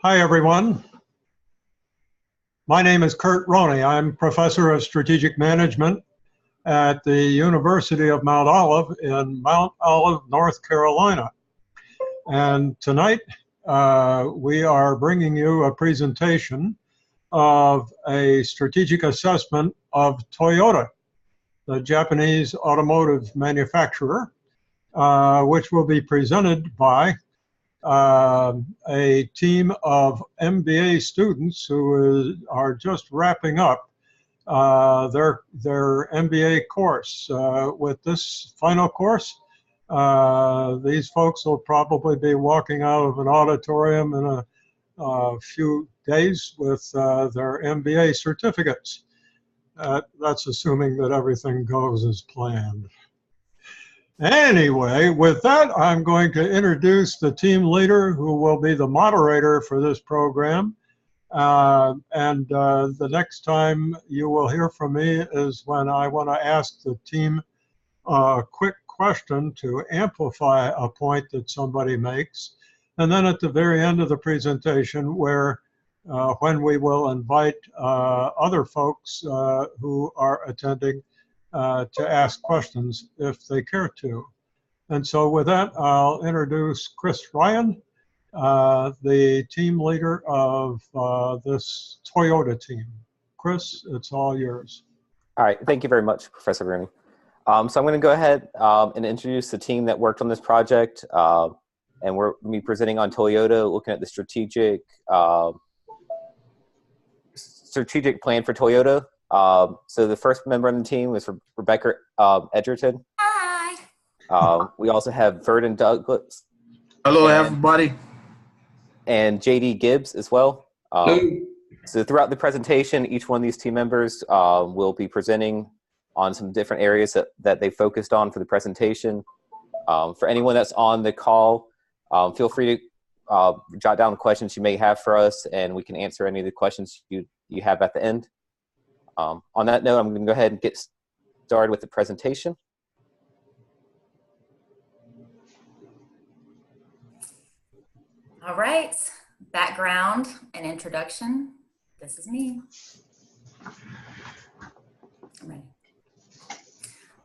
Hi, everyone. My name is Kurt Roney. I'm professor of strategic management at the University of Mount Olive in Mount Olive, North Carolina. And tonight we are bringing you a presentation of a strategic assessment of Toyota, the Japanese automotive manufacturer, which will be presented by a team of MBA students who are just wrapping up their MBA course. With this final course, these folks will probably be walking out of an auditorium in a few days with their MBA certificates. That's assuming that everything goes as planned. Anyway, with that, I'm going to introduce the team leader who will be the moderator for this program. The next time you will hear from me is when I want to ask the team a quick question to amplify a point that somebody makes. And then at the very end of the presentation, when we will invite other folks who are attending to ask questions if they care to. And so with that, I'll introduce Chris Ryan, the team leader of this Toyota team. Chris, it's all yours. All right, thank you very much, Professor Rooney. So I'm going to go ahead and introduce the team that worked on this project. And we're going to be presenting on Toyota, looking at the strategic plan for Toyota. So the first member on the team was Rebecca Edgerton. Hi. We also have Verdon Douglas. Hello, everybody. And JD Gibbs as well. So throughout the presentation, each one of these team members will be presenting on some different areas that they focused on for the presentation. For anyone that's on the call, feel free to jot down the questions you may have for us, and we can answer any of the questions you have at the end. On that note, I'm going to go ahead and get started with the presentation. All right, background and introduction. This is me. I'm ready.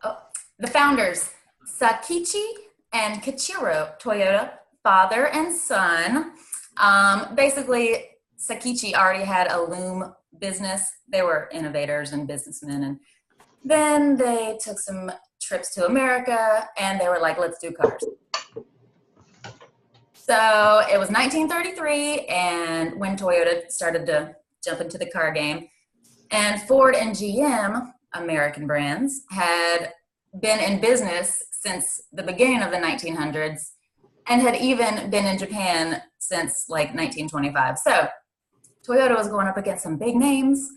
Oh, the founders, Sakichi and Kichiro Toyota, father and son. Basically, Sakichi already had a loom business. They were innovators and businessmen, and then they took some trips to America and they were like, let's do cars. So it was 1933, and when Toyota started to jump into the car game, and Ford and GM, American brands, had been in business since the beginning of the 1900s and had even been in Japan since like 1925. So Toyota was going up against some big names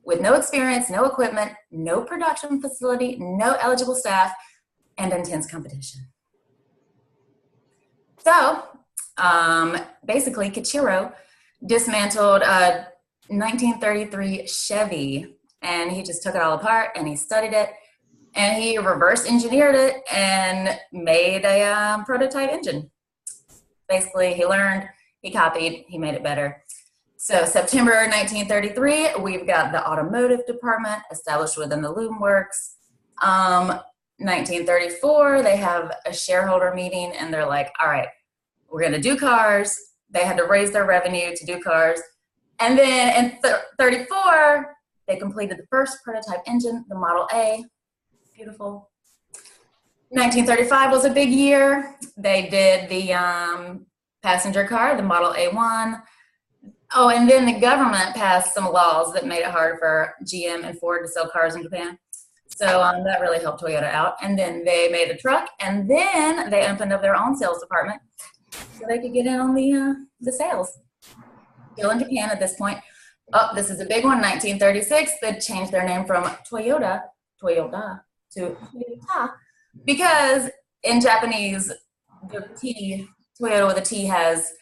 with no experience, no equipment, no production facility, no eligible staff, and intense competition. So basically, Kichiro dismantled a 1933 Chevy, and he just took it all apart and he studied it and he reverse engineered it and made a prototype engine. Basically, he learned, he copied, he made it better. So September 1933, we've got the automotive department established within the Loom Works. 1934, they have a shareholder meeting and they're like, all right, we're going to do cars. They had to raise their revenue to do cars. And then in 34, they completed the first prototype engine, the Model A. Beautiful. 1935 was a big year. They did the passenger car, the Model A1. Oh, and then the government passed some laws that made it hard for GM and Ford to sell cars in Japan. So that really helped Toyota out. And then they made a truck, and then they opened up their own sales department so they could get in on the sales. Still in Japan at this point. Oh, this is a big one. 1936, they changed their name from Toyota to Toyota, because in Japanese, the T, Toyota with a T, has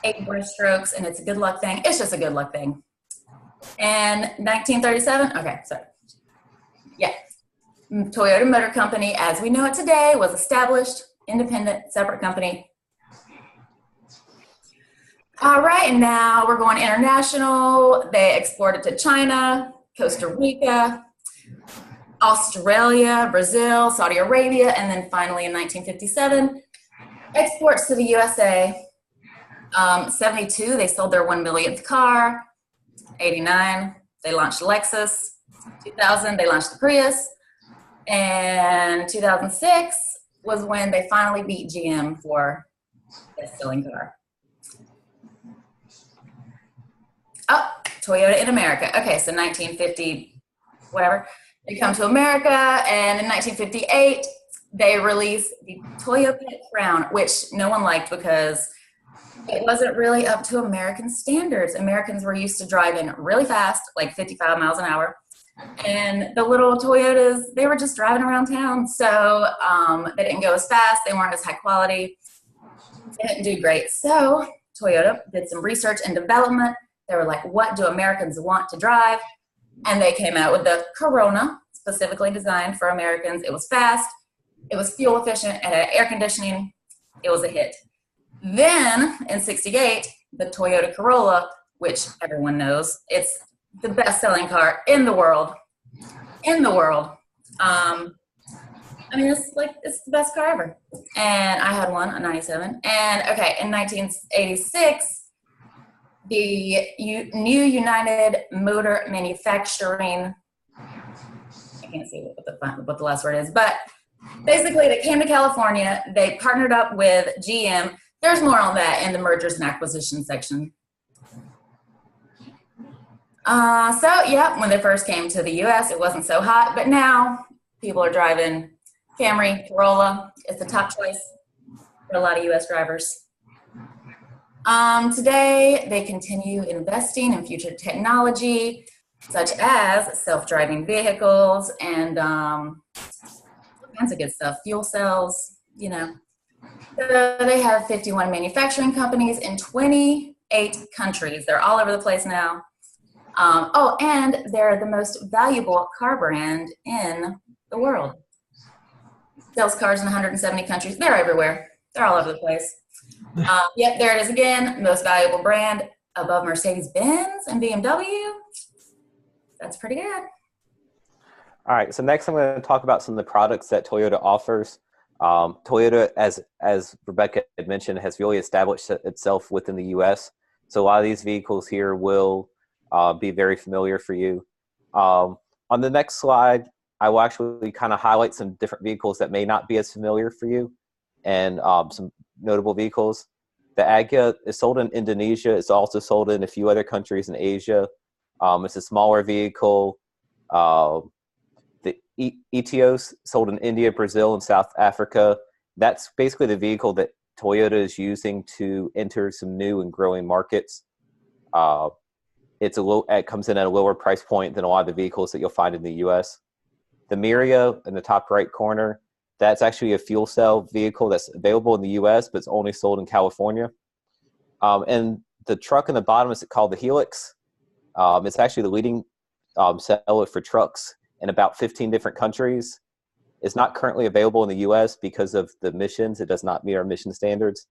8 brush strokes, and it's a good luck thing. It's just a good luck thing. And 1937, okay, so yeah. Toyota Motor Company, as we know it today, was established, independent, separate company. All right, and now we're going international. They exported to China, Costa Rica, Australia, Brazil, Saudi Arabia, and then finally in 1957, exports to the USA. 72, they sold their 1 millionth car. 89, they launched Lexus. 2000, they launched the Prius. And 2006 was when they finally beat GM for best-selling car. Oh, Toyota in America. Okay, so 1950, whatever. They come to America, and in 1958, they released the Toyota Crown, which no one liked because it wasn't really up to American standards. Americans were used to driving really fast, like 55 miles an hour. And the little Toyotas, they were just driving around town. So they didn't go as fast. They weren't as high quality. They didn't do great. So Toyota did some research and development. They were like, what do Americans want to drive? And they came out with the Corona, specifically designed for Americans. It was fast. It was fuel efficient. It had air conditioning. It was a hit. Then in 68, the Toyota Corolla, which everyone knows, it's the best-selling car in the world. In the world. I mean, it's the best car ever. And I had one, a 97. And okay, in 1986, the new United Motor Manufacturing, I can't see what the last word is, but basically they came to California. They partnered up with GM. There's more on that in the mergers and acquisitions section. Yeah, when they first came to the US, it wasn't so hot, but now people are driving Camry, Corolla. It's the top choice for a lot of US drivers. Today, they continue investing in future technology, such as self-driving vehicles and all kinds of good stuff, fuel cells, you know. So they have 51 manufacturing companies in 28 countries. They're all over the place now. And they're the most valuable car brand in the world. Sells cars in 170 countries. They're everywhere. They're all over the place. Yep, there it is again. Most valuable brand above Mercedes-Benz and BMW. That's pretty good. All right, so next I'm going to talk about some of the products that Toyota offers. Toyota, as Rebecca had mentioned, has really established itself within the U.S. So a lot of these vehicles here will be very familiar for you. On the next slide, I will actually kind of highlight some different vehicles that may not be as familiar for you and some notable vehicles. The Agya is sold in Indonesia. It's also sold in a few other countries in Asia. It's a smaller vehicle. The Etios sold in India, Brazil, and South Africa. That's basically the vehicle that Toyota is using to enter some new and growing markets. It comes in at a lower price point than a lot of the vehicles that you'll find in the U.S. The Miria in the top right corner, that's actually a fuel cell vehicle that's available in the U.S., but it's only sold in California. And the truck in the bottom is called the Helix. It's actually the leading seller for trucks in about 15 different countries. It's not currently available in the U.S. because of the emissions. It does not meet our emission standards.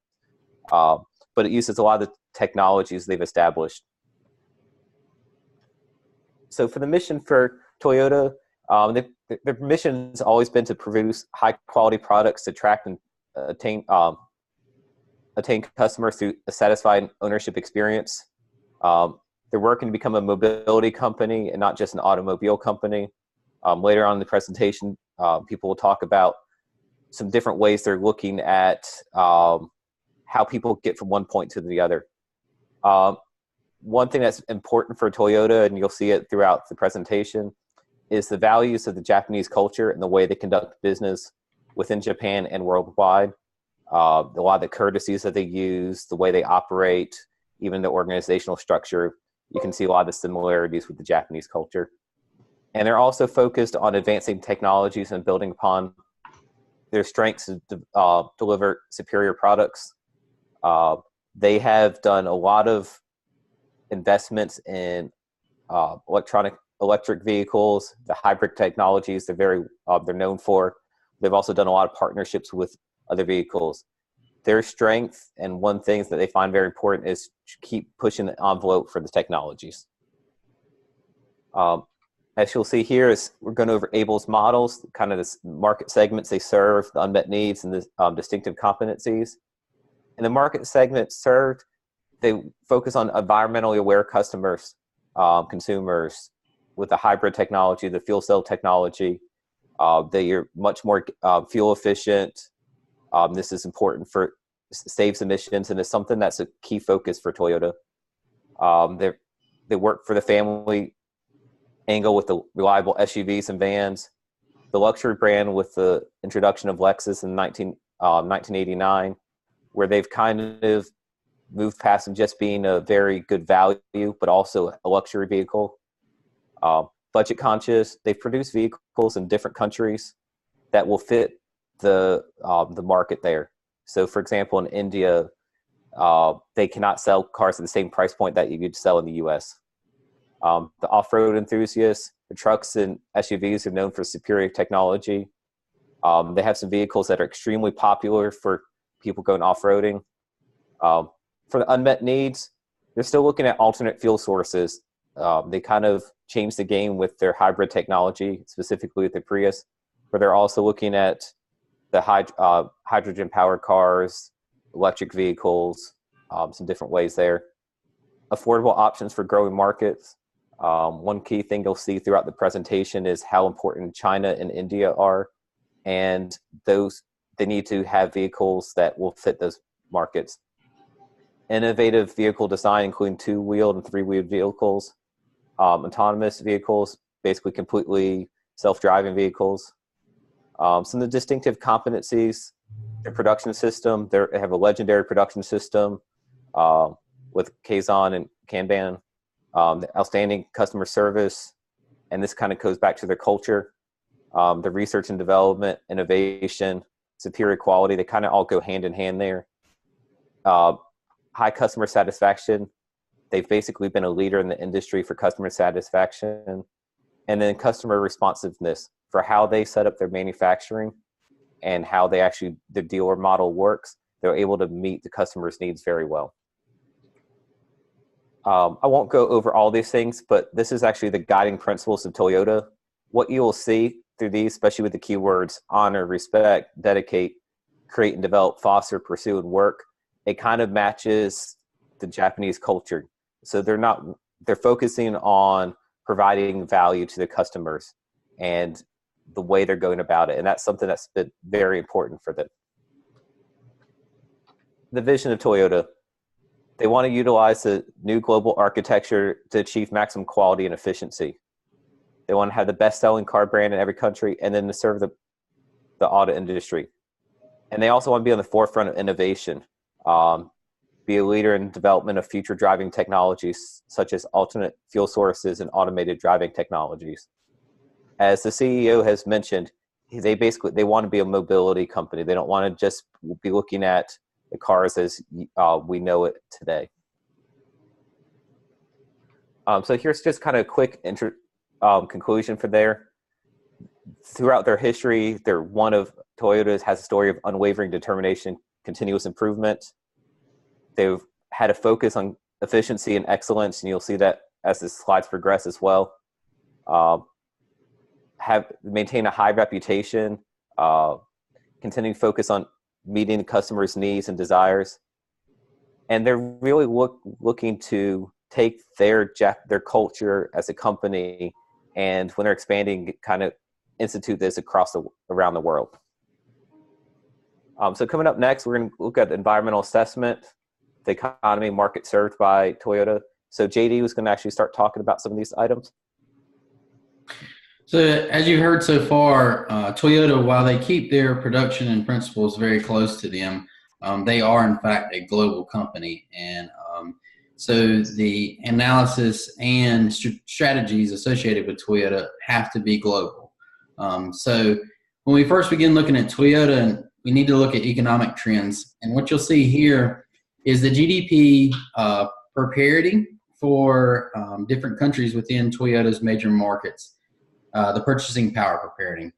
But it uses a lot of the technologies they've established. So for the mission for Toyota, their mission has always been to produce high-quality products to attract and attain customers through a satisfying ownership experience. They're working to become a mobility company and not just an automobile company. Later on in the presentation, people will talk about some different ways they're looking at how people get from one point to the other. One thing that's important for Toyota, and you'll see it throughout the presentation, is the values of the Japanese culture and the way they conduct business within Japan and worldwide. A lot of the courtesies that they use, the way they operate, even the organizational structure, you can see a lot of the similarities with the Japanese culture. And they're also focused on advancing technologies and building upon their strengths to deliver superior products. They have done a lot of investments in electric vehicles, the hybrid technologies they're known for. They've also done a lot of partnerships with other vehicles. their strength and one thing that they find very important is to keep pushing the envelope for the technologies. As you'll see here, is we're going over Able's models, kind of the market segments they serve, the unmet needs, and the distinctive competencies. And the market segments served, they focus on environmentally aware customers, consumers with the hybrid technology, the fuel cell technology. They are much more fuel efficient. This is important for saves emissions, and is something that's a key focus for Toyota. They work for the family angle with the reliable SUVs and vans, the luxury brand with the introduction of Lexus in 1989, where they've kind of moved past just being a very good value, but also a luxury vehicle. Budget conscious, they produce vehicles in different countries that will fit the market there. So, for example, in India, they cannot sell cars at the same price point that you could sell in the U.S. The off-road enthusiasts, the trucks and SUVs are known for superior technology. They have some vehicles that are extremely popular for people going off-roading. For the unmet needs, they're still looking at alternate fuel sources. They kind of changed the game with their hybrid technology, specifically with the Prius, where they're also looking at the hydrogen-powered cars, electric vehicles, some different ways there. Affordable options for growing markets. One key thing you'll see throughout the presentation is how important China and India are, and they need to have vehicles that will fit those markets. Innovative vehicle design, including two-wheeled and three-wheeled vehicles, autonomous vehicles, basically completely self-driving vehicles. Some of the distinctive competencies, their production system, they have a legendary production system with Kaizen and Kanban, the outstanding customer service, and this kind of goes back to their culture, the research and development, innovation, superior quality, they kind of all go hand in hand there. High customer satisfaction, they've basically been a leader in the industry for customer satisfaction. And then customer responsiveness for how they set up their manufacturing and how they actually, the dealer model works. They're able to meet the customer's needs very well. I won't go over all these things, but this is actually the guiding principles of Toyota. What you will see through these, especially with the keywords honor, respect, dedicate, create and develop, foster, pursue, and work, it kind of matches the Japanese culture. So they're focusing on providing value to the customers and the way they're going about it. And that's something that's been very important for them. The vision of Toyota, they want to utilize the new global architecture to achieve maximum quality and efficiency. They want to have the best-selling car brand in every country and then to serve the auto industry. And they also want to be on the forefront of innovation, be a leader in development of future driving technologies such as alternate fuel sources and automated driving technologies. As the CEO has mentioned, they want to be a mobility company. They don't want to just be looking at the cars as we know it today. So here's just kind of a quick conclusion for there. Throughout their history, Toyota has a story of unwavering determination, continuous improvement. They've had a focus on efficiency and excellence, and you'll see that as the slides progress as well. Have maintained a high reputation, continue to focus on meeting the customer's needs and desires. And they're really looking to take their culture as a company, and when they're expanding, kind of institute this around the world. So coming up next, we're going to look at environmental assessment, the economy market served by Toyota. So JD was going to actually start talking about some of these items. So as you heard so far, Toyota, while they keep their production and principles very close to them, they are in fact a global company. And so the analysis and strategies associated with Toyota have to be global. So when we first begin looking at Toyota, we need to look at economic trends. And what you'll see here is the GDP per parity for different countries within Toyota's major markets. The purchasing power per parity.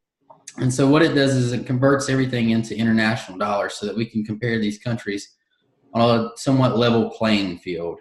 And so what it does is it converts everything into international dollars so that we can compare these countries on a somewhat level playing field.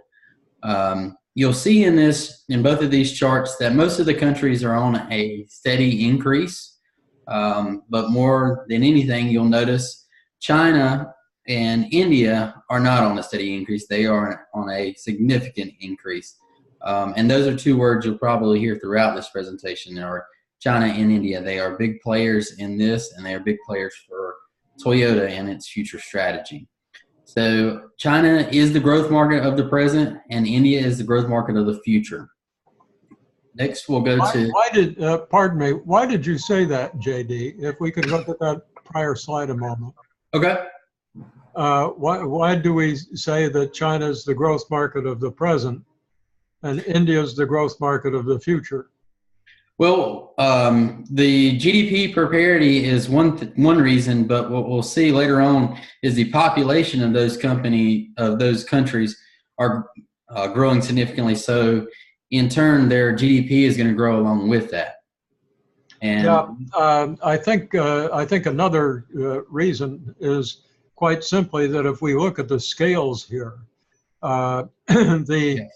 You'll see in both of these charts that most of the countries are on a steady increase, but more than anything, you'll notice China and India are not on a steady increase. They are on a significant increase. And those are two words you'll probably hear throughout this presentation. There are China and India. They are big players in this, and they are big players for Toyota and its future strategy. So China is the growth market of the present, and India is the growth market of the future. Next, we'll go to. Pardon me, why did you say that, JD? If we could look at that prior slide a moment. Okay. Why do we say that China is the growth market of the present and India is the growth market of the future? Well, the GDP per parity is one reason, but what we'll see later on is the population of those countries are growing significantly. So, in turn, their GDP is going to grow along with that. And yeah, I think another reason is quite simply that if we look at the scales here, the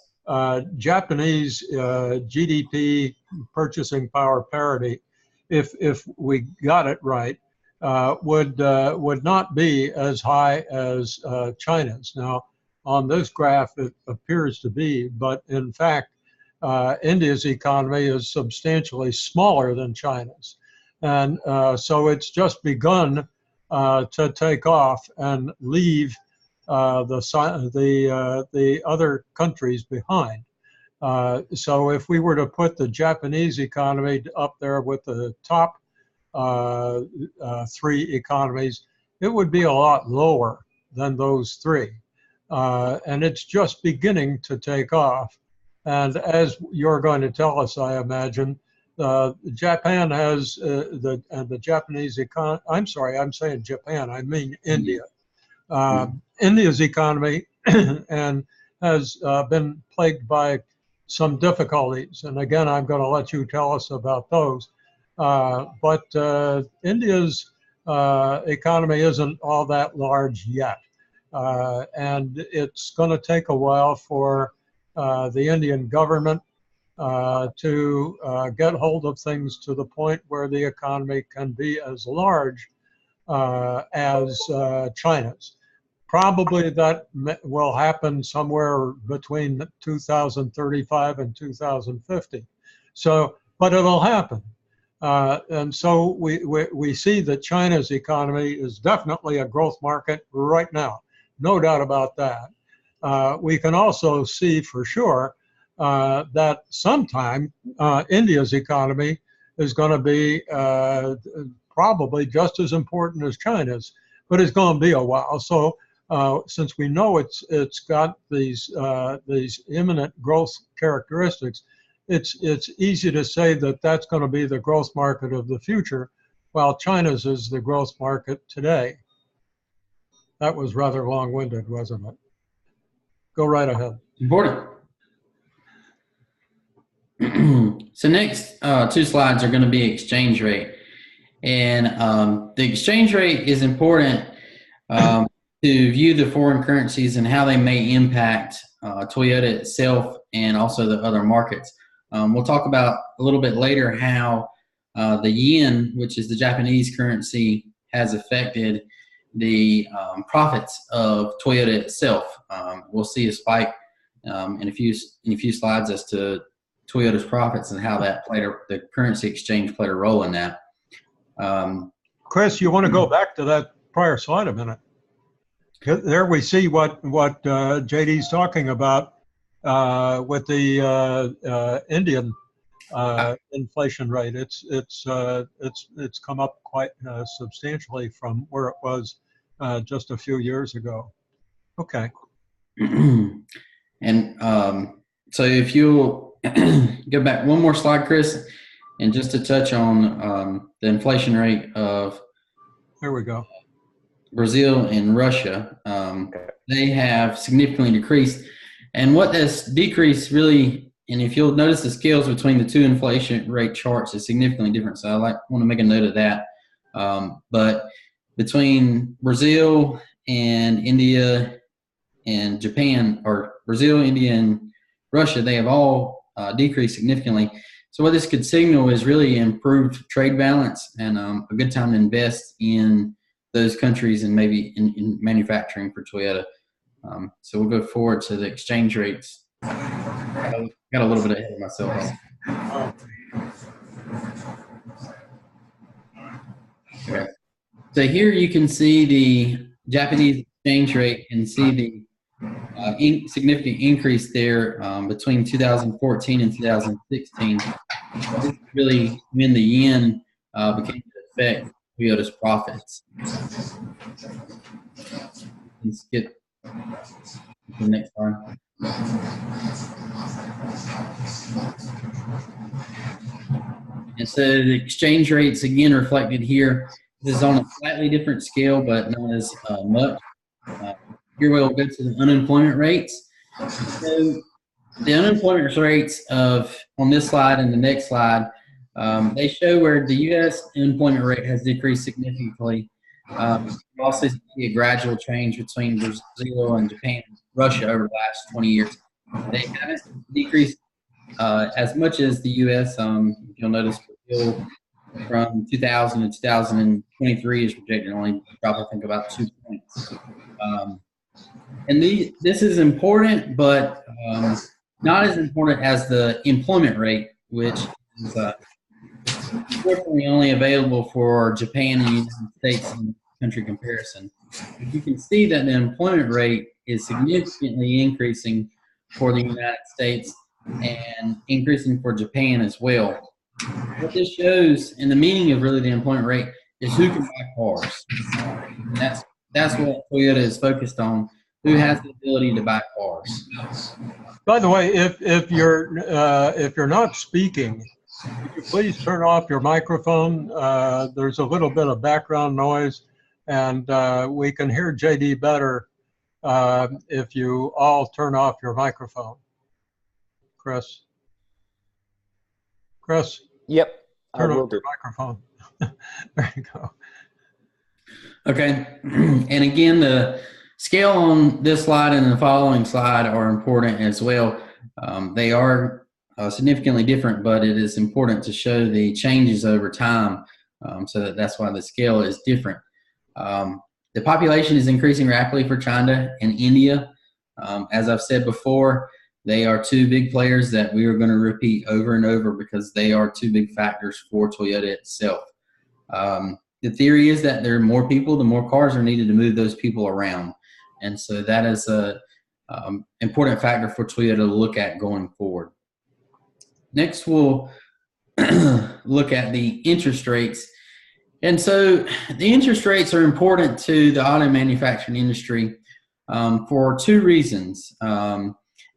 Japanese GDP purchasing power parity, if we got it right, would not be as high as China's. Now, on this graph, it appears to be, but in fact, India's economy is substantially smaller than China's, and so it's just begun to take off and leave the other countries behind. So if we were to put the Japanese economy up there with the top three economies, it would be a lot lower than those three. And it's just beginning to take off. And as you're going to tell us, I imagine, Japan has the Japanese economy. I'm sorry, I'm saying Japan. I mean India. India's economy and has been plagued by some difficulties. And again, I'm going to let you tell us about those. But India's economy isn't all that large yet. And it's going to take a while for the Indian government to get hold of things to the point where the economy can be as large as China's. Probably that will happen somewhere between 2035 and 2050. So, but it'll happen. And so we see that China's economy is definitely a growth market right now. No doubt about that. We can also see for sure that sometime India's economy is going to be probably just as important as China's, but it's going to be a while. So since we know it's got these imminent growth characteristics, it's easy to say that that's going to be the growth market of the future, while China's is the growth market today. That was rather long-winded, wasn't it? Go right ahead. Important. So next two slides are going to be exchange rate. And the exchange rate is important to view the foreign currencies and how they may impact Toyota itself and also the other markets. We'll talk about a little bit later how the yen, which is the Japanese currency, has affected the profits of Toyota itself. We'll see a spike in a few slides as to Toyota's profits and how that the currency exchange played a role in that. Chris, you want to go back to that prior slide a minute? There we see what JD's talking about with the Indian inflation rate. It's come up quite substantially from where it was just a few years ago. Okay. And so if you go back one more slide, Chris, and just to touch on the inflation rate of there we go. Brazil and Russia, they have significantly decreased. And what this decrease really, and if you'll notice the scales between the two inflation rate charts is significantly different. So I want to make a note of that. But between Brazil and India and Japan, or Brazil, India, and Russia, they have all decreased significantly. So what this could signal is really improved trade balance and a good time to invest in those countries and maybe in manufacturing for Toyota. So we'll go forward to the exchange rates. Got a little bit ahead of myself. Okay. So here you can see the Japanese exchange rate and see the significant increase there between 2014 and 2016. This is really when the yen began to affect Toyota's profits. Let's skip to the next one. And so the exchange rates again reflected here. This is on a slightly different scale, but not as much. Here we'll go to the unemployment rates. So the unemployment rates on this slide and the next slide, they show where the U.S. unemployment rate has decreased significantly. You also see a gradual change between Brazil and Japan and Russia over the last 20 years. They haven't decreased as much as the U.S. You'll notice Brazil from 2000 to 2023 is projected only drop, I think, about 2 points. And this is important, but not as important as the employment rate, which is unfortunately only available for Japan and the United States in country comparison. You can see that the employment rate is significantly increasing for the United States and increasing for Japan as well. What this shows, and the meaning of really the employment rate, is who can buy cars. And that's what Toyota is focused on. Who has the ability to buy cars? By the way, if you're not speaking, could you please turn off your microphone? There's a little bit of background noise, and we can hear JD better if you all turn off your microphone. Chris? Yep. Turn off your microphone. There you go. Okay. And again, the scale on this slide and the following slide are important as well. They are significantly different, but it is important to show the changes over time, so that's why the scale is different. The population is increasing rapidly for China and India. As I've said before, they are two big players that we are going to repeat over and over because they are two big factors for Toyota itself. The theory is that there are more people, the more cars are needed to move those people around. And so that is a important factor for Toyota to look at going forward. Next, we'll look at the interest rates. And so the interest rates are important to the auto manufacturing industry for two reasons.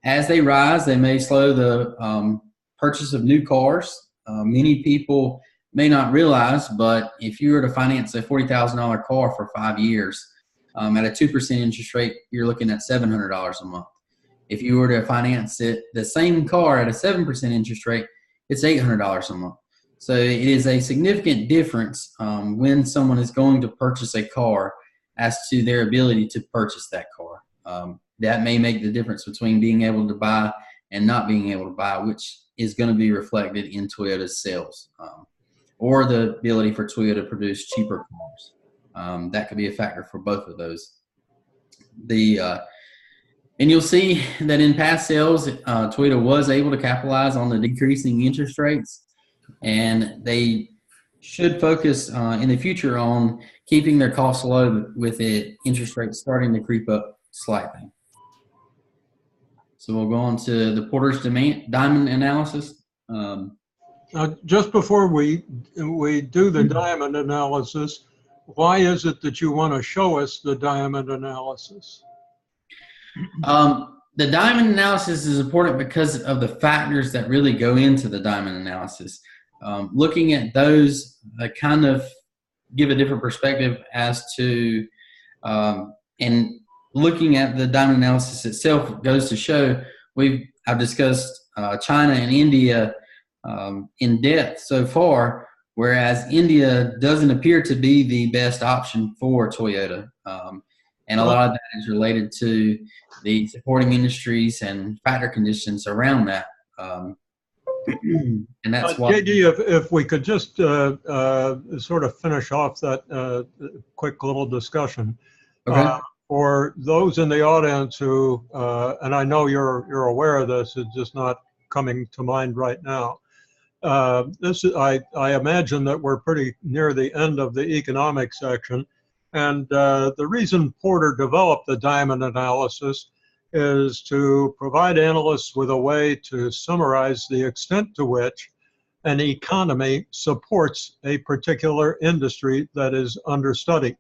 As they rise, they may slow the purchase of new cars. Many people may not realize, but if you were to finance a $40,000 car for 5 years at a 2% interest rate, you're looking at $700 a month. If you were to finance the same car at a 7% interest rate, it's $800 a month. So it is a significant difference when someone is going to purchase a car as to their ability to purchase that car. That may make the difference between being able to buy and not being able to buy, which is going to be reflected in Toyota's sales, or the ability for Toyota to produce cheaper cars. That could be a factor for both of those. And you'll see that in past sales, Toyota was able to capitalize on the decreasing interest rates, and they should focus in the future on keeping their costs low with the interest rates starting to creep up slightly. So we'll go on to the Porter's diamond analysis. Just before we do the diamond analysis, why is it that you want to show us the diamond analysis? The diamond analysis is important because of the factors that really go into the diamond analysis. Looking at those kind of give a different perspective as to, and looking at the diamond analysis itself goes to show I've discussed China and India in depth so far, whereas India doesn't appear to be the best option for Toyota. And a lot of that is related to the supporting industries and factor conditions around that. And that's why. JD, if we could just sort of finish off that quick little discussion. Okay. For those in the audience who, and I know you're aware of this, it's just not coming to mind right now. I imagine that we're pretty near the end of the economic section. And the reason Porter developed the diamond analysis is to provide analysts with a way to summarize the extent to which an economy supports a particular industry that is understudied.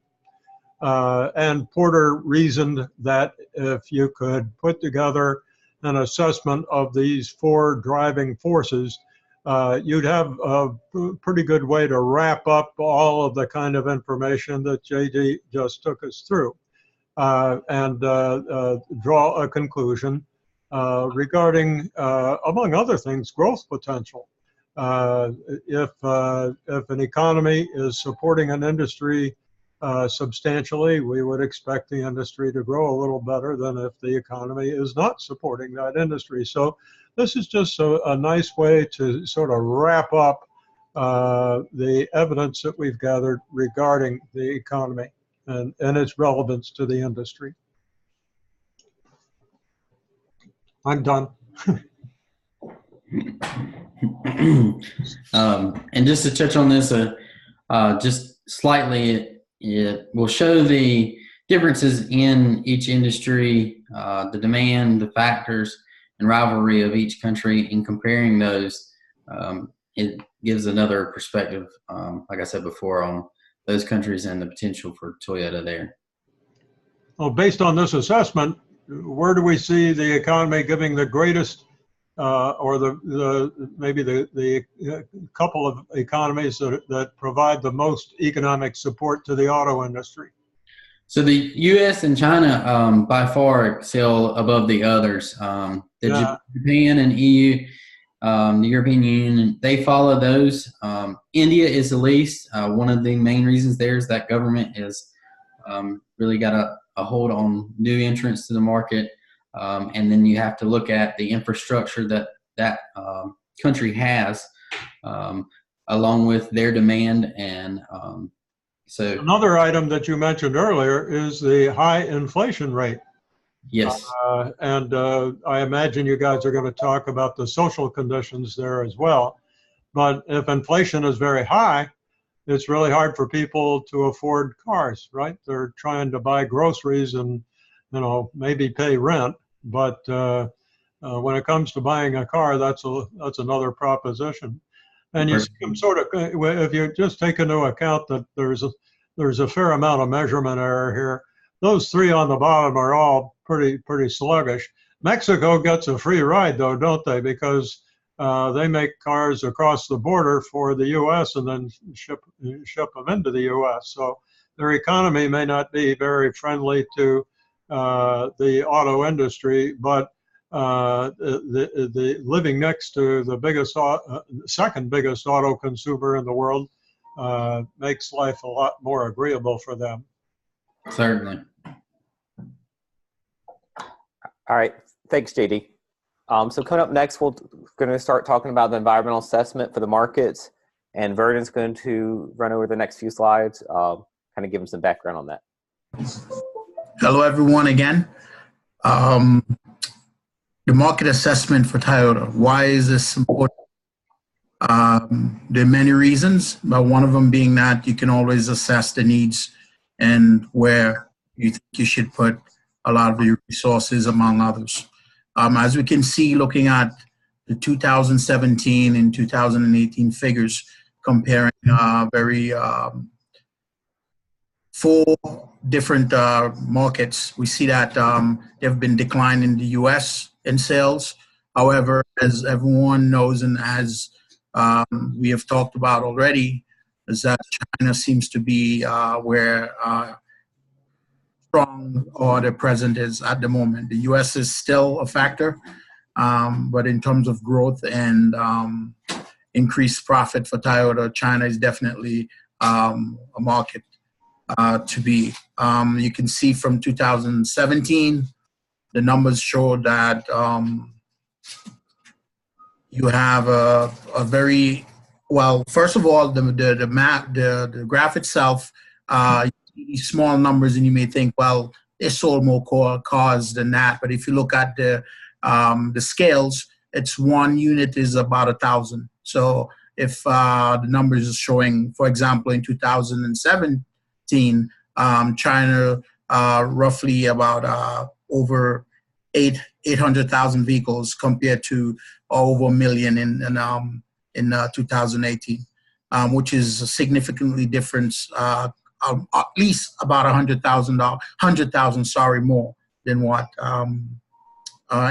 And Porter reasoned that if you could put together an assessment of these four driving forces, you'd have a pretty good way to wrap up all of the kind of information that JD just took us through and draw a conclusion regarding, among other things, growth potential. If an economy is supporting an industry substantially, we would expect the industry to grow a little better than if the economy is not supporting that industry. So this is just a nice way to sort of wrap up the evidence that we've gathered regarding the economy and its relevance to the industry. I'm done. And just to touch on this just slightly, it will show the differences in each industry, the demand, the factors, and rivalry of each country. In comparing those, it gives another perspective, like I said before, on those countries and the potential for Toyota there. Well, based on this assessment, where do we see the economy giving the greatest, or maybe the couple of economies that provide the most economic support to the auto industry? So the U.S. and China by far excel above the others. Japan and EU, the European Union, they follow those. India is the least. One of the main reasons there is that government has really got a hold on new entrants to the market. And then you have to look at the infrastructure that country has, along with their demand. And so another item that you mentioned earlier is the high inflation rate. Yes. And I imagine you guys are going to talk about the social conditions there as well. But if inflation is very high, it's really hard for people to afford cars, right? They're trying to buy groceries and, maybe pay rent. But when it comes to buying a car, that's another proposition. And you see them sort of, if you just take into account that there's a fair amount of measurement error here, those three on the bottom are all pretty sluggish. Mexico gets a free ride though, don't they? Because they make cars across the border for the U.S. and then ship them into the U.S. So their economy may not be very friendly to the auto industry, but the living next to the second biggest auto consumer in the world makes life a lot more agreeable for them. Certainly. All right, thanks, JD. So coming up next, we're going to start talking about the environmental assessment for the markets, and Vernon's going to run over the next few slides, kind of give them some background on that. Hello, everyone, again. The market assessment for Toyota. Why is this important? There are many reasons, but one of them being that you can always assess the needs and where you think you should put a lot of your resources, among others. As we can see, looking at the 2017 and 2018 figures, comparing four different markets, we see that there have been decline in the U.S. in sales. However, as everyone knows and as we have talked about already, is that China seems to be where strong order present is at the moment. The U.S. is still a factor, but in terms of growth and increased profit for Toyota, China is definitely a market to be. You can see from 2017, the numbers show that you have a very, well, first of all, the map, the graph itself, you see these small numbers and you may think, well, they sold more cars than that. But if you look at the scales, it's one unit is about 1,000. So if the numbers are showing, for example, in 2017, China roughly about over 800,000 vehicles compared to over 1 million in 2018, which is a significantly different, at least about 100,000, sorry, more than what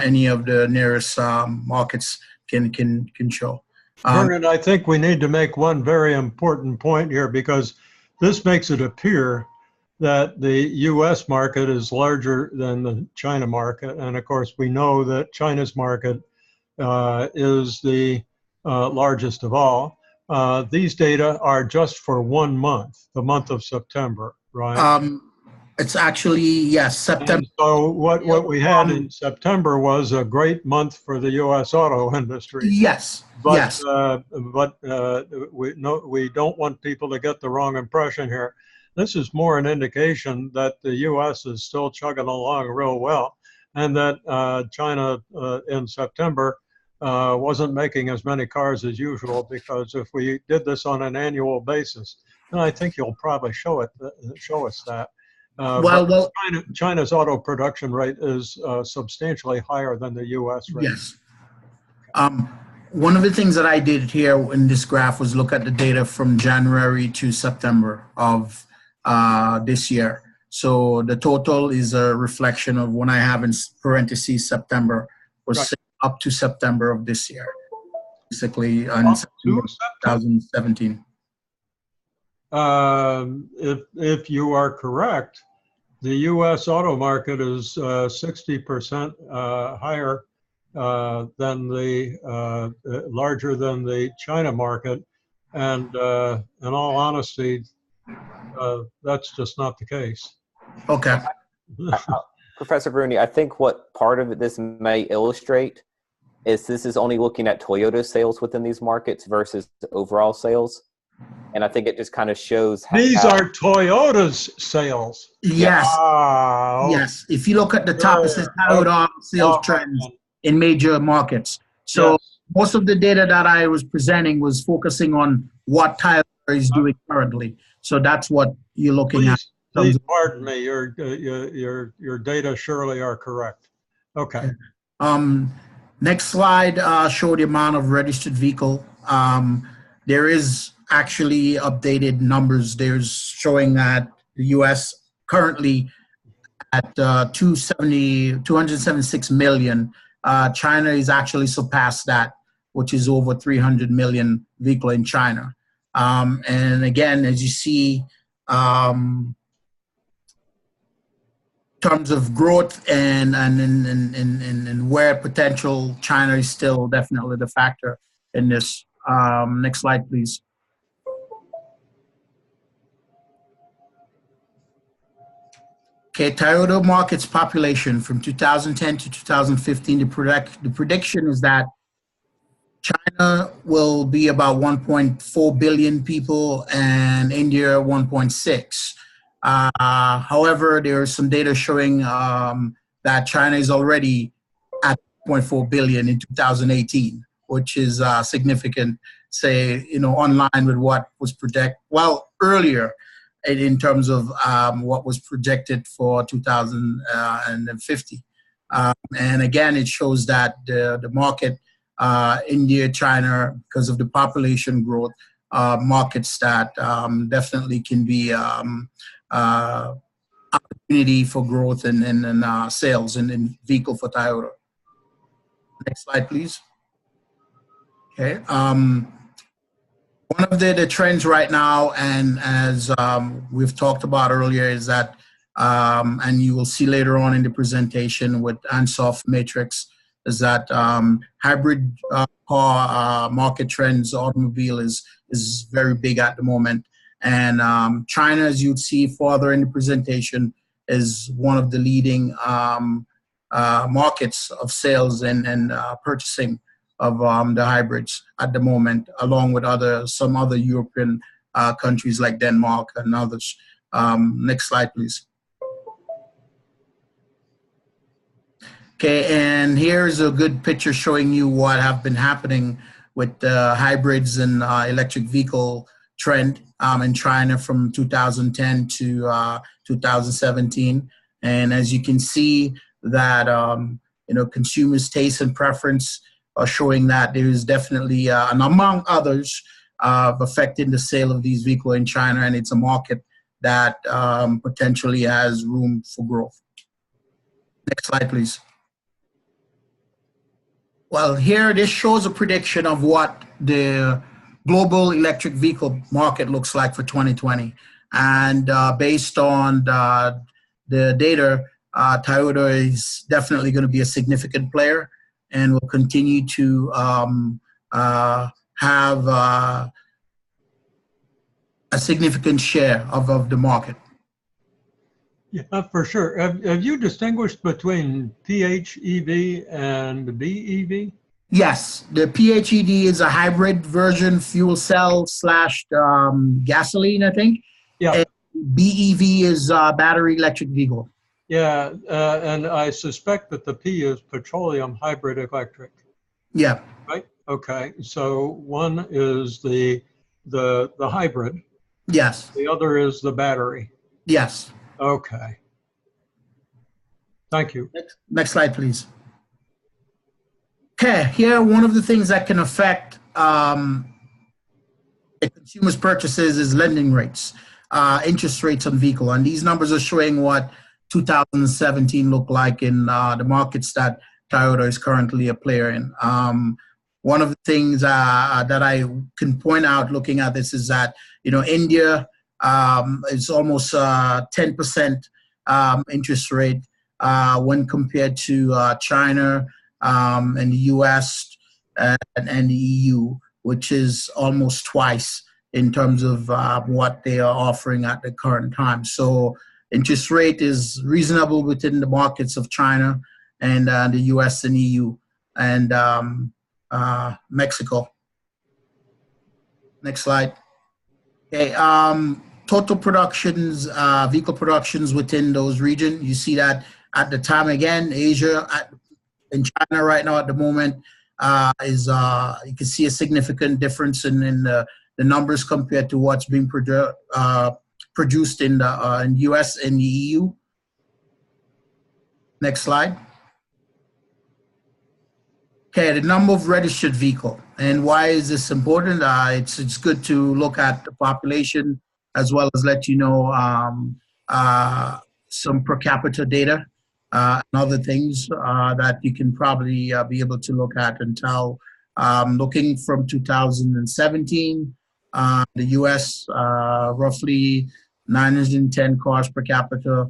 any of the nearest markets can show. Vernon, I think we need to make one very important point here, because this makes it appear that the U.S. market is larger than the China market. And of course, we know that China's market is the largest of all. These data are just for 1 month, the month of September, right? It's actually, yes, September. And so what we had in September was a great month for the U.S. auto industry. Yes, But, yes. We don't want people to get the wrong impression here. This is more an indication that the U.S. is still chugging along real well, and that China in September wasn't making as many cars as usual, because if we did this on an annual basis, then I think you'll probably show us that. China's auto production rate is substantially higher than the U.S. rate. Yes. One of the things that I did here in this graph was look at the data from January to September of this year. So the total is a reflection of when I have in parentheses September was right. Up to September of this year, basically on September 2017. If you are correct, the U.S. auto market is 60% higher than larger than the China market, and in all honesty, that's just not the case. Okay. Professor Bruni, I think what part of this may illustrate is this is only looking at Toyota sales within these markets versus overall sales. And I think it just kind of shows how these are Toyota's sales. Yes. Wow. Yes. If you look at the top, it says Toyota sales trends in major markets. So yes. Most of the data that I was presenting was focusing on what Toyota is doing currently. So that's what you're looking at. Please pardon me. Your data surely are correct. Okay. Next slide show the amount of registered vehicle. There is actually updated numbers. There's showing that the U.S. currently at 276 million. China is actually surpassed that, which is over 300 million vehicle in China. And again, as you see, terms of growth and where potential, China is still definitely the factor in this. Next slide, please. Okay, Toyota market's population from 2010 to 2015, the prediction is that China will be about 1.4 billion people and India 1.6. However, there is some data showing that China is already at 0.4 billion in 2018, which is significant, say, online with what was projected, well, earlier in terms of what was projected for 2050. And again, it shows that the market, India, China, because of the population growth, markets that definitely can be opportunity for growth and sales and vehicle for Toyota. Next slide, please. Okay. One of the trends right now, and as we've talked about earlier, is that, and you will see later on in the presentation with Ansoff Matrix, is that hybrid car market trends, automobile is very big at the moment. And China, as you'd see further in the presentation, is one of the leading markets of sales and purchasing of the hybrids at the moment, along with some other European countries like Denmark and others. Next slide, please. Okay, and here's a good picture showing you what have been happening with the hybrids and electric vehicle trend in China from 2010 to 2017. And as you can see that, consumers' taste and preference are showing that there is definitely, and among others, affecting the sale of these vehicles in China, and it's a market that potentially has room for growth. Next slide, please. Well, here, this shows a prediction of what the global electric vehicle market looks like for 2020. And based on the data, Toyota is definitely going to be a significant player and will continue to have a significant share of the market. Yeah, for sure. Have you distinguished between PHEV and BEV? Yes, the PHEV is a hybrid version, fuel cell / gasoline, I think. Yeah. And BEV is battery electric vehicle. Yeah, and I suspect that the P is petroleum hybrid electric. Yeah. Right. Okay. So one is the hybrid. Yes. The other is the battery. Yes. Okay. Thank you. Next slide, please. Okay, here one of the things that can affect the consumers' purchases is lending rates, interest rates on vehicle, and these numbers are showing what 2017 looked like in the markets that Toyota is currently a player in. One of the things that I can point out looking at this is that India is almost 10% interest rate when compared to China and the US and the EU, which is almost twice in terms of what they are offering at the current time. So interest rate is reasonable within the markets of China and the US and EU and Mexico. Next slide. Okay, total productions, vehicle productions within those regions. You see that at the time again, Asia in China right now at the moment is you can see a significant difference in the numbers compared to what's being produced in the US and the EU. Next slide. Okay, the number of registered vehicle. And why is this important? It's good to look at the population as well as let you know some per capita data and other things that you can probably be able to look at and tell. Looking from 2017, the US roughly 910 cars per capita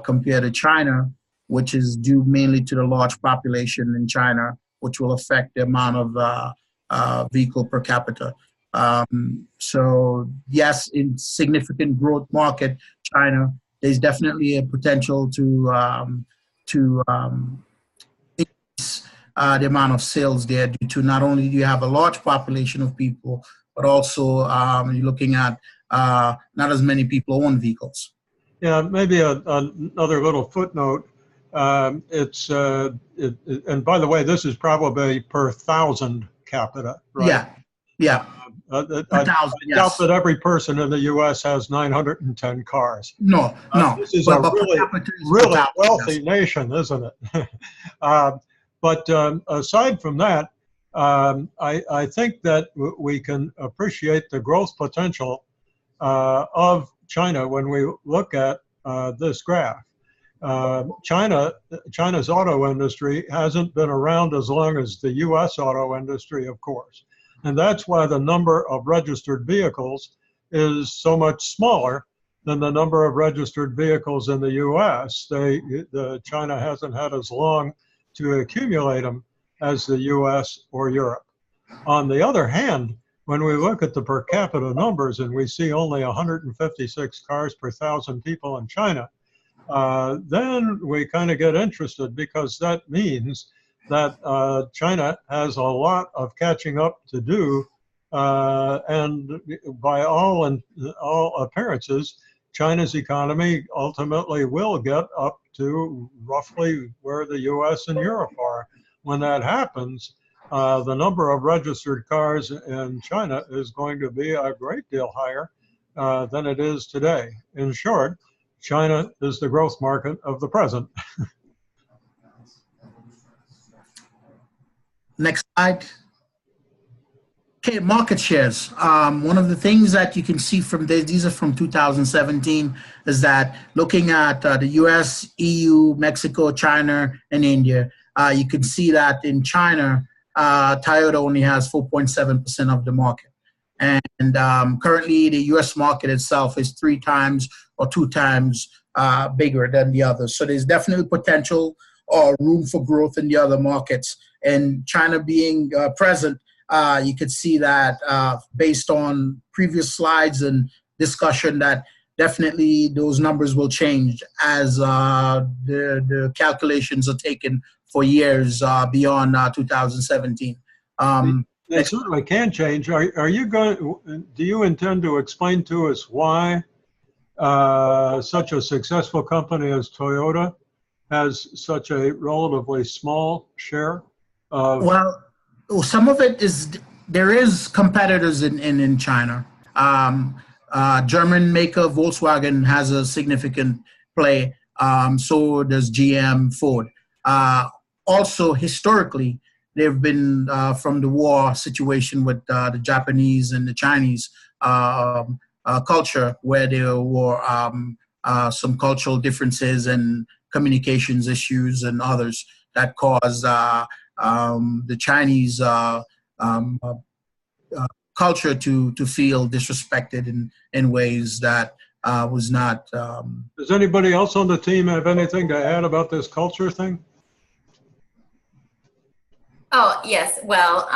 compared to China, which is due mainly to the large population in China, which will affect the amount of vehicle per capita. So yes, in significant growth market, China, there's definitely a potential to increase the amount of sales there due to not only do you have a large population of people, but also you're looking at not as many people own vehicles. Yeah, maybe another little footnote. And by the way, this is probably per 1,000 capita, right? Yeah, yeah. I doubt that every person in the U.S. has 910 cars. No. This is a really wealthy nation, isn't it? But aside from that, I think that we can appreciate the growth potential of China when we look at this graph. China's auto industry hasn't been around as long as the U.S. auto industry, of course. And that's why the number of registered vehicles is so much smaller than the number of registered vehicles in the U.S. China hasn't had as long to accumulate them as the US or Europe. On the other hand, when we look at the per capita numbers and we see only 156 cars per 1,000 people in China, then we kind of get interested, because that means that China has a lot of catching up to do, and by all appearances, China's economy ultimately will get up to roughly where the US and Europe are. When that happens, the number of registered cars in China is going to be a great deal higher than it is today. In short, China is the growth market of the present. Next slide. Okay, market shares. One of the things that you can see from this, these are from 2017, is that looking at the US, EU, Mexico, China, and India, you can see that in China, Toyota only has 4.7% of the market. And currently, the US market itself is 3 times or 2 times bigger than the others. So there's definitely potential or room for growth in the other markets. And China being present, you could see that based on previous slides and discussion, that definitely those numbers will change as the calculations are taken for years beyond 2017. They certainly can change. Are you going? Do you intend to explain to us why such a successful company as Toyota has such a relatively small share of? Well, some of it is there is competitors in China. German maker Volkswagen has a significant play. So does GM, Ford. Also, historically, they've been from the war situation with the Japanese and the Chinese culture, where there were some cultural differences and communications issues and others that caused the Chinese culture to feel disrespected in ways that was not. Does anybody else on the team have anything to add about this culture thing? Oh, yes. Well,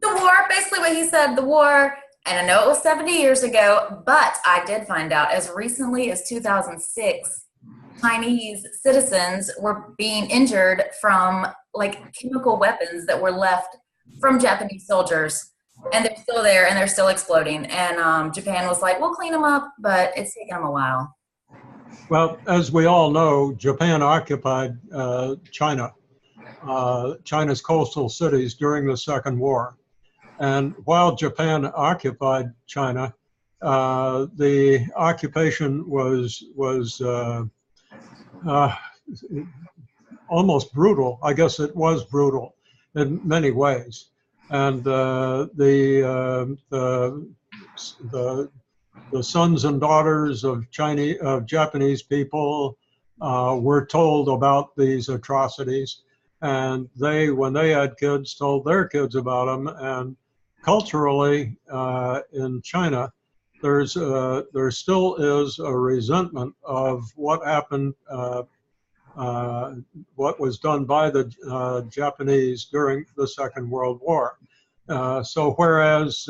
the war, basically what he said, the war, and I know it was 70 years ago, but I did find out as recently as 2006, Chinese citizens were being injured from like chemical weapons that were left from Japanese soldiers, and they're still there and they're still exploding. And Japan was like, we'll clean them up, but it's taken them a while. Well, as we all know, Japan occupied China. China's coastal cities during the Second War. And while Japan occupied China, the occupation was almost brutal. I guess it was brutal in many ways. And the sons and daughters of Japanese people were told about these atrocities. And they, when they had kids, told their kids about them. And culturally, in China, there still is a resentment of what happened, what was done by the Japanese during the Second World War. So whereas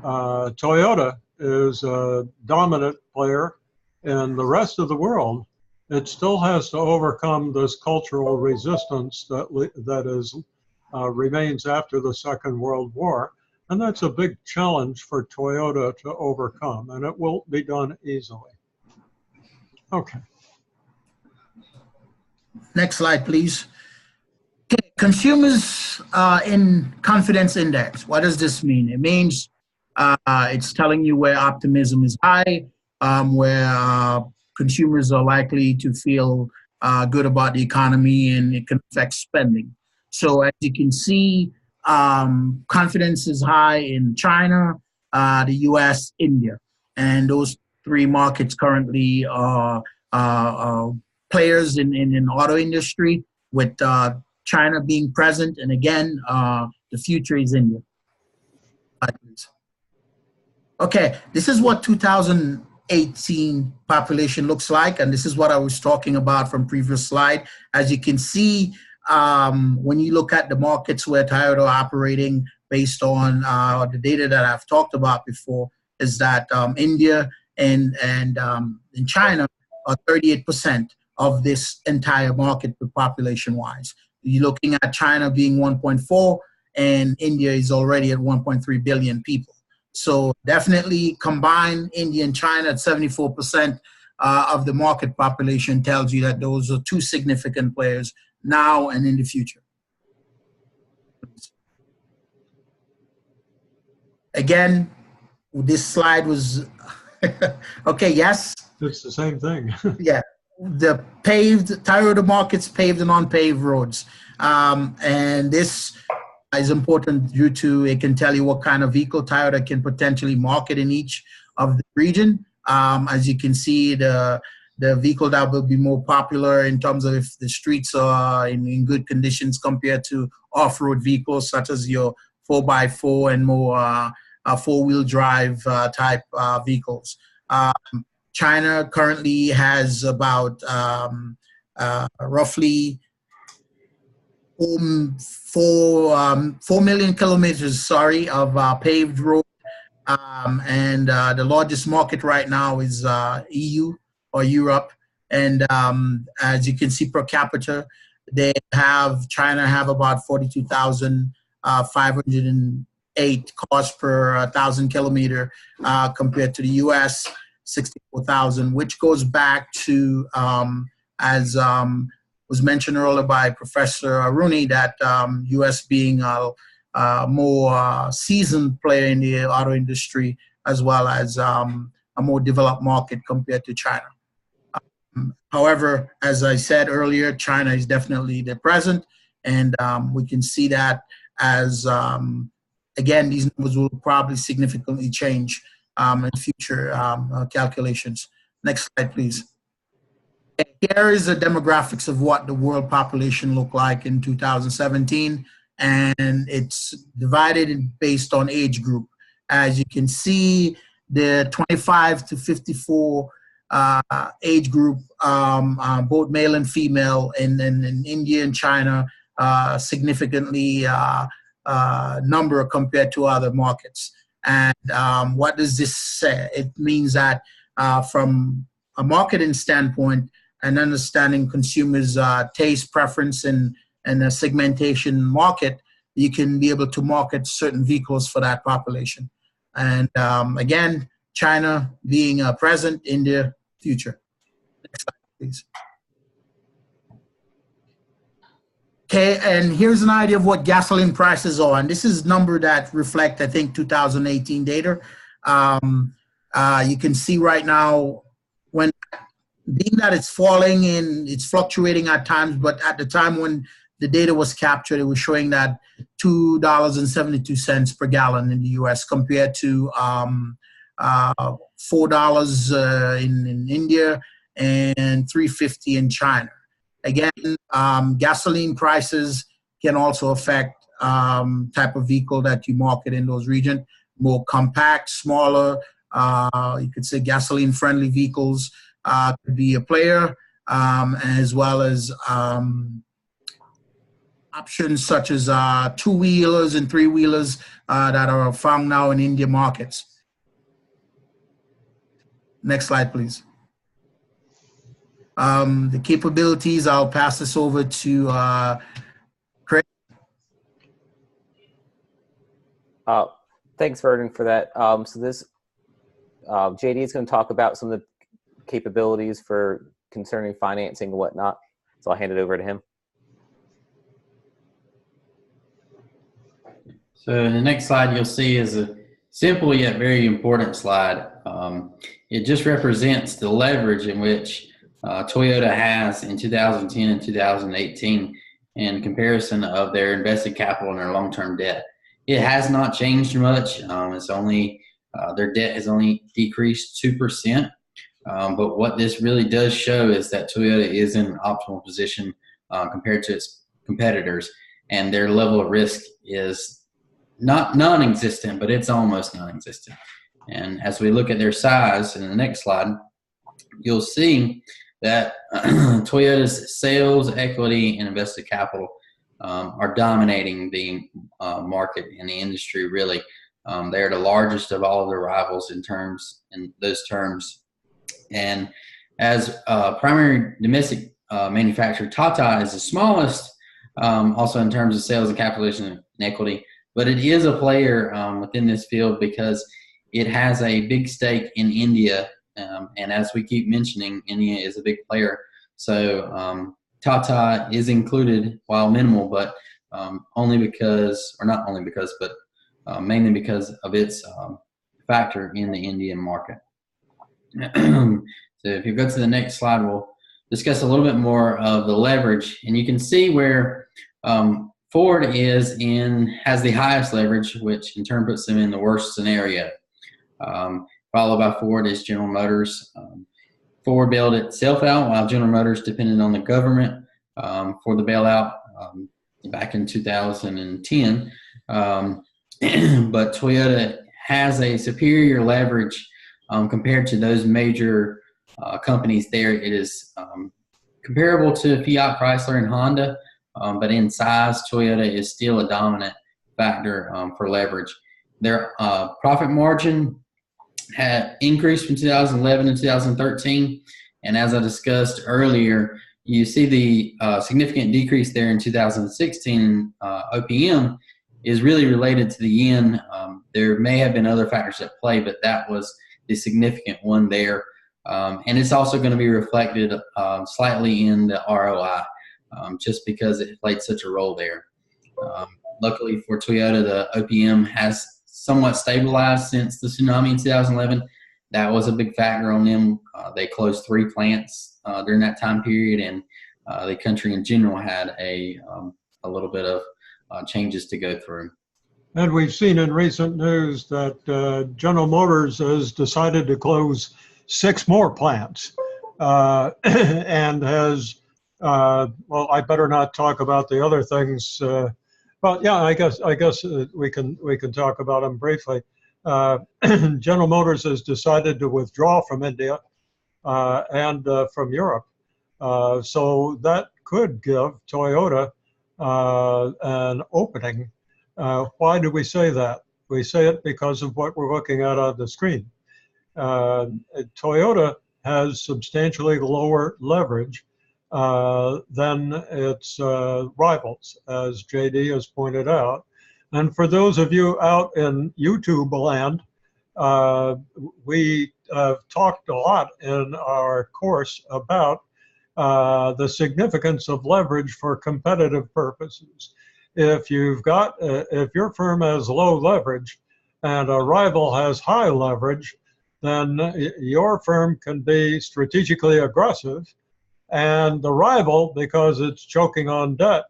Toyota is a dominant player in the rest of the world, it still has to overcome this cultural resistance that remains after the Second World War. And that's a big challenge for Toyota to overcome, and it won't be done easily. Okay. Next slide, please. Okay, consumers in confidence index. What does this mean? It means it's telling you where optimism is high, where consumers are likely to feel good about the economy, and it can affect spending. So as you can see, confidence is high in China, the US, India. And those 3 markets currently are players in the auto industry, with China being present. And again, the future is India. Okay, this is what 2000 2018 population looks like. And this is what I was talking about from previous slide. As you can see, when you look at the markets where Toyota are operating based on the data that I've talked about before, is that India and China are 38% of this entire market population-wise. You're looking at China being 1.4, and India is already at 1.3 billion people. So definitely combine India and China at 74% of the market population tells you that those are two significant players now and in the future. Again, this slide was, okay, yes? It's the same thing. Yeah, the Toyota markets paved and unpaved roads. And this is important due to it can tell you what kind of vehicle Toyota can potentially market in each of the region. As you can see, the vehicle that will be more popular in terms of if the streets are in good conditions compared to off-road vehicles such as your 4x4 and more four-wheel drive type vehicles. China currently has about roughly 4 million kilometers, of paved road. And the largest market right now is EU or Europe. And as you can see per capita, China have about 42,508 cars per 1,000 kilometer compared to the US, 64,000, which goes back to, as was mentioned earlier by Professor Rooney, that US being a more seasoned player in the auto industry, as well as a more developed market compared to China. However, as I said earlier, China is definitely the present, and we can see that as, again, these numbers will probably significantly change in future calculations. Next slide, please. Here is the demographics of what the world population looked like in 2017, and it's divided based on age group. As you can see, the 25 to 54 age group, both male and female, in India and China, significantly number compared to other markets. And what does this say? It means that from a marketing standpoint and understanding consumers' taste, preference, and a segmentation market, you can be able to market certain vehicles for that population. And again, China being present, India future. Next slide, please. Okay, and here's an idea of what gasoline prices are. And this is number that reflect, I think, 2018 data. You can see right now, when being that it's falling and it's fluctuating at times, but at the time when the data was captured, it was showing that $2.72 per gallon in the US compared to $4 in India and $3.50 in China. Again, gasoline prices can also affect type of vehicle that you market in those regions. More compact, smaller, you could say gasoline-friendly vehicles could be a player, as well as options such as two-wheelers and three-wheelers that are found now in India markets. Next slide, please. The capabilities, I'll pass this over to Craig. Thanks, Vernon, for that. So this, JD is going to talk about some of the capabilities for concerning financing and whatnot. So I'll hand it over to him. So in the next slide, you'll see is a simple yet very important slide. It just represents the leverage in which Toyota has in 2010 and 2018 in comparison of their invested capital and their long-term debt. It has not changed much. It's only their debt has only decreased 2%. But what this really does show is that Toyota is in an optimal position compared to its competitors, and their level of risk is not non-existent, but it's almost non-existent. And as we look at their size in the next slide, you'll see that Toyota's sales, equity, and invested capital are dominating the market in the industry, really. They're the largest of all of their rivals in those terms. And as primary domestic manufacturer, Tata is the smallest, also in terms of sales and capitalization and equity, but it is a player within this field because it has a big stake in India. And as we keep mentioning, India is a big player. So Tata is included, while minimal, but only because, or not only because, but mainly because of its factor in the Indian market. So if you go to the next slide, we'll discuss a little bit more of the leverage. And you can see where Ford has the highest leverage, which in turn puts them in the worst scenario. Followed by Ford is General Motors. Ford bailed itself out, while General Motors depended on the government for the bailout back in 2010. But Toyota has a superior leverage compared to those major companies there. It is comparable to Fiat, Chrysler, and Honda, but in size, Toyota is still a dominant factor for leverage. Their profit margin had increased from 2011 to 2013, and as I discussed earlier, you see the significant decrease there in 2016 OPM is really related to the yen. There may have been other factors at play, but that was the significant one there. And it's also going to be reflected slightly in the ROI, just because it played such a role there. Luckily for Toyota, the OPM has somewhat stabilized since the tsunami in 2011. That was a big factor on them. They closed 3 plants during that time period, and the country in general had a little bit of changes to go through. And we've seen in recent news that General Motors has decided to close 6 more plants and has, well, I better not talk about the other things. Well, yeah, I guess we can talk about them briefly. General Motors has decided to withdraw from India and from Europe. So that could give Toyota an opening. Why do we say that? We say it because of what we're looking at on the screen. Toyota has substantially lower leverage than its rivals, as JD has pointed out. And for those of you out in YouTube land, we talked a lot in our course about the significance of leverage for competitive purposes. If your firm has low leverage and a rival has high leverage, then your firm can be strategically aggressive, and the rival, because it's choking on debt,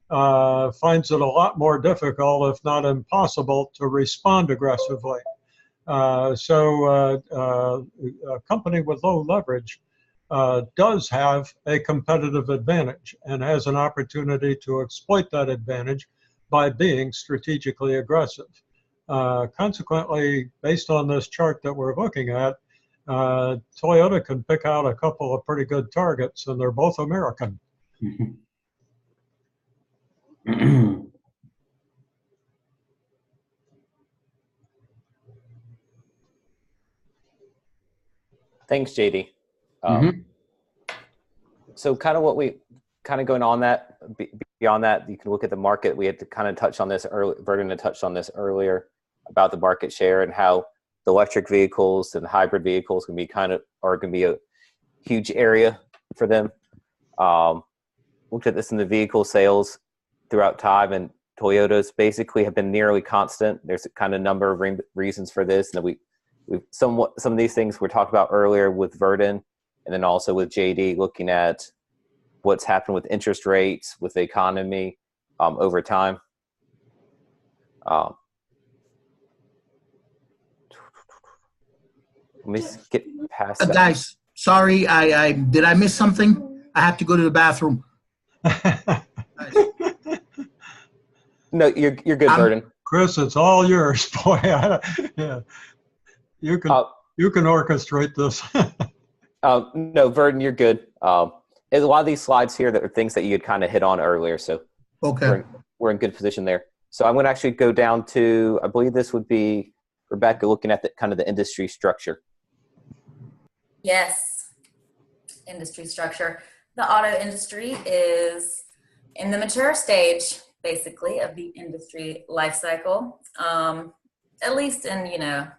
finds it a lot more difficult, if not impossible, to respond aggressively. So a company with low leverage does have a competitive advantage and has an opportunity to exploit that advantage by being strategically aggressive. Consequently, based on this chart that we're looking at, Toyota can pick out a couple of pretty good targets, and they're both American. Thanks, JD. So kind of going on that, beyond that, you can look at the market. We had to kind of touch on this earlier. Vernon had touched on this earlier about the market share and how the electric vehicles and hybrid vehicles are going to be a huge area for them. Looked at this in the vehicle sales throughout time, and Toyotas basically have been nearly constant. There's a kind of number of reasons for this, and some of these things were talked about earlier with Verdon, and then also with JD, looking at what's happened with interest rates, with the economy over time. Let me skip past that. Guys, sorry, did I miss something? I have to go to the bathroom. No, you're good, Verdon. Chris, it's all yours, boy. Yeah. you can orchestrate this. No, Verdon, you're good. There's a lot of these slides here that are things that you had kind of hit on earlier, so Okay. we're in good position there. So I'm going to actually go down to, I believe this would be Rebecca looking at the kind of the industry structure. Yes, industry structure. The auto industry is in the mature stage, basically, of the industry life cycle, at least in,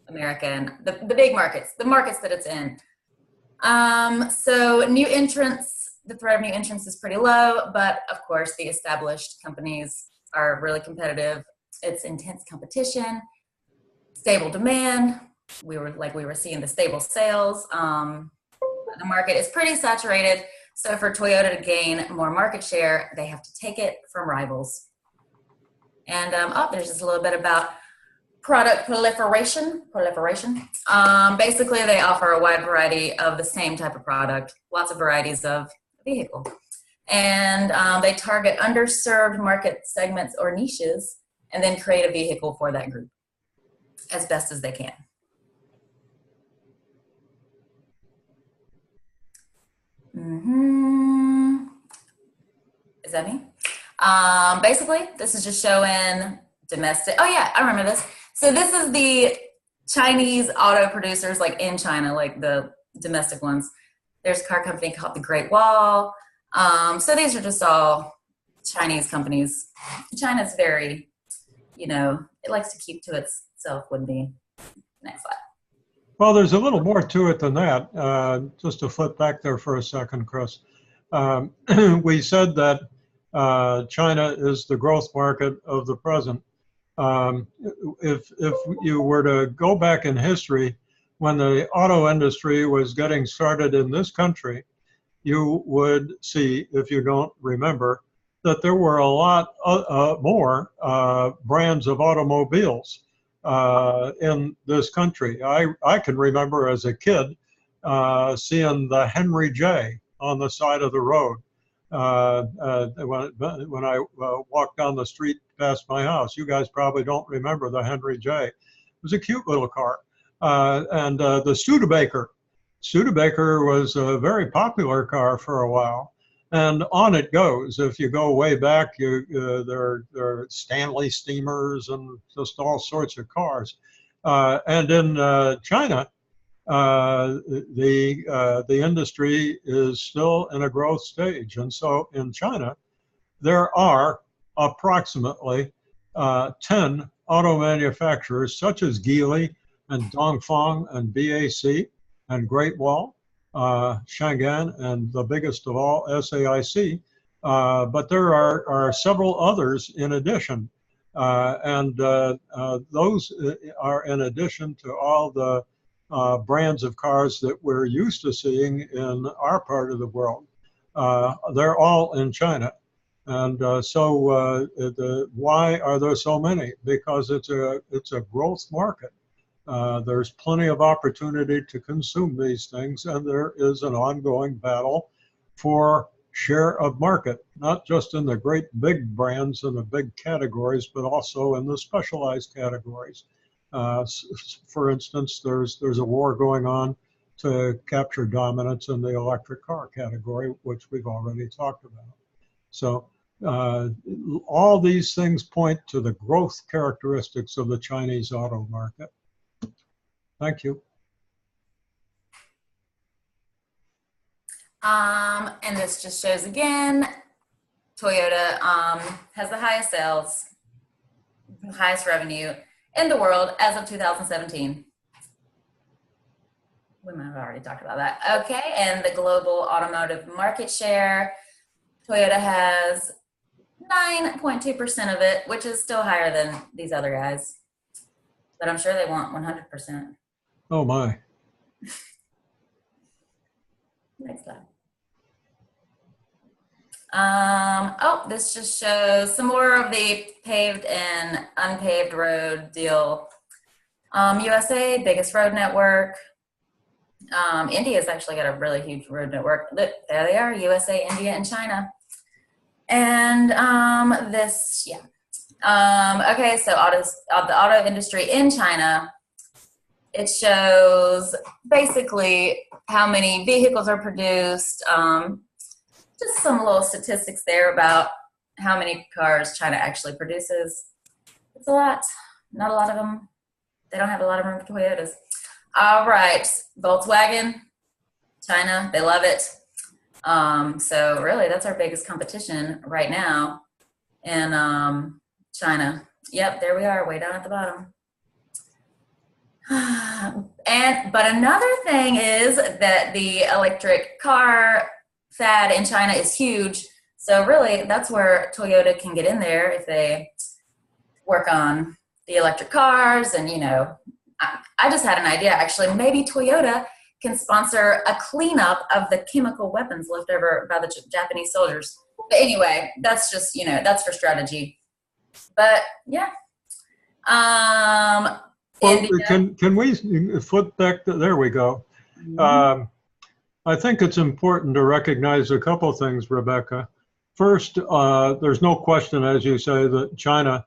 America and the big markets, the markets that it's in. So new entrants, the threat of new entrants is pretty low, but of course the established companies are really competitive. It's intense competition, stable demand. We were seeing the stable sales. The market is pretty saturated. So for Toyota to gain more market share, they have to take it from rivals. And there's just a little bit about product proliferation. Basically, they offer a wide variety of the same type of product, lots of varieties of vehicle. And they target underserved market segments or niches and then create a vehicle for that group as best as they can. Is that me? Basically, this is just showing domestic. Oh yeah, I remember this. So this is the Chinese auto producers, like in China, like the domestic ones. There's a car company called the Great Wall. So these are just all Chinese companies. China's very, it likes to keep to itself with the next slide. Well, there's a little more to it than that. Just to flip back there for a second, Chris. We said that China is the growth market of the present. If you were to go back in history, when the auto industry was getting started in this country, you would see, if you don't remember, that there were a lot more brands of automobiles in this country. I can remember as a kid seeing the Henry J on the side of the road when I walked down the street past my house. You guys probably don't remember the Henry J. It was a cute little car. And the Studebaker. Studebaker was a very popular car for a while. And on it goes. If you go way back, there are Stanley steamers and just all sorts of cars. And in China, the industry is still in a growth stage. And so in China, there are approximately 10 auto manufacturers such as Geely and Dongfeng and BAC and Great Wall, Changan, and the biggest of all, SAIC. But there are several others in addition. And those are in addition to all the brands of cars that we're used to seeing in our part of the world. They're all in China. And why are there so many? Because it's a growth market. There's plenty of opportunity to consume these things, and there is an ongoing battle for share of market, not just in the great big brands and the big categories, but also in the specialized categories. For instance, there's a war going on to capture dominance in the electric car category, which we've already talked about. So all these things point to the growth characteristics of the Chinese auto market. Thank you. And this just shows again, Toyota has the highest sales, highest revenue in the world as of 2017. We might have already talked about that. Okay, and the global automotive market share, Toyota has 9.2% of it, which is still higher than these other guys. But I'm sure they want 100%. Oh my. Next slide. This just shows some more of the paved and unpaved road deal. USA, biggest road network. India's actually got a really huge road network. Look, there they are, USA, India, and China. And okay, so the auto industry in China It shows basically how many vehicles are produced, just some little statistics there about how many cars China actually produces. It's a lot, not a lot of them. They don't have a lot of room for Toyotas. All right, Volkswagen, China, they love it. So really that's our biggest competition right now in China. Yep, there we are, way down at the bottom. But another thing is that the electric car fad in China is huge. So really, that's where Toyota can get in there if they work on the electric cars. And, you know, I just had an idea, actually. Maybe Toyota can sponsor a cleanup of the chemical weapons left over by the Japanese soldiers. But anyway, that's just, you know, that's for strategy. But, yeah. Well, can we flip back to, there we go. Mm-hmm. I think it's important to recognize a couple things, Rebecca. First, there's no question, as you say, that China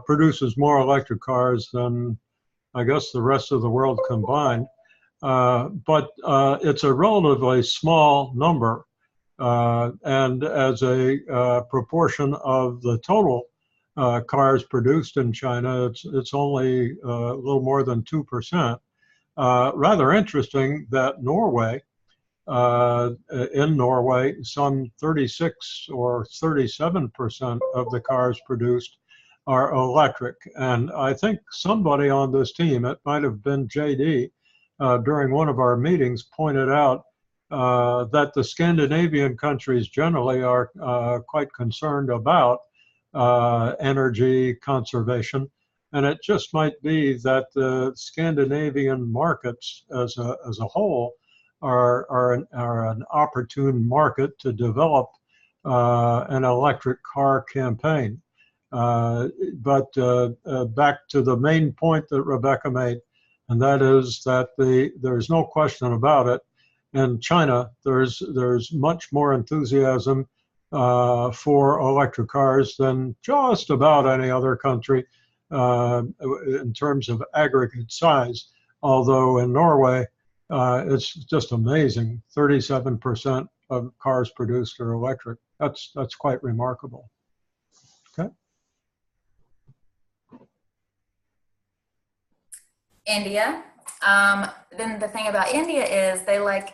produces more electric cars than, I guess, the rest of the world combined. But it's a relatively small number. And as a proportion of the total cars produced in China, it's only a little more than 2%. Rather interesting that Norway, in Norway, some 36 or 37% of the cars produced are electric. And I think somebody on this team, it might have been JD, during one of our meetings pointed out that the Scandinavian countries generally are quite concerned about energy conservation. And it just might be that the Scandinavian markets as a whole are an opportune market to develop an electric car campaign. But back to the main point that Rebecca made, and that is that there's no question about it. In China, there's much more enthusiasm for electric cars than just about any other country in terms of aggregate size. Although in Norway, it's just amazing. 37% of cars produced are electric. That's quite remarkable. Okay. India. Then the thing about India is they like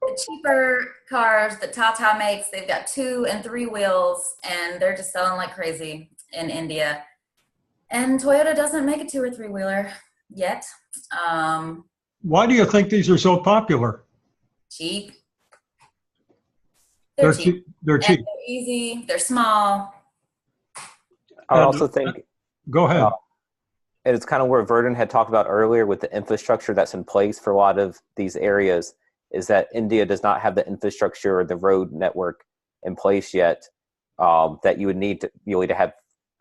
the cheaper cars that Tata makes. They've got 2 and 3 wheels, and they're just selling like crazy in India. And Toyota doesn't make a 2 or 3 wheeler yet. Why do you think these are so popular? Cheap. They're cheap. They're cheap. And they're easy. They're small. I also think. Go ahead. And it's kind of where Verdun had talked about earlier with the infrastructure that's in place for a lot of these areas, is that India does not have the infrastructure or the road network in place yet that you would need to really to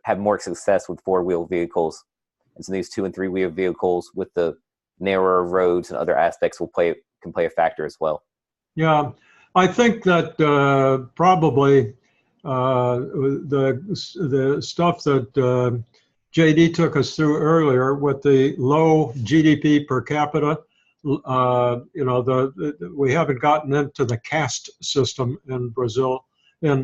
have more success with 4-wheel vehicles. And so these 2 and 3-wheel vehicles with the narrower roads and other aspects can play a factor as well. Yeah, I think that probably the stuff that JD took us through earlier with the low GDP per capita, you know, we haven't gotten into the caste system in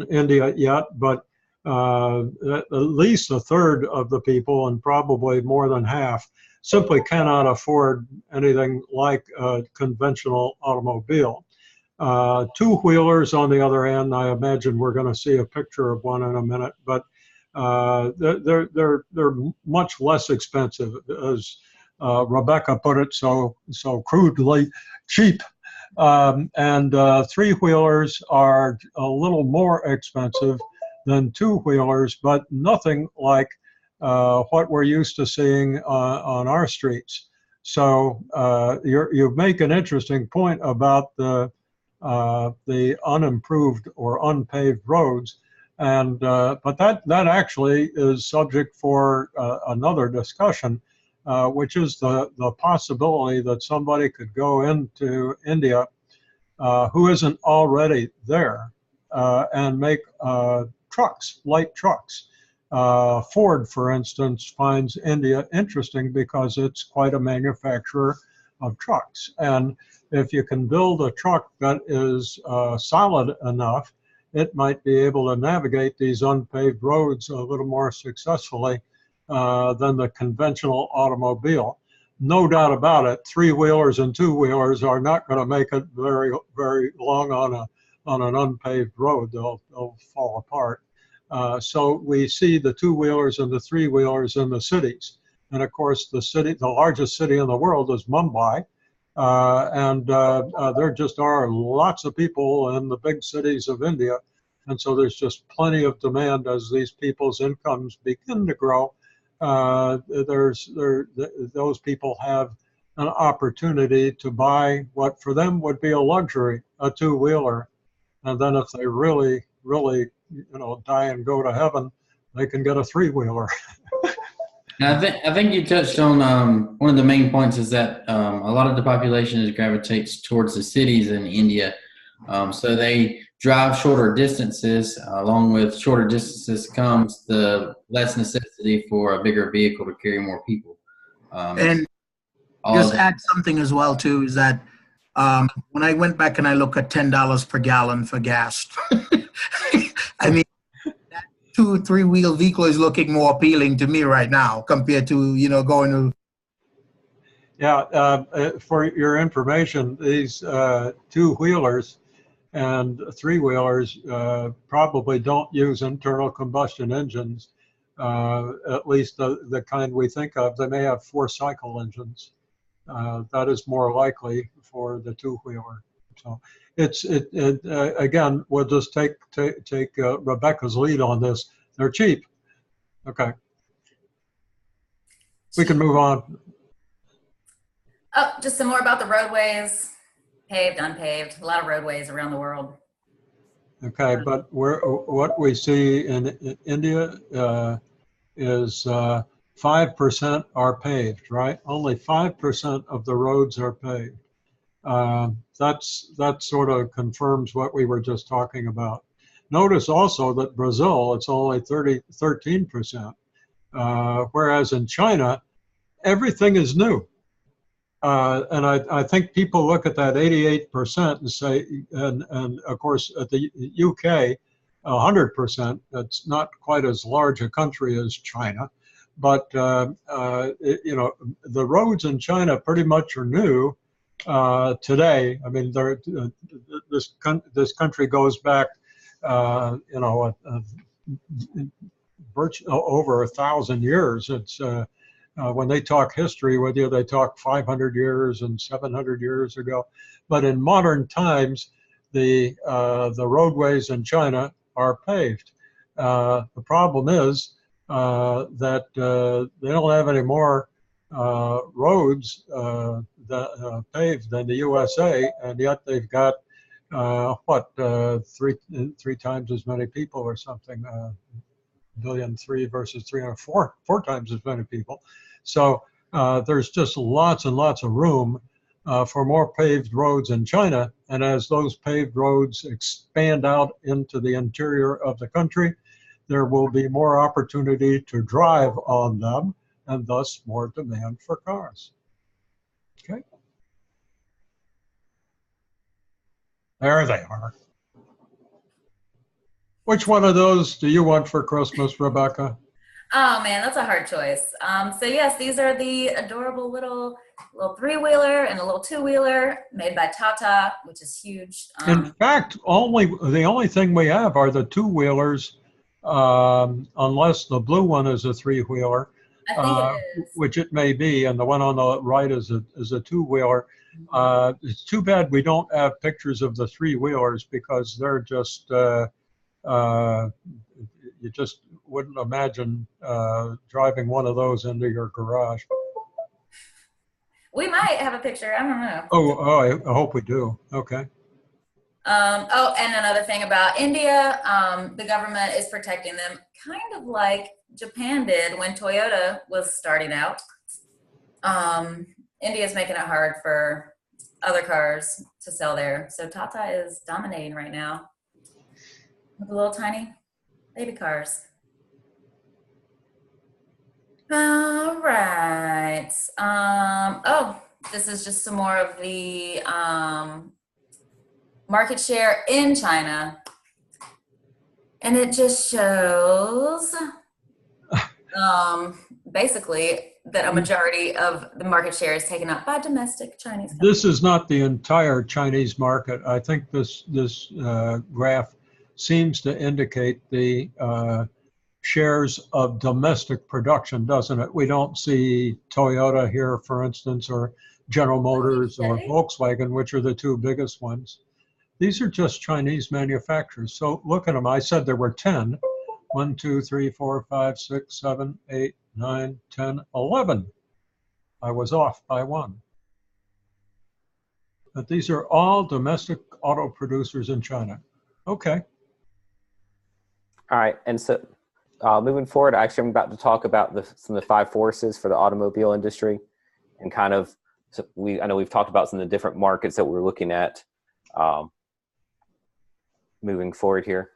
India yet, but at least a third of the people, and probably more than half, simply cannot afford anything like a conventional automobile. 2-wheelers, on the other hand, I imagine we're going to see a picture of one in a minute, but they're much less expensive, as Rebecca put it so crudely, cheap. And 3-wheelers are a little more expensive than 2-wheelers, but nothing like what we're used to seeing on our streets. So you make an interesting point about the unimproved or unpaved roads. And but that actually is subject for another discussion, which is the possibility that somebody could go into India who isn't already there and make trucks, light trucks. Ford, for instance, finds India interesting because it's quite a manufacturer of trucks. And if you can build a truck that is solid enough, it might be able to navigate these unpaved roads a little more successfully than the conventional automobile. No doubt about it, three-wheelers and two-wheelers are not going to make it very, very long on an unpaved road. They'll fall apart. So we see the two-wheelers and the three-wheelers in the cities. And of course, the largest city in the world is Mumbai. There just are lots of people in the big cities of India. And so there's just plenty of demand as these people's incomes begin to grow. Those people have an opportunity to buy what for them would be a luxury, a two-wheeler. And then if they really, really, die and go to heaven, they can get a three-wheeler. I think you touched on one of the main points is that a lot of the population gravitates towards the cities in India. So they drive shorter distances. Along with shorter distances comes the less necessity for a bigger vehicle to carry more people. And just add something as well too, is that when I went back and I look at $10 per gallon for gas, I mean, that 2-3-wheel vehicle is looking more appealing to me right now compared to, going to. Yeah, for your information, these two-wheelers and three-wheelers probably don't use internal combustion engines, at least the kind we think of. They may have 4-cycle engines. That is more likely for the two-wheeler. So again, we'll just take Rebecca's lead on this. They're cheap. Okay. We can move on. Oh, just some more about the roadways, paved, unpaved, a lot of roadways around the world. Okay, but what we see in India is 5% are paved, right? Only 5% of the roads are paved. That sort of confirms what we were just talking about. Notice also that Brazil, it's only 13%, whereas in China, everything is new. And I think people look at that 88% and say, and of course at the UK, 100%, that's not quite as large a country as China, but the roads in China pretty much are new today. I mean, this country goes back, virtually over 1,000 years. It's when they talk history with you, they talk 500 years and 700 years ago. But in modern times, the roadways in China are paved. The problem is that they don't have any more roads paved than the USA, and yet they've got three times as many people or something. 1.3 billion versus 304 times as many people. So there's just lots and lots of room for more paved roads in China. And as those paved roads expand out into the interior of the country, there will be more opportunity to drive on them and thus more demand for cars. Okay. There they are. Which one of those do you want for Christmas, Rebecca? Oh man, that's a hard choice. So yes, these are the adorable little three-wheeler and a little two-wheeler made by Tata, which is huge. In fact, the only thing we have are the two-wheelers, unless the blue one is a three-wheeler, I think it is. which it may be, and the one on the right is a two-wheeler. It's too bad we don't have pictures of the three-wheelers because they're just you just wouldn't imagine driving one of those into your garage. We might have a picture. I don't know. Oh, I hope we do. Okay. And another thing about India, the government is protecting them kind of like Japan did when Toyota was starting out. India is making it hard for other cars to sell there. So Tata is dominating right now with the little tiny baby cars. All right. Oh, this is just some more of the market share in China. And it just shows basically that a majority of the market share is taken up by domestic Chinese companies. This is not the entire Chinese market. I think this graph seems to indicate the shares of domestic production, doesn't it? We don't see Toyota here, for instance, or General Motors or Volkswagen, which are the two biggest ones. These are just Chinese manufacturers. So look at them. I said there were 10. 1, 2, 3, 4, 5, 6, 7, 8, 9, 10, 11. I was off by 1. But these are all domestic auto producers in China. Okay. All right. And so moving forward, actually, I'm about to talk about some of the 5 forces for the automobile industry, and kind of, I know we've talked about some of the different markets that we're looking at moving forward here.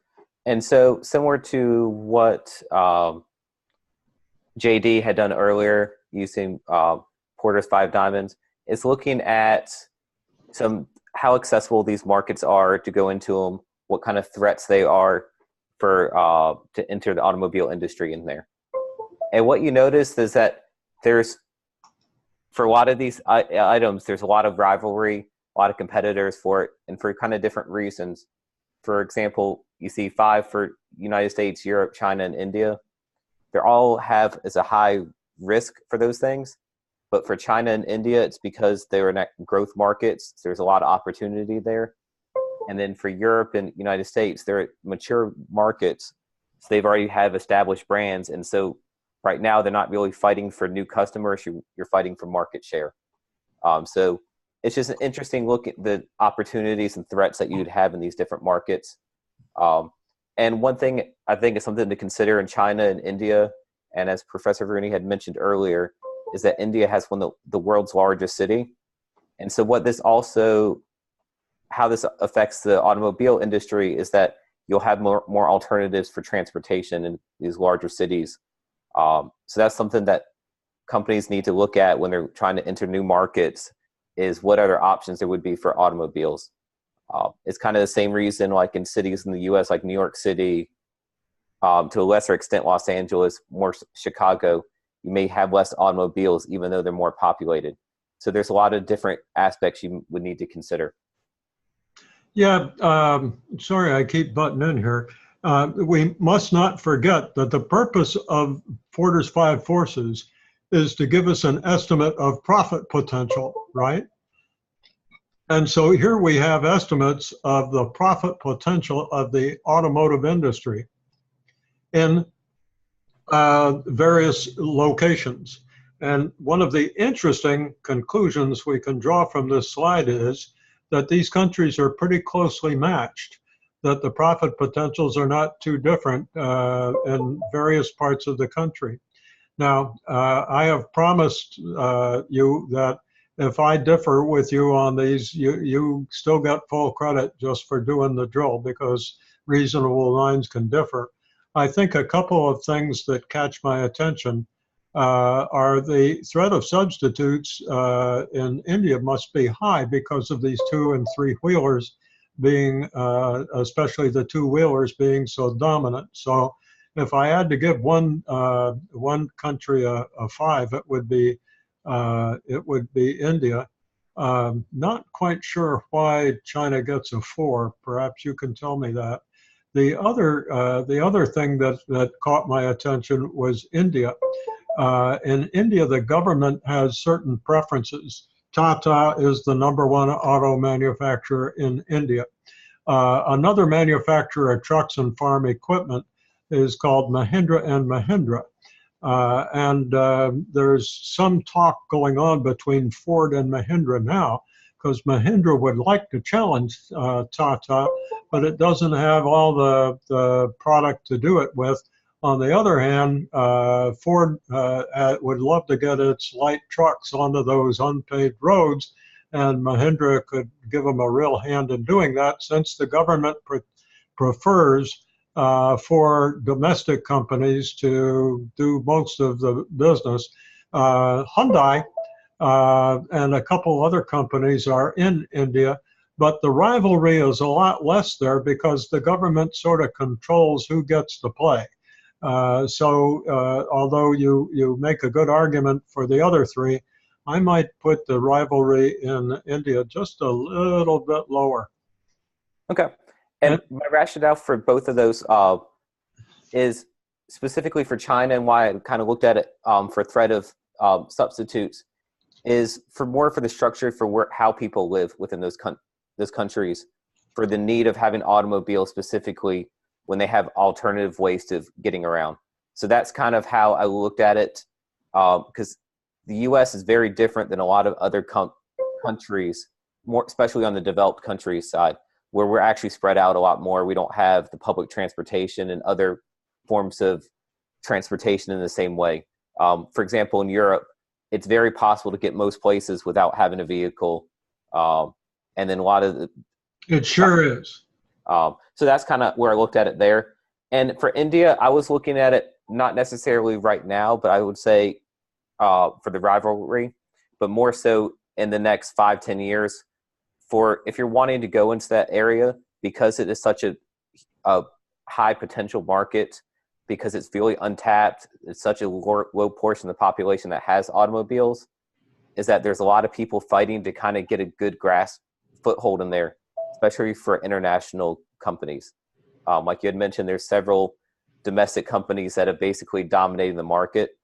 And so similar to what JD had done earlier using Porter's 5 Diamonds, is looking at how accessible these markets are to go into them, what kind of threats they are for to enter the automobile industry in there. And what you notice is that for a lot of these items, there's a lot of rivalry, a lot of competitors for it, and for kind of different reasons. For example, you see 5 for United States, Europe, China, and India. They all have as a high risk for those things. But for China and India, it's because they're in growth markets. So there's a lot of opportunity there. And then for Europe and United States, they're mature markets. So they've already have established brands. And so right now, they're not really fighting for new customers. You're fighting for market share. So it's just an interesting look at the opportunities and threats that you'd have in these different markets. And one thing I think is something to consider in China and India, and as Professor Rooney had mentioned earlier, is that India has one of the world's largest city. And so how this affects the automobile industry is that you'll have more alternatives for transportation in these larger cities. So that's something that companies need to look at when they're trying to enter new markets, is what other options there would be for automobiles. It's kind of the same reason, like in cities in the US, like New York City, to a lesser extent Los Angeles, more Chicago, you may have less automobiles even though they're more populated. So there's a lot of different aspects you would need to consider. Yeah, sorry I keep butting in here. We must not forget that the purpose of Porter's 5 forces is to give us an estimate of profit potential, right? And so here we have estimates of the profit potential of the automotive industry in various locations. And one of the interesting conclusions we can draw from this slide is that these countries are pretty closely matched, that the profit potentials are not too different in various parts of the country. Now, I have promised you that if I differ with you on these, you still get full credit just for doing the drill, because reasonable minds can differ. I think a couple of things that catch my attention are the threat of substitutes in India must be high because of these 2- and 3-wheelers being, especially the 2-wheelers being so dominant. So if I had to give one country a 5, it would be India. Not quite sure why China gets a 4. Perhaps you can tell me that. The other thing that caught my attention was India. In India, the government has certain preferences. Tata is the #1 auto manufacturer in India. Another manufacturer of trucks and farm equipment is called Mahindra and Mahindra. There's some talk going on between Ford and Mahindra now, because Mahindra would like to challenge Tata, but it doesn't have all the product to do it with. On the other hand, Ford would love to get its light trucks onto those unpaved roads, and Mahindra could give them a real hand in doing that, since the government prefers for domestic companies to do most of the business. Hyundai and a couple other companies are in India, but the rivalry is a lot less there because the government sort of controls who gets to play. Although you make a good argument for the other three, I might put the rivalry in India just a little bit lower. Okay. And my rationale for both of those is specifically for China, and why I kind of looked at it for threat of substitutes, is for the structure for how people live within those countries, for the need of having automobiles specifically when they have alternative ways of getting around. So that's kind of how I looked at it, because the U.S. is very different than a lot of other countries, more especially on the developed countries side, where we're actually spread out a lot more. We don't have the public transportation and other forms of transportation in the same way. For example, in Europe, it's very possible to get most places without having a vehicle. And then a lot of it sure is. So that's kind of where I looked at it there. And for India, I was looking at it not necessarily right now, but I would say for the rivalry, but more so in the next 5-10 years. For if you're wanting to go into that area, because it is such a high potential market, because it's really untapped, it's such a low portion of the population that has automobiles, is that there's a lot of people fighting to kind of get a good foothold in there, especially for international companies. Like you had mentioned, there's several domestic companies that have basically dominated the market.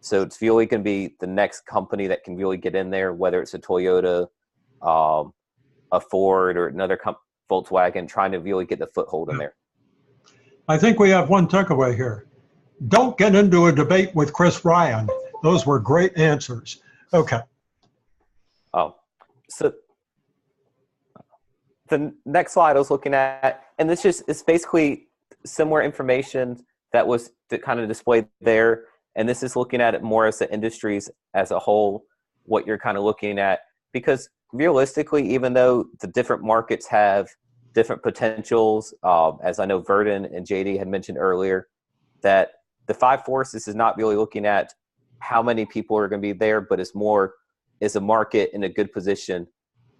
So it's really going to be the next company that can really get in there, whether it's a Toyota, a Ford, or another Volkswagen, trying to really get the foothold in there. I think we have one takeaway here. Don't get into a debate with Chris Ryan. Those were great answers. Okay. So the next slide I was looking at, and it's basically similar information that was kind of displayed there. And this is looking at it more as the industries as a whole, what you're kind of looking at. Because realistically, even though the different markets have different potentials, as I know Verdon and JD had mentioned earlier, that the Five Forces is not really looking at how many people are going to be there, but it's more, is a market in a good position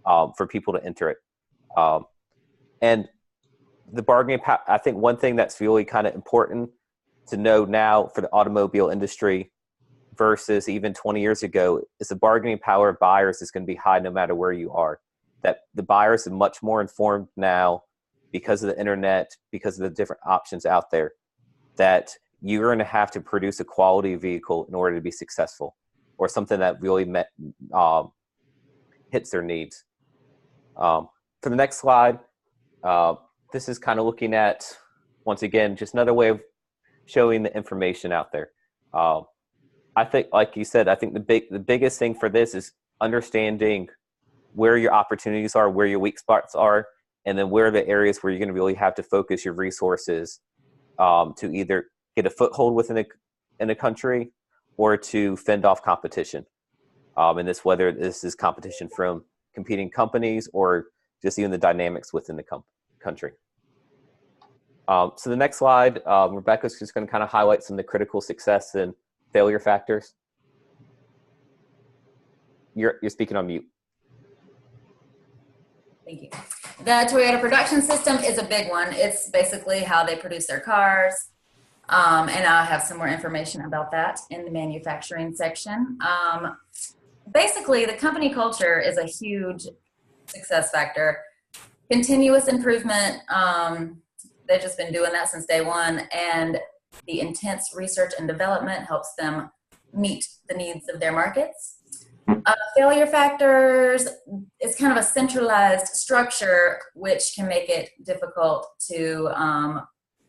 for people to enter it. And the bargaining power, I think one thing that's really kind of important to know now for the automobile industry versus even 20 years ago is the bargaining power of buyers is going to be high no matter where you are. That the buyers are much more informed now because of the internet, because of the different options out there, that you're going to have to produce a quality vehicle in order to be successful, or something that really hits their needs. For the next slide, this is kind of looking at, once again, just another way of showing the information out there. I think, like you said, I think the biggest thing for this is understanding where your opportunities are, where your weak spots are, and then where are the areas where you're going to really have to focus your resources to either get a foothold within a country or to fend off competition. And whether this is competition from competing companies or just even the dynamics within the country. So the next slide, Rebecca's just going to kind of highlight some of the critical success and failure factors. You're speaking on mute. Thank you. The Toyota production system is a big one. It's basically how they produce their cars. And I have some more information about that in the manufacturing section. Basically, the company culture is a huge success factor. Continuous improvement, they've just been doing that since day one, and the intense research and development helps them meet the needs of their markets. Failure factors is kind of a centralized structure, which can make it difficult to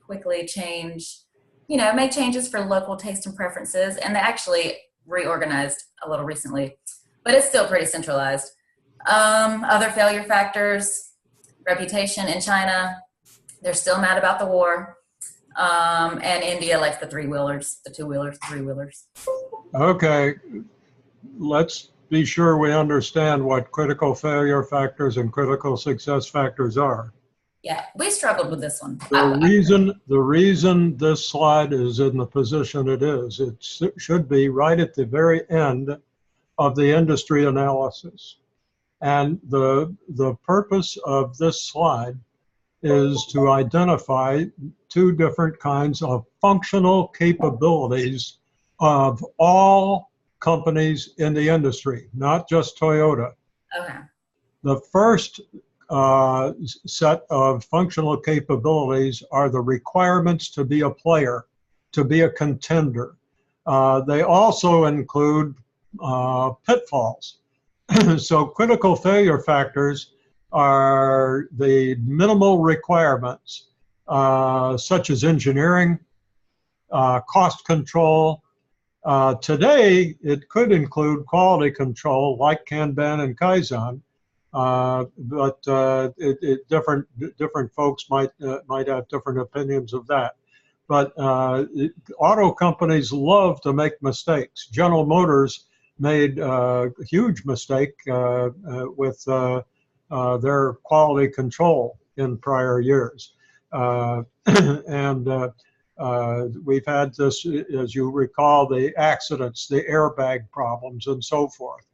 quickly change, make changes for local taste and preferences. And they actually reorganized a little recently, but it's still pretty centralized. Other failure factors, reputation in China, they're still mad about the war. And India likes the three-wheelers, the two-wheelers, three-wheelers. Okay, let's be sure we understand what critical failure factors and critical success factors are. Yeah, we struggled with this one. The reason this slide is in the position it is, it should be right at the very end of the industry analysis. And the purpose of this slide is to identify two different kinds of functional capabilities of all companies in the industry, not just Toyota. Okay. The first set of functional capabilities are the requirements to be a player, to be a contender. They also include pitfalls. So critical failure factors are the minimal requirements, such as engineering, cost control. Today, it could include quality control like Kanban and Kaizen, but different folks might have different opinions of that. But auto companies love to make mistakes. General Motors made a huge mistake with their quality control in prior years. And we've had this, as you recall, the accidents, the airbag problems, and so forth.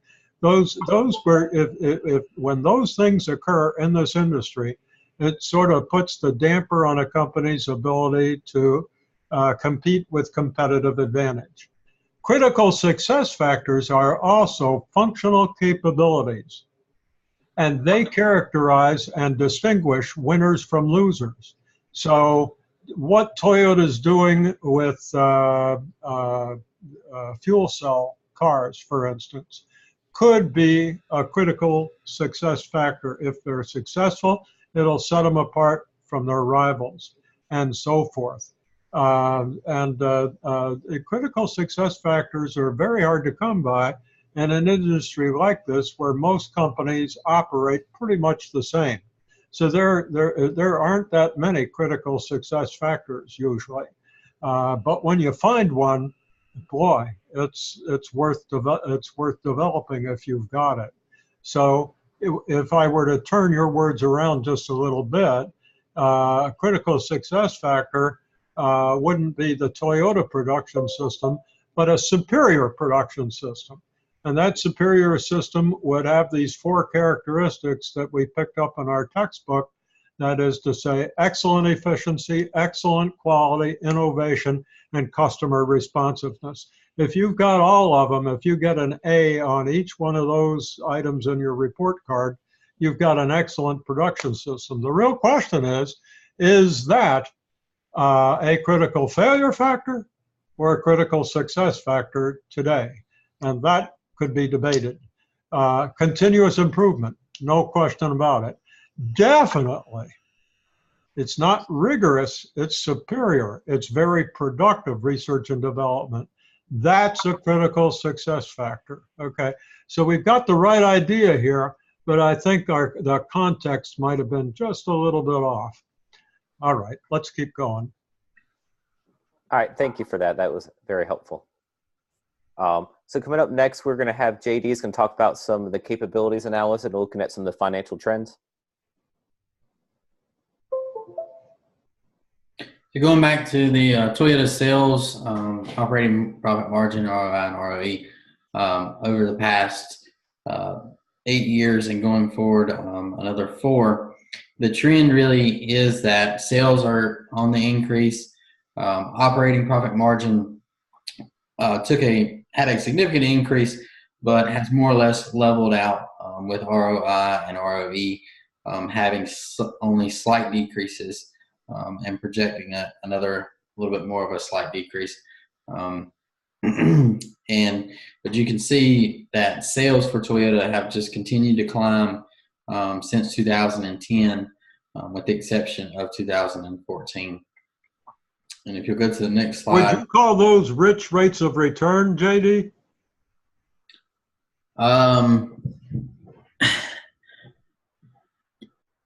Those were, if when those things occur in this industry, it sort of puts the damper on a company's ability to compete with competitive advantage. Critical success factors are also functional capabilities, and they characterize and distinguish winners from losers. So what Toyota is doing with fuel cell cars, for instance, could be a critical success factor. If they're successful, it'll set them apart from their rivals, and so forth. Critical success factors are very hard to come by in an industry like this, where most companies operate pretty much the same. So there aren't that many critical success factors usually. But when you find one, boy, it's worth developing if you've got it. So if I were to turn your words around just a little bit, a critical success factor wouldn't be the Toyota production system, but a superior production system. And that superior system would have these four characteristics that we picked up in our textbook. That is to say, excellent efficiency, excellent quality, innovation, and customer responsiveness. If you've got all of them, if you get an A on each one of those items in your report card, you've got an excellent production system. The real question is that a critical failure factor or a critical success factor today? And that could be debated. Continuous improvement, no question about it. Definitely. It's not rigorous, it's superior. It's very productive research and development. That's a critical success factor, okay? So we've got the right idea here, but I think the context might have been just a little bit off. All right, let's keep going. All right, thank you for that. That was very helpful. So coming up next, we're going to have JD is going to talk about some of the capabilities analysis and looking at some of the financial trends. So going back to the Toyota sales, operating profit margin, ROI and ROE, over the past 8 years and going forward another 4, the trend really is that sales are on the increase. Operating profit margin had a significant increase, but has more or less leveled out with ROI and ROE having only slight decreases and projecting another little bit more of a slight decrease. But you can see that sales for Toyota have just continued to climb since 2010, with the exception of 2014. And if you'll go to the next slide. Would you call those rich rates of return, JD?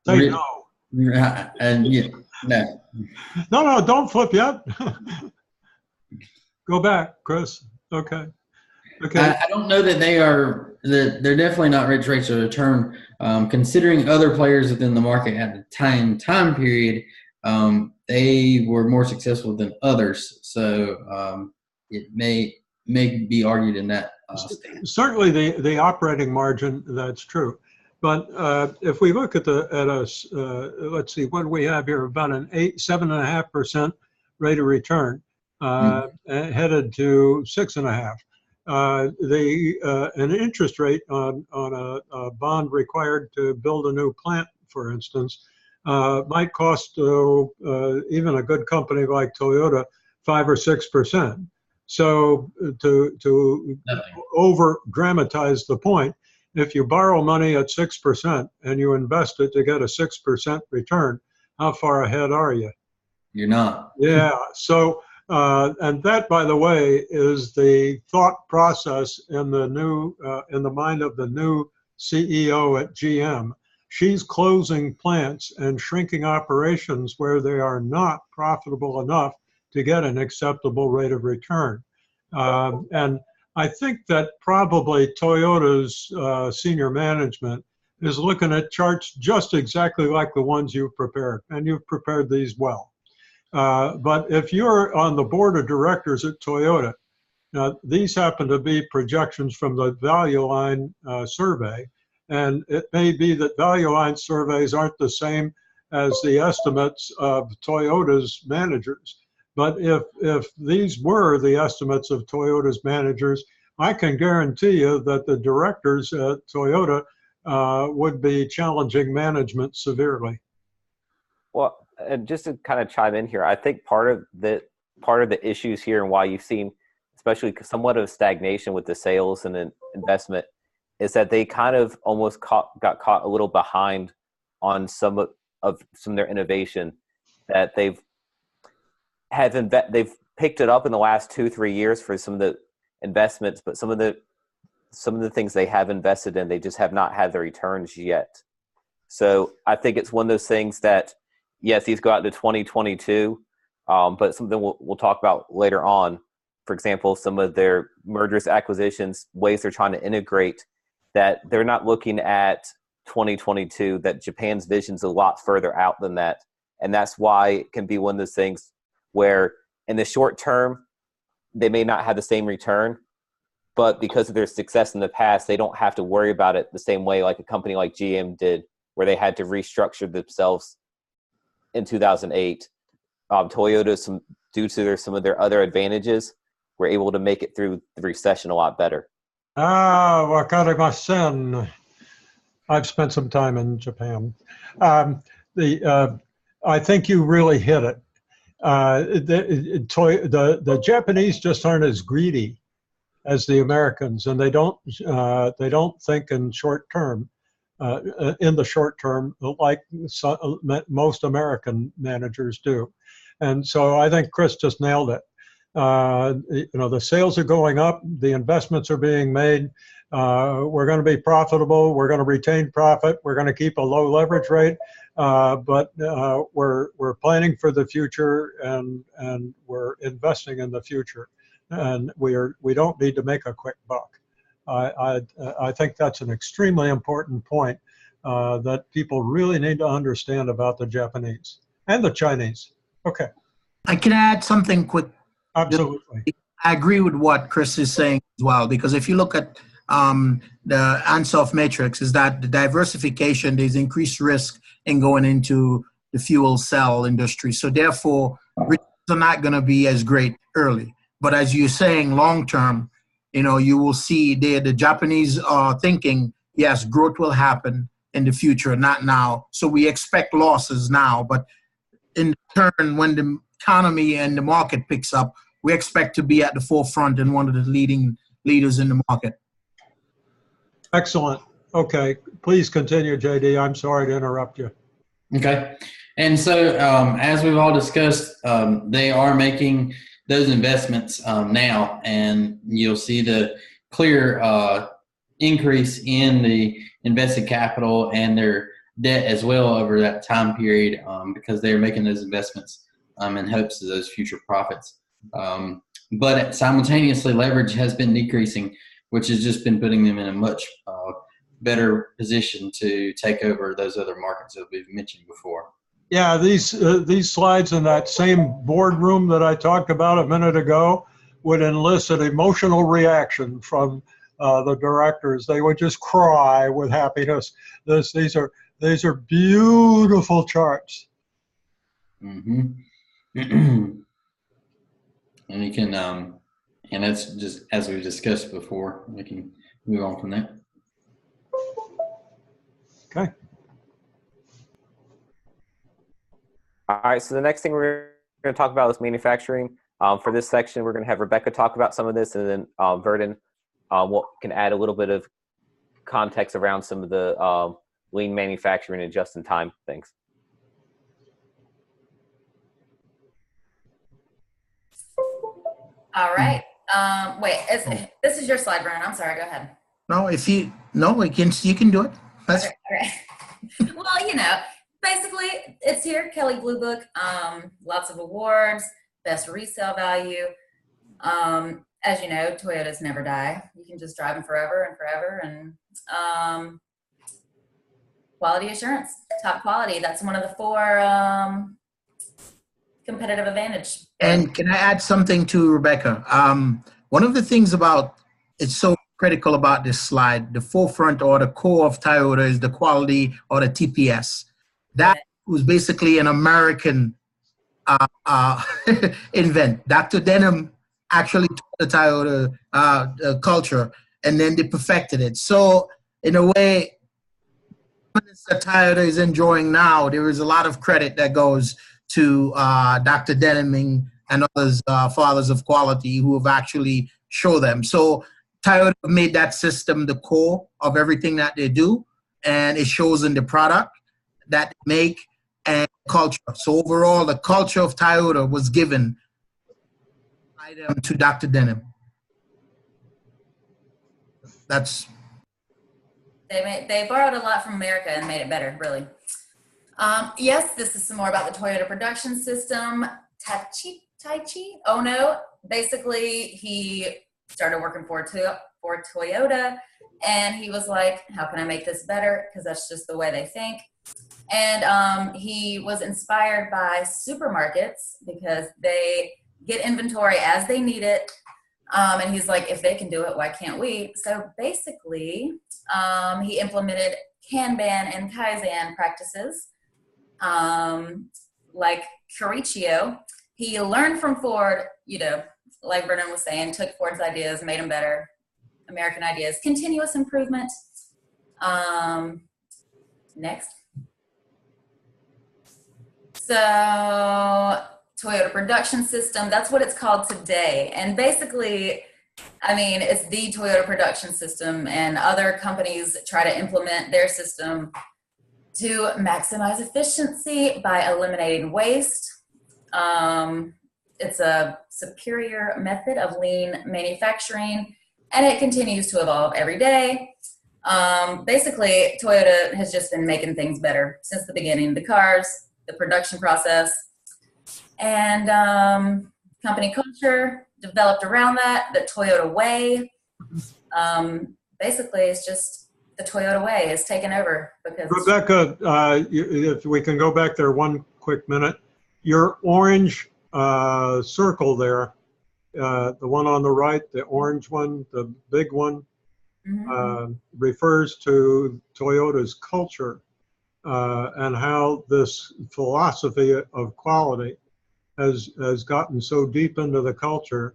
Say no. And yeah, no. No, don't flip yet. Go back, Chris. Okay. Okay. I don't know that they're definitely not rich rates of return. Considering other players within the market at the time period, they were more successful than others. So it may be argued in that stance. Certainly the operating margin, that's true. But if we look at let's see, what we have here, about an 7.5% rate of return, headed to 6.5%. An interest rate on a bond required to build a new plant, for instance, might cost even a good company like Toyota 5 or 6%. So to over dramatize the point, if you borrow money at 6% and you invest it to get a 6% return, how far ahead are you? You're not. Yeah. So, and that, by the way, is the thought process in the mind of the new CEO at GM. She's closing plants and shrinking operations where they are not profitable enough to get an acceptable rate of return. And I think that probably Toyota's senior management is looking at charts just exactly like the ones you've prepared, and you've prepared these well. But if you're on the board of directors at Toyota, now these happen to be projections from the Value Line survey, and it may be that Value Line surveys aren't the same as the estimates of Toyota's managers. But if these were the estimates of Toyota's managers, I can guarantee you that the directors at Toyota would be challenging management severely. Well, and just to kind of chime in here, I think part of the issues here and why you've seen, especially somewhat of stagnation with the sales and investment, is that they kind of almost got caught a little behind on some of their innovation that they've picked it up in the last 2-3 years for some of the investments, but some of the things they have invested in, they just have not had the returns yet. So I think it's one of those things that, yes, these go out to 2022, but something we'll talk about later on. For example, some of their mergers, acquisitions, ways they're trying to integrate, that they're not looking at 2022, that Japan's vision's a lot further out than that. And that's why it can be one of those things where in the short term, they may not have the same return, but because of their success in the past, they don't have to worry about it the same way like a company like GM did, where they had to restructure themselves in 2008. Toyota, due to some of their other advantages, were able to make it through the recession a lot better. Wakarimasen. I've spent some time in Japan. I think you really hit it. The Japanese just aren't as greedy as the Americans, and they don't think in short term, in the short term, like most American managers do. And so I think Chris just nailed it. The sales are going up, the investments are being made. We're going to be profitable. We're going to retain profit. We're going to keep a low leverage rate, but we're planning for the future, and we're investing in the future, and we don't need to make a quick buck. I think that's an extremely important point that people really need to understand about the Japanese and the Chinese. Okay. I can add something quick. Absolutely. I agree with what Chris is saying as well, because if you look at the Ansoff matrix, is that the diversification, there's increased risk in going into the fuel cell industry. So therefore, returns are not going to be as great early. But as you're saying, long term, you will see the Japanese are thinking, yes, growth will happen in the future, not now. So we expect losses now, but in turn, when the economy and the market picks up, we expect to be at the forefront and one of the leading leaders in the market. Excellent. Okay. Please continue, JD. I'm sorry to interrupt you. Okay. And so as we've all discussed, they are making those investments now, and you'll see the clear increase in the invested capital and their debt as well over that time period because they're making those investments in hopes of those future profits. but simultaneously leverage has been decreasing, which has just been putting them in a much better position to take over those other markets that we've mentioned before. Yeah, these slides in that same boardroom that I talked about a minute ago would elicit emotional reaction from the directors. They would just cry with happiness. These are beautiful charts. Mm-hmm. And you can, and that's just as we discussed before. We can move on from that. Okay. All right, so the next thing we're going to talk about is manufacturing. For this section, we're going to have Rebecca talk about some of this, and then Verdon can add a little bit of context around some of the lean manufacturing and just-in-time things. All right. Wait, this is your slide, Brian. I'm sorry. Go ahead. No, you can do it. That's okay. Well, basically, it's here, Kelley Blue Book. Lots of awards, best resale value. As you know, Toyotas never die. You can just drive them forever and forever. And quality assurance, top quality. That's one of the 4 competitive advantage. And can I add something to Rebecca? One of the things it's so critical about this slide, the forefront or the core of Toyota is the quality or the TPS. That was basically an American invent. Dr. Denham actually taught the Toyota culture, and then they perfected it. So in a way, that Toyota is enjoying now, there is a lot of credit that goes to Dr. Denham and others, fathers of quality, who have actually shown them. So Toyota made that system the core of everything that they do, and it shows in the product that they make and culture. So overall, the culture of Toyota was given item to Dr. Denham. They borrowed a lot from America and made it better, really. Yes, this is some more about the Toyota production system. Taichi Ono, basically, he started working for Toyota, and he was like, how can I make this better? Because that's just the way they think. And he was inspired by supermarkets because they get inventory as they need it. And he's like, if they can do it, why can't we? So basically, he implemented Kanban and Kaizen practices, like Kirichio. He learned from Ford, like Vernon was saying, took Ford's ideas, made them better. American ideas, continuous improvement. Next. So Toyota production system, that's what it's called today. And basically, it's the Toyota production system, and other companies try to implement their system to maximize efficiency by eliminating waste. It's a superior method of lean manufacturing, and it continues to evolve every day. Basically, Toyota has just been making things better since the beginning. The cars, the production process, and company culture developed around that, the Toyota way. Basically, it's just the Toyota way is taken over. Because Rebecca, if we can go back there one quick minute, your orange circle there, the one on the right, the orange one, the big one, refers to Toyota's culture and how this philosophy of quality has gotten so deep into the culture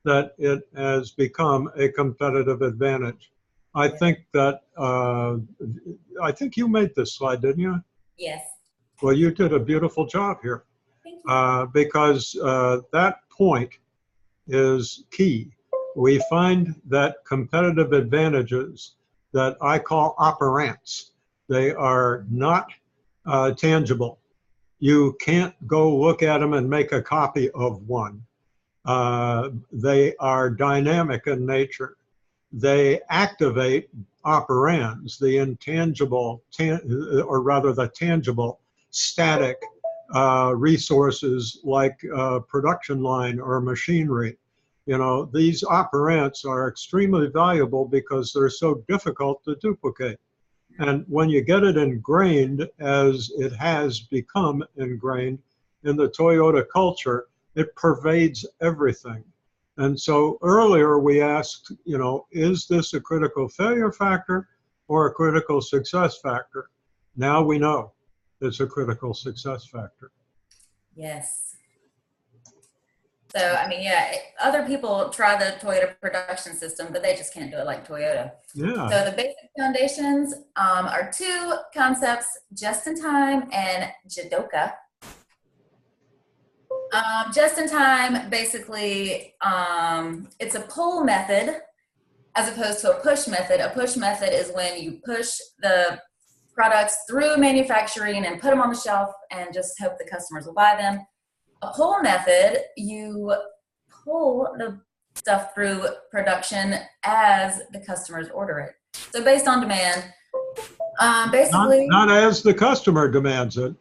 that it has become a competitive advantage. I think that, I think you made this slide, didn't you? Yes. Well, you did a beautiful job here. Thank you. Because that point is key. We find that competitive advantages that I call operants, they are not tangible. You can't go look at them and make a copy of one. They are dynamic in nature. They activate operands, the intangible, or rather the tangible, static resources like production line or machinery. You know, these operands are extremely valuable because they're so difficult to duplicate. And when you get it ingrained, as it has become ingrained in the Toyota culture, it pervades everything. And so earlier we asked, you know, is this a critical failure factor or a critical success factor? Now we know it's a critical success factor. Yes. So, I mean, yeah, other people try the Toyota production system, but they just can't do it like Toyota. Yeah. So the basic foundations are two concepts, just-in-time and Jidoka. Just-in-time, basically, it's a pull method as opposed to a push method. A push method is when you push the products through manufacturing and put them on the shelf and just hope the customers will buy them. A pull method, you pull the stuff through production as the customers order it. So based on demand, basically. Not as the customer demands it,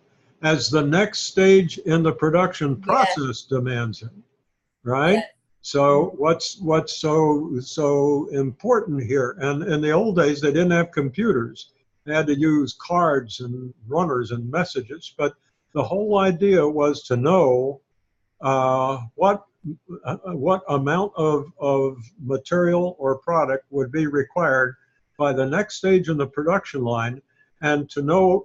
as the next stage in the production process demands it, right? Yeah. So what's so important here? And in the old days, they didn't have computers. They had to use cards and runners and messages, but the whole idea was to know what amount of material or product would be required by the next stage in the production line, and to know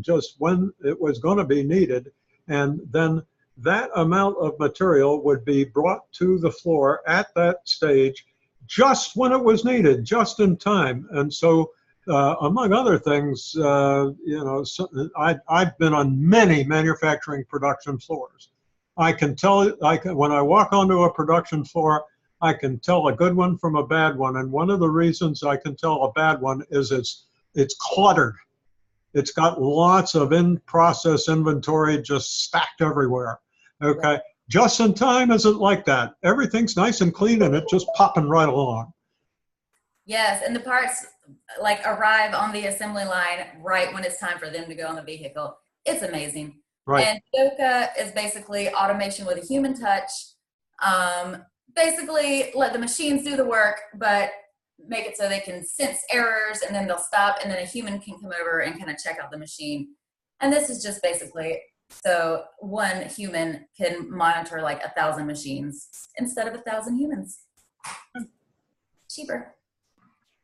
just when it was going to be needed. And then that amount of material would be brought to the floor at that stage just when it was needed, just in time. And so among other things, you know, I've been on many manufacturing production floors. I can tell, when I walk onto a production floor, I can tell a good one from a bad one. And one of the reasons I can tell a bad one is it's cluttered. It's got lots of in-process inventory just stacked everywhere. Okay, just in time isn't like that. Everything's nice and clean and it's just popping right along. Yes, and the parts like arrive on the assembly line right when it's time for them to go on the vehicle. It's amazing. Right. And Jidoka is basically automation with a human touch. Basically let the machines do the work, but make it so they can sense errors and then they'll stop and then a human can come over and kind of check out the machine. And this is just basically so one human can monitor like 1,000 machines instead of 1,000 humans. Cheaper.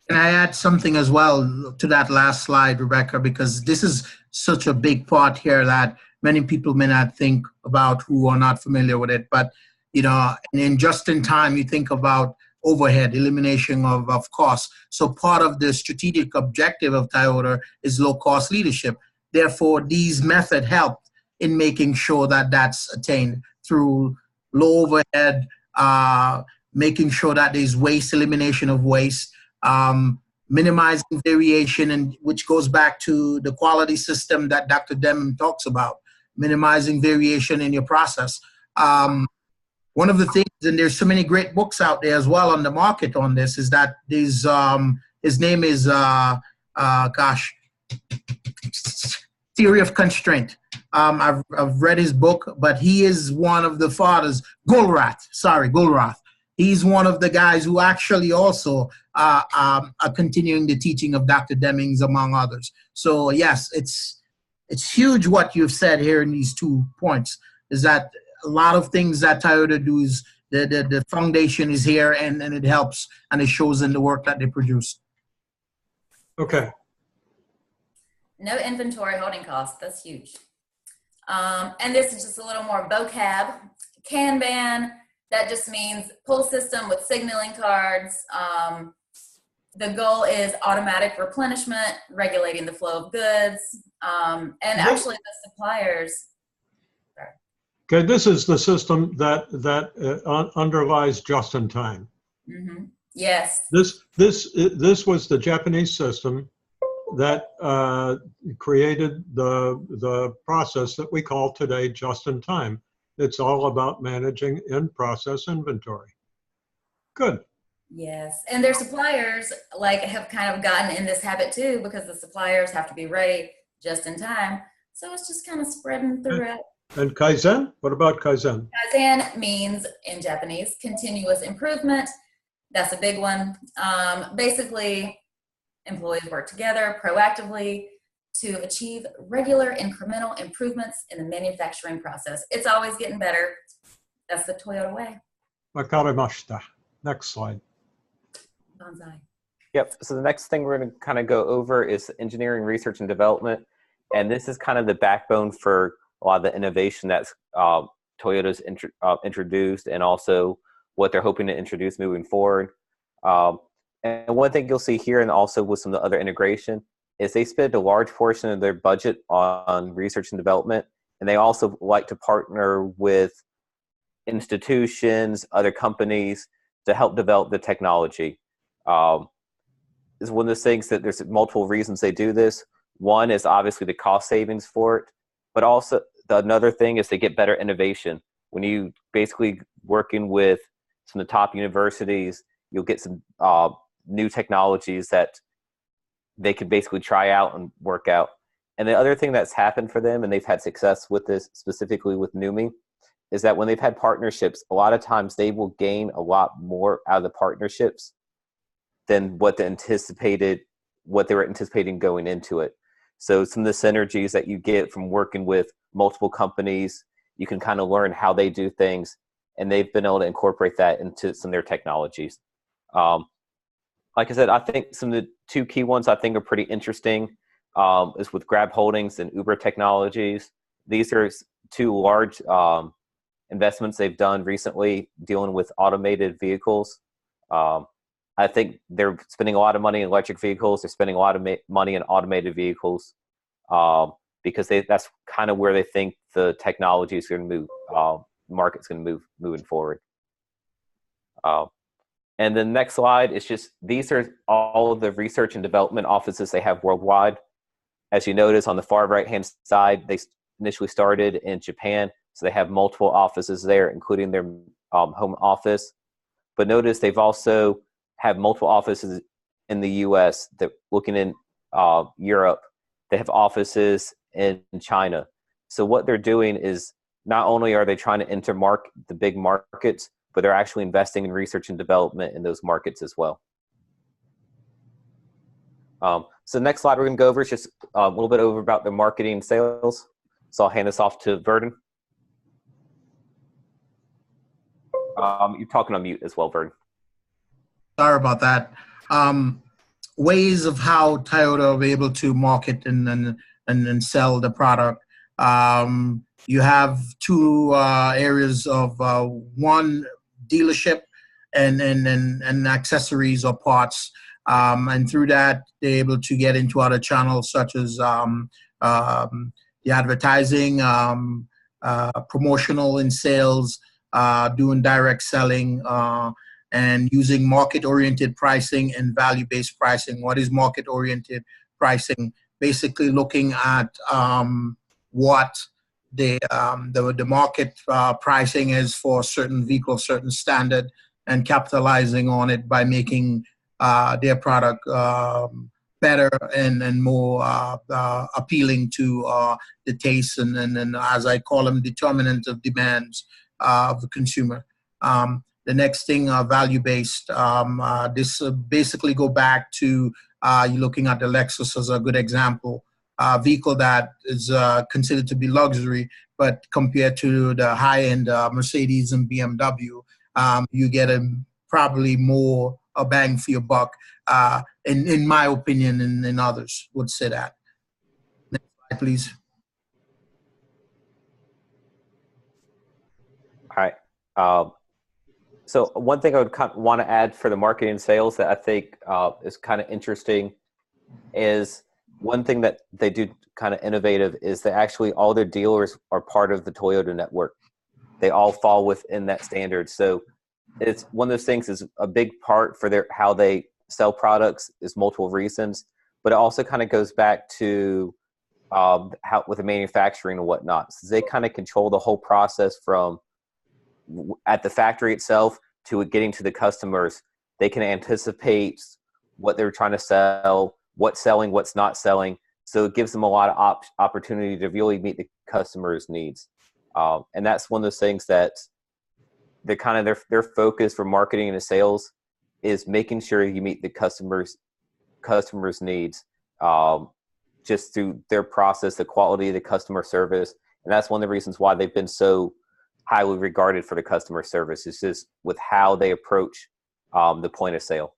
Can I add something as well to that last slide, Rebecca, because this is such a big part here that many people may not think about who are not familiar with it. But, you know, and in just in time, you think about overhead, elimination of costs. So part of the strategic objective of Toyota is low cost leadership. Therefore, these methods help in making sure that that's attained through low overhead, making sure that there's waste, elimination of waste, minimizing variation, and which goes back to the quality system that Dr. Deming talks about, minimizing variation in your process. One of the things, and there's so many great books out there as well on the market on this, is that there's, his name is, Theory of Constraint. I've read his book, but he is one of the fathers, Goldrath. He's one of the guys who actually also are continuing the teaching of Dr. Demings, among others. So yes, it's huge what you've said here in these 2 points, is that a lot of things that Toyota do is the foundation is here and it helps and it shows in the work that they produce. Okay. No inventory holding costs. That's huge. And this is just a little more vocab. Kanban, that just means pull system with signaling cards. The goal is automatic replenishment, regulating the flow of goods. And actually the suppliers. Okay, this is the system that underlies just in time. Mm-hmm. Yes. This was the Japanese system that created the process that we call today just in time. It's all about managing in-process inventory. Good. Yes, and their suppliers like have kind of gotten in this habit too, because the suppliers have to be ready just in time. So it's just kind of spreading throughout. And Kaizen? What about Kaizen? Kaizen means, in Japanese, continuous improvement. That's a big one. Basically, employees work together proactively to achieve regular incremental improvements in the manufacturing process. It's always getting better. That's the Toyota way. Wakarimashita. Next slide. Bonsai. Yep. So the next thing we're going to kind of go over is engineering, research, and development. And this is kind of the backbone for a lot of the innovation that's Toyota's introduced, and also what they're hoping to introduce moving forward. And one thing you'll see here, and also with some of the other integration, is they spend a large portion of their budget on research and development. And they also like to partner with institutions, other companies to help develop the technology. Is one of those things that there's multiple reasons they do this. One is obviously the cost savings for it, but also another thing is they get better innovation. When you basically working with some of the top universities, you'll get some new technologies that they could basically try out and work out. And the other thing that's happened for them, and they've had success with this specifically with NUMMI, is that when they've had partnerships, a lot of times they will gain a lot more out of the partnerships than what they were anticipating going into it. So some of the synergies that you get from working with multiple companies, you can kind of learn how they do things, and they've been able to incorporate that into some of their technologies. Like I said, I think some of the two key ones I think are pretty interesting is with Grab Holdings and Uber Technologies. These are two large investments they've done recently dealing with automated vehicles. I think they're spending a lot of money in electric vehicles. They're spending a lot of money in automated vehicles because that's kind of where they think the technology is going to move. The market's going to move moving forward. And the next slide is just, these are all of the research and development offices they have worldwide. As you notice on the far right-hand side, they initially started in Japan. So they have multiple offices there, including their home office. But notice they've also have multiple offices in the US, that looking in Europe, they have offices in China. So what they're doing is not only are they trying to enter the big markets, but they're actually investing in research and development in those markets as well. So the next slide we're going to go over is just a little bit over about the marketing and sales. So I'll hand this off to Verdon. You're talking on mute as well, Verdon. Sorry about that. Ways of how Toyota will be able to market and sell the product. You have two areas of one, dealership and accessories or parts. And through that, they're able to get into other channels such as the advertising, promotional and sales, doing direct selling, and using market-oriented pricing and value-based pricing. What is market-oriented pricing? Basically looking at what the market pricing is for a certain vehicle, certain standard, and capitalizing on it by making their product better and more appealing to the taste and as I call them, determinant of demands of the consumer. The next thing, value-based. This basically go back to you're looking at the Lexus as a good example. Vehicle that is considered to be luxury, but compared to the high-end Mercedes and BMW, you get probably more a bang for your buck, in my opinion, and others would say that. Next slide, please. All right. So one thing I would want to add for the marketing and sales that I think is kind of interesting is one thing that they do kind of innovative is that actually all their dealers are part of the Toyota network. They all fall within that standard. So it's one of those things is a big part for how they sell products is multiple reasons, but it also kind of goes back to how with the manufacturing and whatnot. So they kind of control the whole process from at the factory itself to getting to the customers. They can anticipate what they're trying to sell, what's selling, what's not selling. So it gives them a lot of opportunity to really meet the customer's needs. And that's one of those things that they're kind of their focus for marketing and sales is making sure you meet the customers' needs, just through their process, the quality of the customer service. And that's one of the reasons why they've been so highly regarded for the customer service, is just with how they approach the point of sale.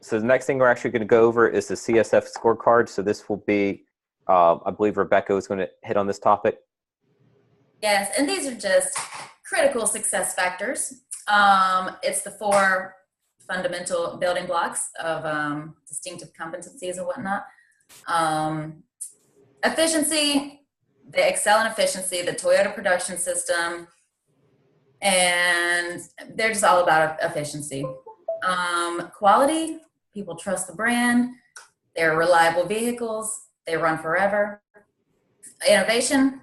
So the next thing we're actually going to go over is the CSF scorecard. So this will be, I believe Rebecca is going to hit on this topic. Yes, and these are just critical success factors. It's the 4 fundamental building blocks of distinctive competencies and whatnot. Efficiency, they excel in efficiency, the Toyota production system, and they're just all about efficiency. Quality, people trust the brand, they're reliable vehicles, they run forever. Innovation,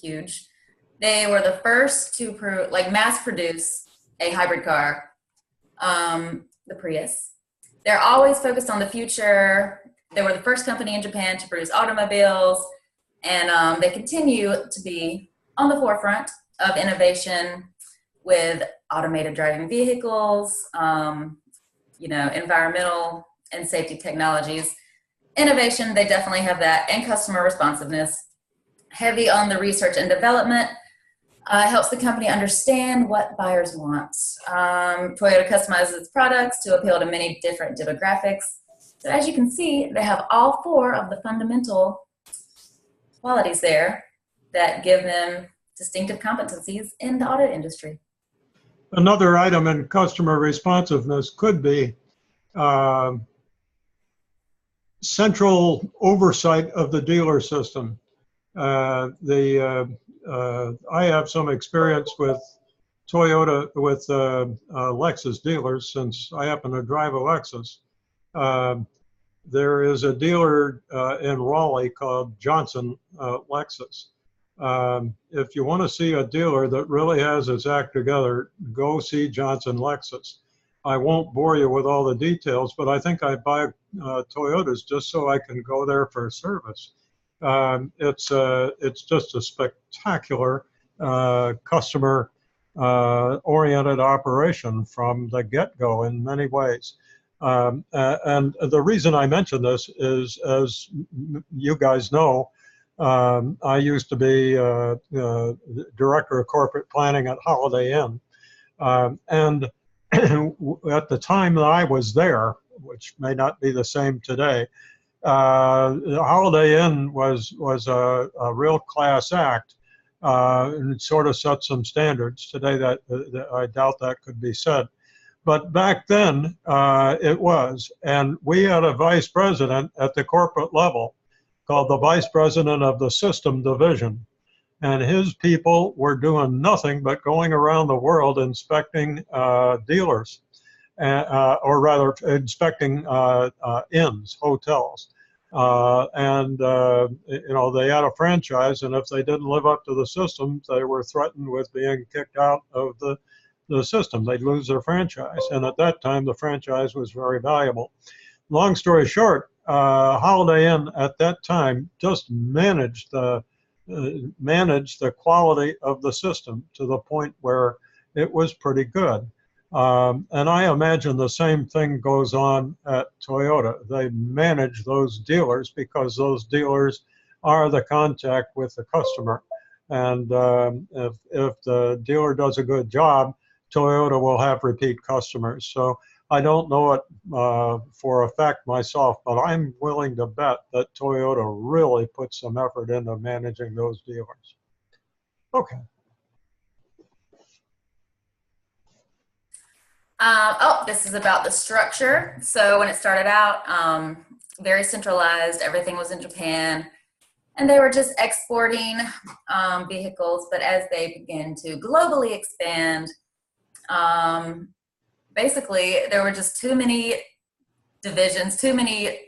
huge. They were the first to mass produce a hybrid car, the Prius. They're always focused on the future. They were the first company in Japan to produce automobiles, and they continue to be on the forefront of innovation with automated driving vehicles, environmental and safety technologies. Innovation, they definitely have that, and customer responsiveness. Heavy on the research and development. Helps the company understand what buyers want. Toyota customizes its products to appeal to many different demographics. So as you can see, they have all 4 of the fundamental qualities there that give them distinctive competencies in the auto industry. Another item in customer responsiveness could be central oversight of the dealer system. I have some experience with Toyota, with Lexus dealers, since I happen to drive a Lexus. There is a dealer in Raleigh called Johnson Lexus. If you want to see a dealer that really has his act together, go see Johnson Lexus. I won't bore you with all the details, but I think I buy Toyotas just so I can go there for service. It's just a spectacular customer oriented operation from the get-go in many ways. And the reason I mention this is, as you guys know, I used to be director of corporate planning at Holiday Inn. And at the time that I was there, which may not be the same today, Holiday Inn was a real class act, and it sort of set some standards. Today, that I doubt that could be said. But back then, it was. And we had a vice president at the corporate level called the vice president of the system division. And his people were doing nothing but going around the world inspecting dealers, or rather inspecting inns, hotels. They had a franchise, and if they didn't live up to the system, they were threatened with being kicked out of the system. They'd lose their franchise. And at that time, the franchise was very valuable. Long story short, Holiday Inn at that time just managed the quality of the system to the point where it was pretty good. And I imagine the same thing goes on at Toyota. They manage those dealers because those dealers are the contact with the customer. And if the dealer does a good job, Toyota will have repeat customers. So I don't know it for a fact myself, but I'm willing to bet that Toyota really puts some effort into managing those dealers. Okay. This is about the structure. So when it started out, very centralized, everything was in Japan, and they were just exporting vehicles. But as they began to globally expand, basically there were just too many divisions, too many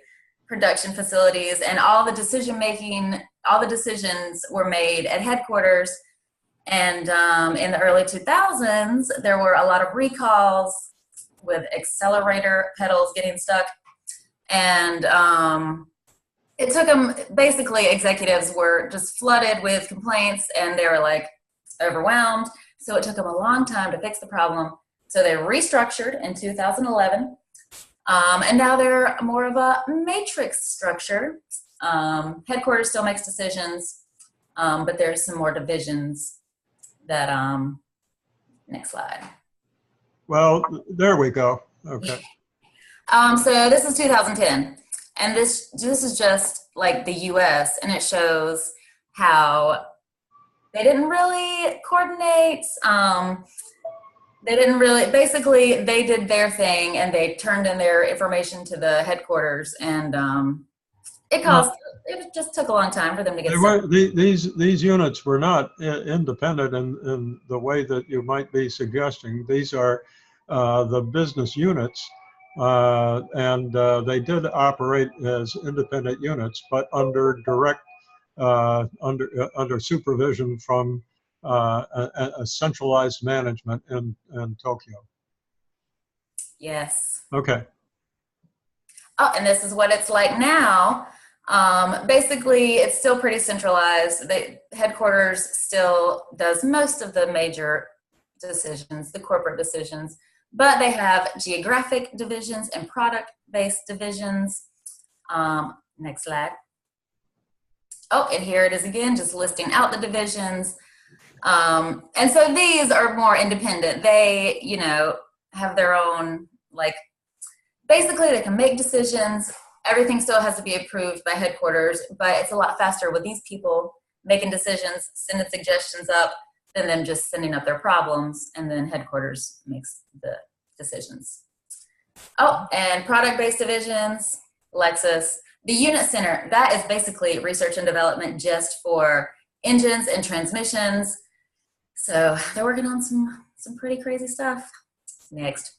production facilities, and all the decisions were made at headquarters. And in the early 2000s, there were a lot of recalls with accelerator pedals getting stuck. And it took them, basically executives were just flooded with complaints and they were like overwhelmed. So it took them a long time to fix the problem. So they restructured in 2011. And now they're more of a matrix structure. Headquarters still makes decisions, but there's some more divisions that, next slide. Well, there we go. Okay. So this is 2010. And this is just like the US, and it shows how they didn't really coordinate. They didn't really, basically they did their thing and they turned in their information to the headquarters, and it just took a long time for them to get started. These units were not independent in the way that you might be suggesting. These are the business units. And they did operate as independent units, but under direct, under supervision from a centralized management in Tokyo. Yes. Okay. Oh, and this is what it's like now. Basically, it's still pretty centralized. The headquarters still does most of the major decisions, the corporate decisions. But they have geographic divisions and product-based divisions. Next slide. Oh, and here it is again, just listing out the divisions. And so these are more independent. They, you know, have their own, like, basically they can make decisions. Everything still has to be approved by headquarters, but it's a lot faster with these people making decisions, sending suggestions up, than them just sending up their problems, and then headquarters makes the decisions. Oh, and product-based divisions, Lexus. The unit center, that is basically research and development just for engines and transmissions. So they're working on some pretty crazy stuff. Next.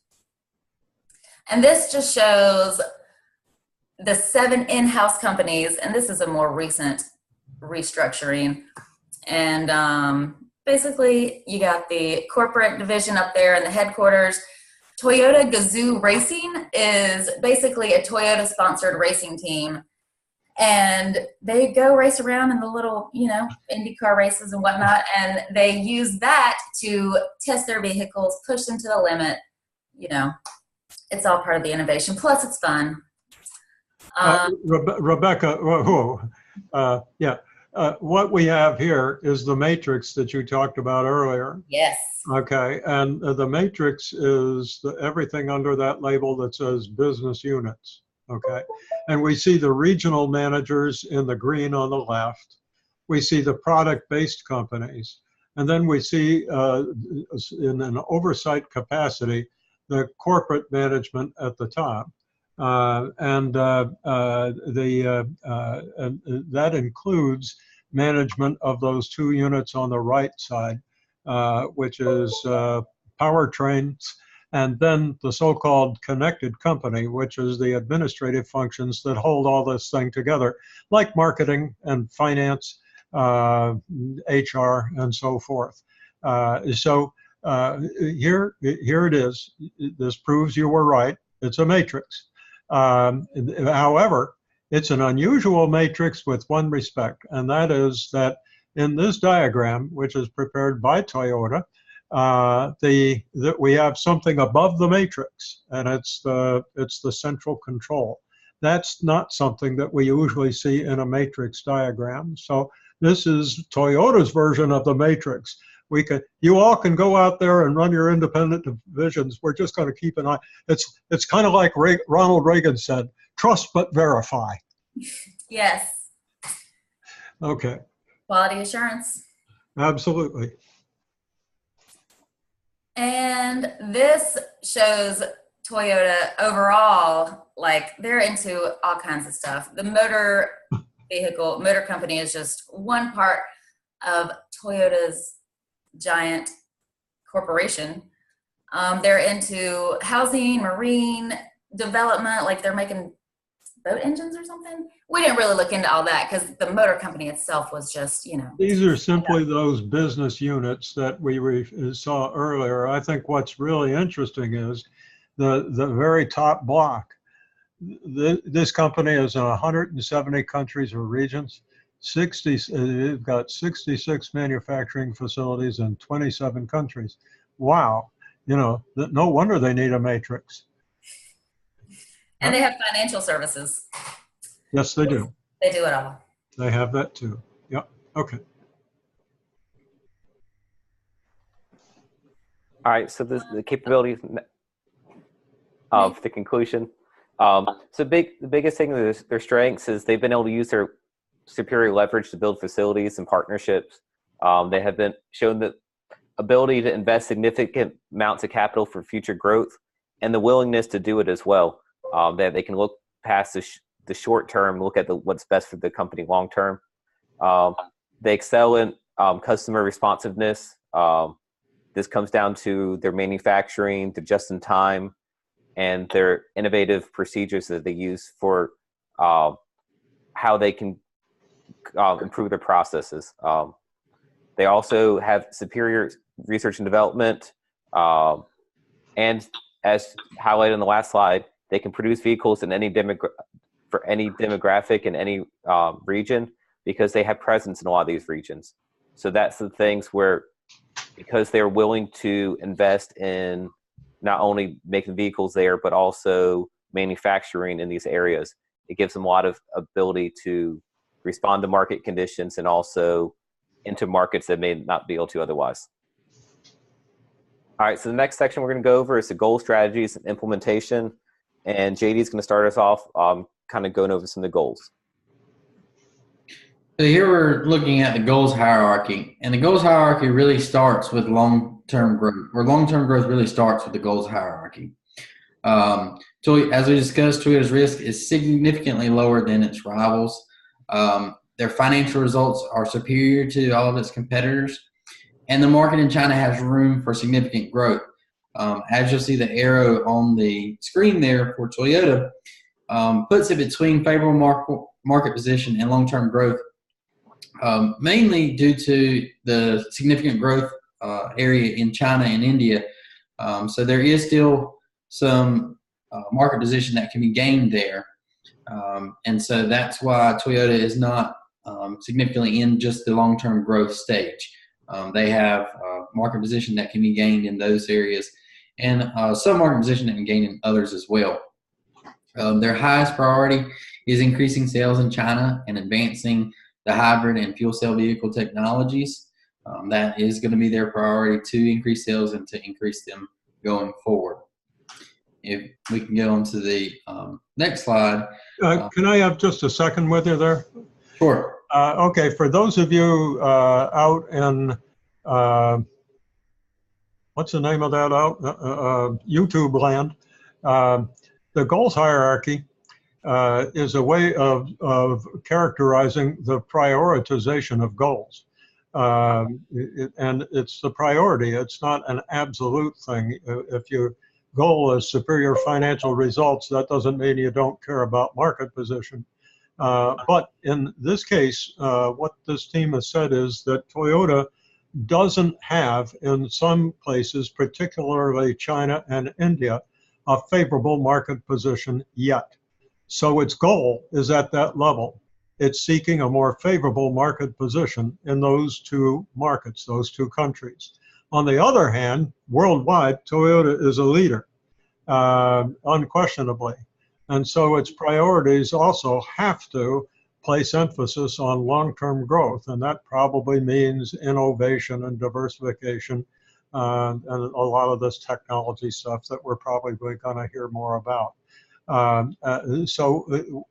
And this just shows the 7 in-house companies, and this is a more recent restructuring. And basically, you got the corporate division up there in the headquarters. Toyota Gazoo Racing is basically a Toyota-sponsored racing team. And they go race around in the little, you know, IndyCar races and whatnot, and they use that to test their vehicles, push them to the limit. You know, it's all part of the innovation. Plus, it's fun. Rebecca, what we have here is the matrix that you talked about earlier. Yes. Okay, and the matrix is everything under that label that says business units. Okay, and we see the regional managers in the green on the left. We see the product-based companies, and then we see in an oversight capacity the corporate management at the top. And that includes management of those 2 units on the right side, which is powertrains, and then the so-called connected company, which is the administrative functions that hold all this thing together, like marketing and finance, HR, and so forth. Here it is. This proves you were right. It's a matrix. However, it's an unusual matrix with one respect, and that is that in this diagram, which is prepared by Toyota, that we have something above the matrix, and it's the central control. That's not something that we usually see in a matrix diagram. So this is Toyota's version of the matrix. You all can go out there and run your independent divisions. We're just going to keep an eye. It's kind of like Ronald Reagan said, trust but verify. Yes. Okay. Quality assurance. Absolutely. And this shows Toyota overall, like they're into all kinds of stuff. The motor company is just one part of Toyota's giant corporation. They're into housing, marine development, like they're making boat engines or something. We didn't really look into all that because the motor company itself was just, you know. These are simply those business units that we saw earlier. I think what's really interesting is the very top block. this company is in 170 countries or regions. They've got 66 manufacturing facilities in 27 countries. Wow. You know, no wonder they need a matrix. And they have financial services. Yes, they do. They do it all. They have that too. Yep. Okay. All right, so the capabilities of the conclusion. So the biggest thing, their strengths is they've been able to use their superior leverage to build facilities and partnerships. They have been shown the ability to invest significant amounts of capital for future growth and the willingness to do it as well. They can look past the short term, look at what's best for the company long term. They excel in customer responsiveness. This comes down to their manufacturing, the just-in-time, and their innovative procedures that they use for how they can improve their processes. They also have superior research and development, and as highlighted in the last slide, they can produce vehicles in for any demographic in any region because they have presence in a lot of these regions. So that's the things where, because they're willing to invest in not only making vehicles there, but also manufacturing in these areas, it gives them a lot of ability to respond to market conditions and also into markets that may not be able to otherwise. All right, so the next section we're going to go over is the goal, strategies, and implementation. And JD is going to start us off kind of going over some of the goals. So here we're looking at the goals hierarchy, and the goals hierarchy really starts with long-term growth, or long-term growth really starts with the goals hierarchy. So as we discussed, Toyota's risk is significantly lower than its rivals. Their financial results are superior to all of its competitors, and the market in China has room for significant growth. As you'll see, the arrow on the screen there for Toyota puts it between favorable market position and long-term growth, mainly due to the significant growth area in China and India. So there is still some market position that can be gained there. And so that's why Toyota is not significantly in just the long-term growth stage. They have market position that can be gained in those areas, and some market position that can gain in others as well. Their highest priority is increasing sales in China and advancing the hybrid and fuel cell vehicle technologies. That is going to be their priority, to increase sales and to increase them going forward. If we can go on to the next slide. Can I have just a second with you there? Sure. Okay, for those of you out in, what's the name of that out? YouTube land. The goals hierarchy is a way of characterizing the prioritization of goals. And it's the priority. It's not an absolute thing. If your goal is superior financial results, that doesn't mean you don't care about market position. But in this case, what this team has said is that Toyota doesn't have, in some places, particularly China and India, a favorable market position yet. So its goal is at that level. It's seeking a more favorable market position in those two markets, those two countries. On the other hand, worldwide, Toyota is a leader, unquestionably. And so its priorities also have to place emphasis on long-term growth, and that probably means innovation and diversification, and a lot of this technology stuff that we're probably going to hear more about. So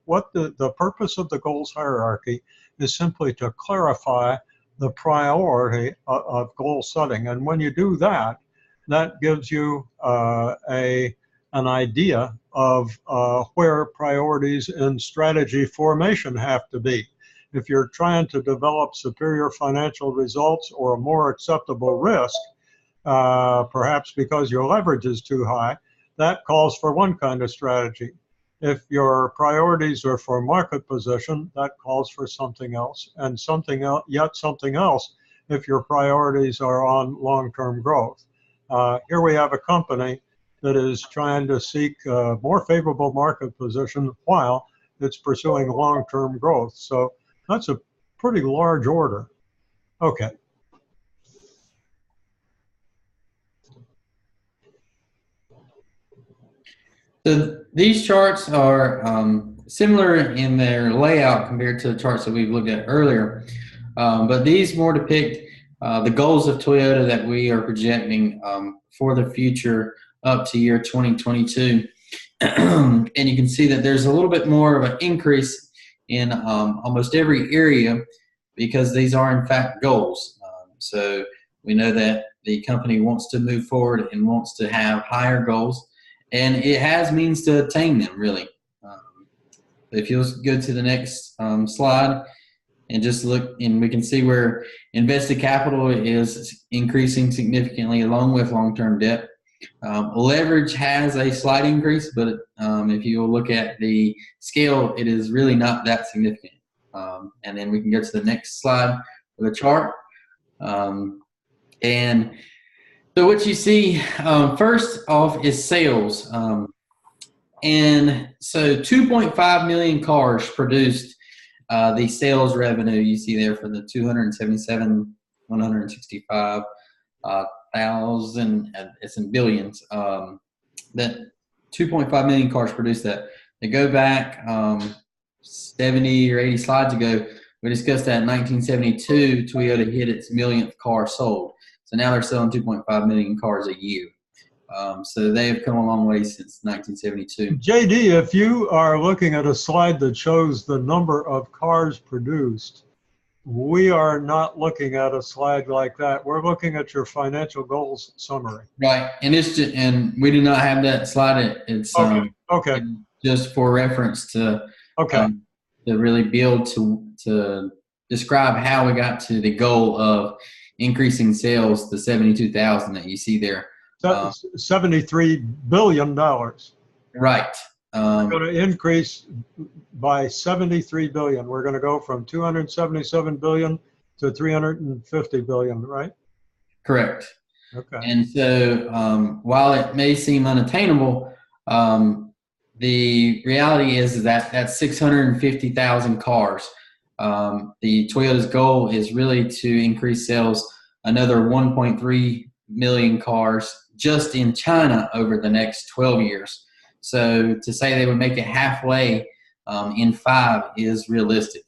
what the purpose of the goals hierarchy is simply to clarify the priority of goal setting. And when you do that, that gives you an idea of where priorities in strategy formation have to be. If you're trying to develop superior financial results or a more acceptable risk, perhaps because your leverage is too high, that calls for one kind of strategy. If your priorities are for market position, that calls for something else, and something else, yet something else if your priorities are on long-term growth. Here we have a company that is trying to seek a more favorable market position while it's pursuing long-term growth. So that's a pretty large order. Okay. So these charts are similar in their layout compared to the charts that we've looked at earlier, but these more depict the goals of Toyota that we are projecting for the future up to year 2022. And you can see that there's a little bit more of an increase in almost every area because these are in fact goals. So we know that the company wants to move forward and wants to have higher goals, and it has means to attain them, really. If you'll go to the next slide and just look, and we can see where invested capital is increasing significantly along with long-term debt. Leverage has a slight increase, but if you look at the scale, it is really not that significant. And then we can go to the next slide with a chart. And so what you see first off is sales. And so 2.5 million cars produced the sales revenue you see there for the 165,000, it's in billions. That 2.5 million cars produced that. They go back 70 or 80 slides ago, we discussed that in 1972, Toyota hit its millionth car sold. So now they're selling 2.5 million cars a year. So they have come a long way since 1972. JD, if you are looking at a slide that shows the number of cars produced, we are not looking at a slide like that. We're looking at your financial goals summary. Right, and it's just, and we do not have that slide. It's okay. Just for reference to to really be able to describe how we got to the goal of increasing sales to 72,000 that you see there. That's $73 billion. Right. We're going to increase by 73 billion. We're going to go from 277 billion to 350 billion, right? Correct. Okay. And so while it may seem unattainable, the reality is that that's 650,000 cars. The Toyota's goal is really to increase sales another 1.3 million cars just in China over the next 12 years. So to say they would make it halfway in 5 is realistic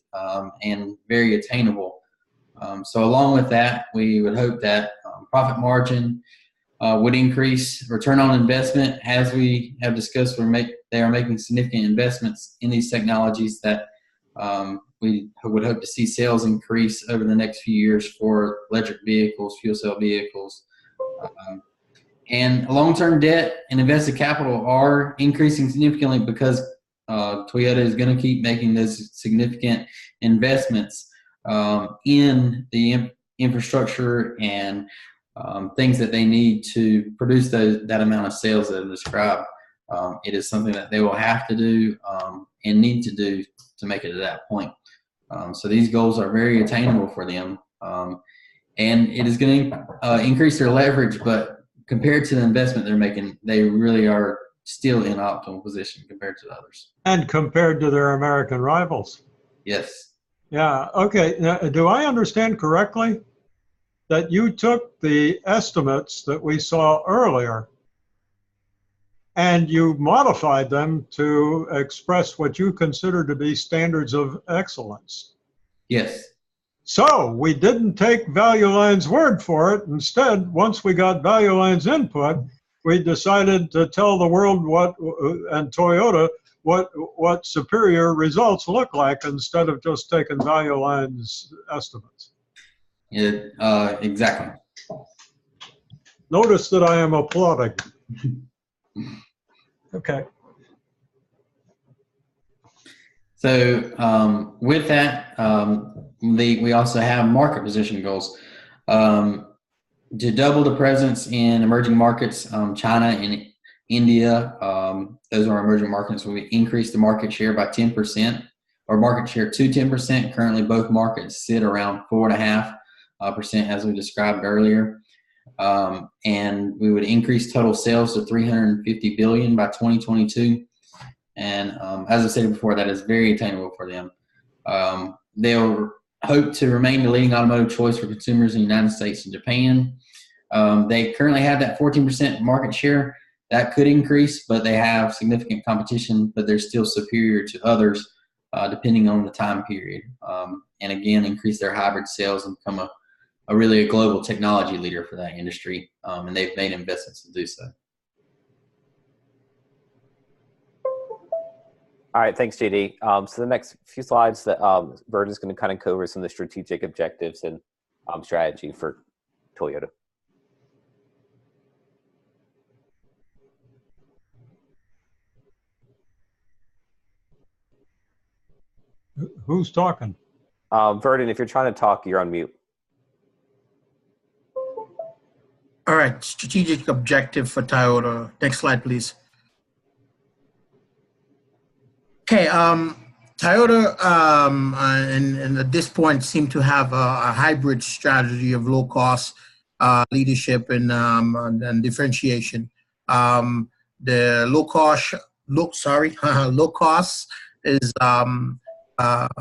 and very attainable. So along with that, we would hope that profit margin would increase. Return on investment, as we have discussed, they are making significant investments in these technologies that we would hope to see sales increase over the next few years for electric vehicles, fuel cell vehicles. And long-term debt and invested capital are increasing significantly because Toyota is going to keep making those significant investments in the infrastructure and things that they need to produce that amount of sales that I described. It is something that they will have to do and need to do to make it to that point. So these goals are very attainable for them. And it is going to increase their leverage, but compared to the investment they're making, they really are still in optimal position compared to others. And compared to their American rivals. Yes. Yeah. Okay. Now, do I understand correctly that you took the estimates that we saw earlier and you modified them to express what you consider to be standards of excellence? Yes. So we didn't take Value Line's word for it. Instead, once we got Value Line's input, we decided to tell the world and Toyota what superior results look like instead of just taking Value Line's estimates. Yeah, exactly. Notice that I am applauding. Okay. So with that, we also have market position goals. To double the presence in emerging markets, China and India, those are emerging markets. We increased the market share by 10%, or market share to 10%. Currently, both markets sit around 4.5%, as we described earlier. And we would increase total sales to 350 billion by 2022. And as I said before, that is very attainable for them. They'll hope to remain the leading automotive choice for consumers in the United States and Japan. They currently have that 14% market share. That could increase, but they have significant competition, but they're still superior to others depending on the time period. And again, increase their hybrid sales and become a really global technology leader for that industry. And they've made investments to do so. All right, thanks, JD. So the next few slides, that Bert is going to kind of cover some of the strategic objectives and strategy for Toyota. Who's talking? Verdon, if you're trying to talk, you're on mute. All right, strategic objective for Toyota. Next slide, please. Okay, Toyota and at this point seem to have a hybrid strategy of low cost leadership and differentiation. The low cost is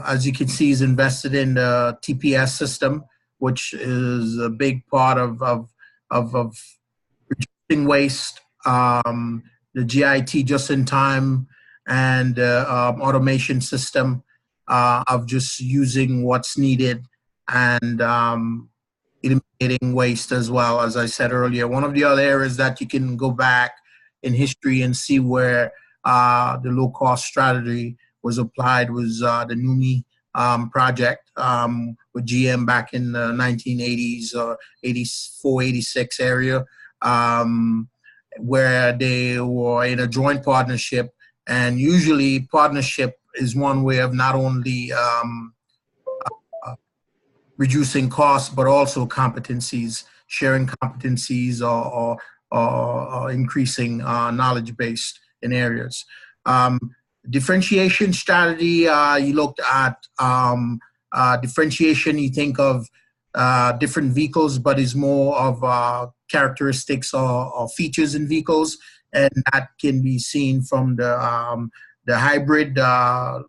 as you can see, is invested in the TPS system, which is a big part of reducing waste, the GIT just in time, and automation system of just using what's needed and eliminating waste as well. As I said earlier, one of the other areas that you can go back in history and see where the low-cost strategy was applied was the NUMMI project with GM back in the 1980s or 84, 86 area, where they were in a joint partnership. And usually partnership is one way of not only reducing costs, but also competencies, sharing competencies or increasing knowledge base in areas. Differentiation strategy, you looked at differentiation, you think of different vehicles, but is more of characteristics or features in vehicles. And that can be seen from the hybrid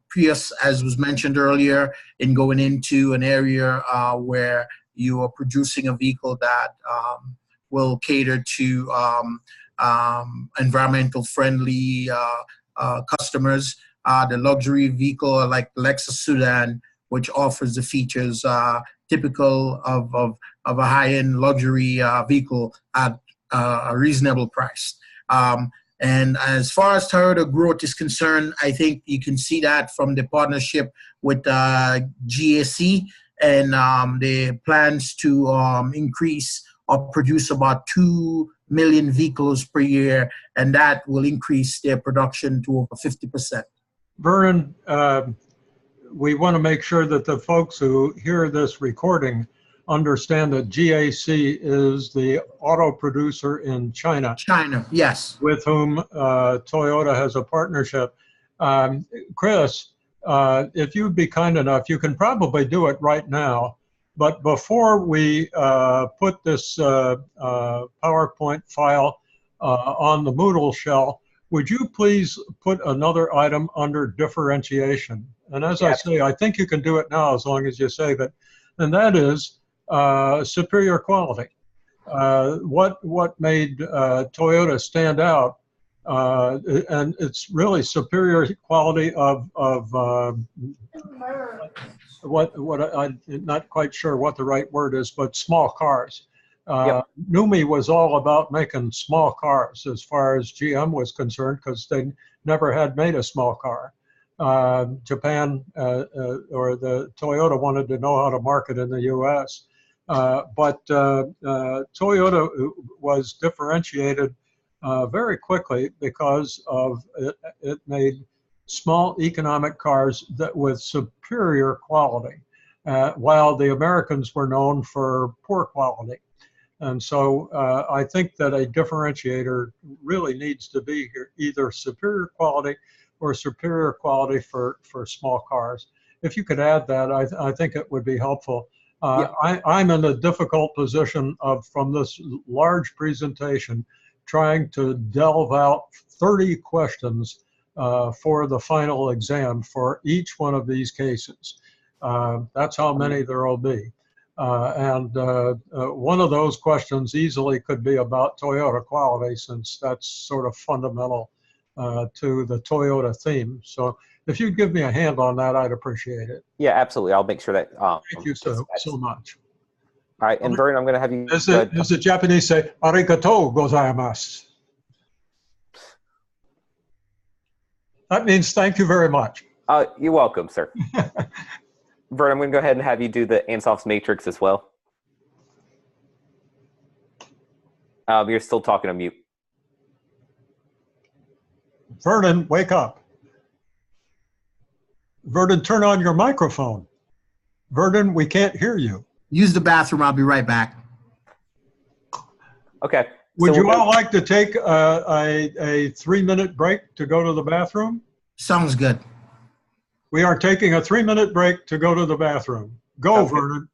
Prius, as was mentioned earlier, in going into an area where you are producing a vehicle that will cater to environmental friendly customers. The luxury vehicle like the Lexus Sedan, which offers the features typical of a high-end luxury vehicle at a reasonable price. And as far as Toyota growth is concerned, I think you can see that from the partnership with GAC and the plans to increase or produce about 2 million vehicles per year, and that will increase their production to over 50%. Vernon, we want to make sure that the folks who hear this recording understand that GAC is the auto producer in China. China, yes. With whom Toyota has a partnership. Chris, if you'd be kind enough, you can probably do it right now. But before we put this PowerPoint file on the Moodle shell, would you please put another item under differentiation? And as I say, I think you can do it now as long as you save it. And that is superior quality. What made Toyota stand out, and it's really superior quality of what I'm not quite sure what the right word is, but small cars. NUMMI was all about making small cars as far as GM was concerned, because they never had made a small car. Japan or the Toyota wanted to know how to market in the US. But Toyota was differentiated very quickly because of it made small economic cars that with superior quality, while the Americans were known for poor quality. And so I think that a differentiator really needs to be here, either superior quality or superior quality for small cars. If you could add that, I think it would be helpful. I'm in a difficult position of, from this large presentation, trying to delve out 30 questions for the final exam for each one of these cases. That's how many there will be. One of those questions easily could be about Toyota quality, since that's sort of fundamental to the Toyota theme. So if you'd give me a hand on that, I'd appreciate it. Yeah, absolutely. I'll make sure that. Thank you so much. All right, and Vernon, I'm going to have you. As the Japanese say, arigatou gozaimasu. That means thank you very much. You're welcome, sir. Vernon, I'm going to go ahead and have you do the Ansoff's matrix as well. You're still talking on mute. Vernon, wake up. Vernon, turn on your microphone. Vernon, we can't hear you. Use the bathroom. I'll be right back. Okay. Would you all like to take a 3-minute break to go to the bathroom? Sounds good. We are taking a 3-minute break to go to the bathroom. Go, okay. Vernon.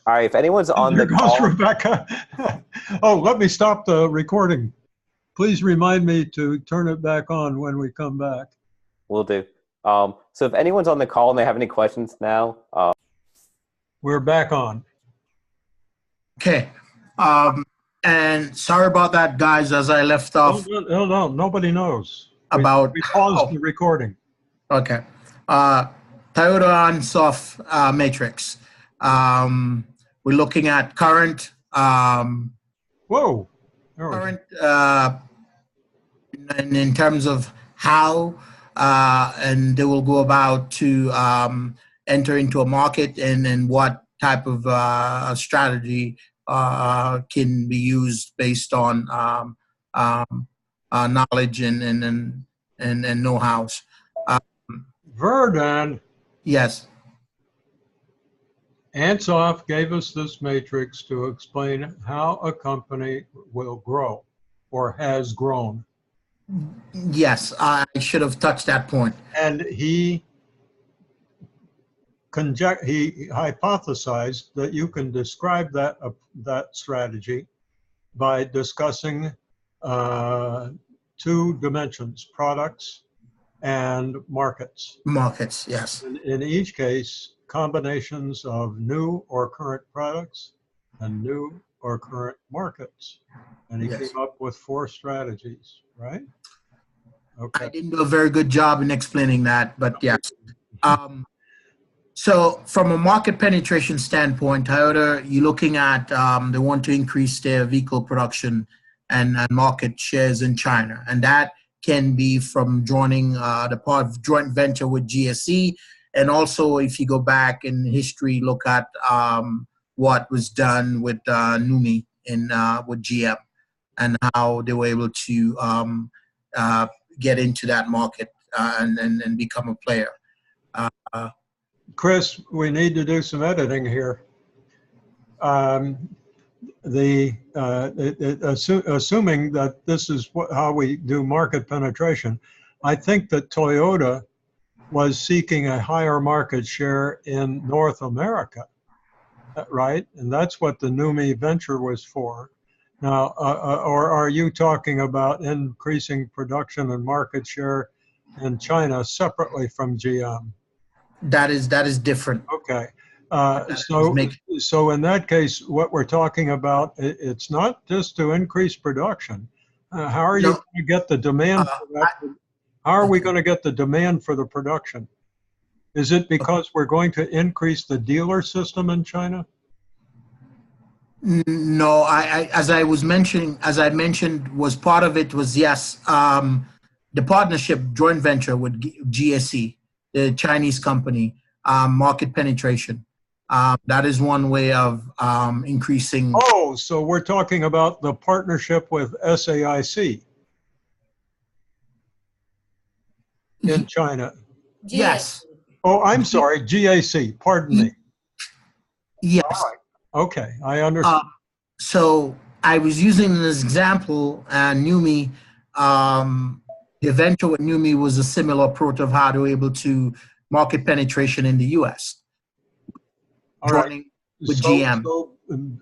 All right, if anyone's on the call. Here goes Rebecca. Oh, let me stop the recording. Please remind me to turn it back on when we come back. Will do. So if anyone's on the call and they have any questions now. We're back on. Okay. And sorry about that, guys, as I left off. No, nobody knows. We paused the recording. Okay. Toyota Ansoff matrix. We're looking at current. Whoa. Current, and in terms of how, and they will go about to enter into a market, and what type of strategy can be used based on knowledge and know-hows. Vernon. Yes. Ansoff gave us this matrix to explain how a company will grow or has grown. Yes, I should have touched that point. And he hypothesized that you can describe that strategy by discussing 2 dimensions: products and markets. Markets, yes. In each case, combinations of new or current products and new or current markets. And he came up with 4 strategies, right? Okay. I didn't do a very good job in explaining that, but yes. So from a market penetration standpoint, Toyota, you're looking at, they want to increase their vehicle production and market shares in China. And that can be from joining the part of joint venture with GSE. And also, if you go back in history, look at what was done with NUMMI with GM, and how they were able to get into that market and become a player. Chris, we need to do some editing here. Assuming that this is how we do market penetration, I think that Toyota was seeking a higher market share in North America, right? And that's what the NUMMI venture was for. Now, or are you talking about increasing production and market share in China separately from GM? That is different. Okay. So in that case, what we're talking about, it's not just to increase production. How are you going to get the demand for that? How are we going to get the demand for the production? Is it because we're going to increase the dealer system in China? No, as I mentioned, was part of it was, yes, the partnership joint venture with GSE, the Chinese company, market penetration. That is one way of increasing. Oh, so we're talking about the partnership with SAIC in China. Yes. Oh, I'm sorry, GAC, pardon me. Yes. All right. Okay, I understand. So I was using this example, NUMMI, the venture with NUMMI was a similar approach of how to be able to market penetration in the US. All right. joining with GM. So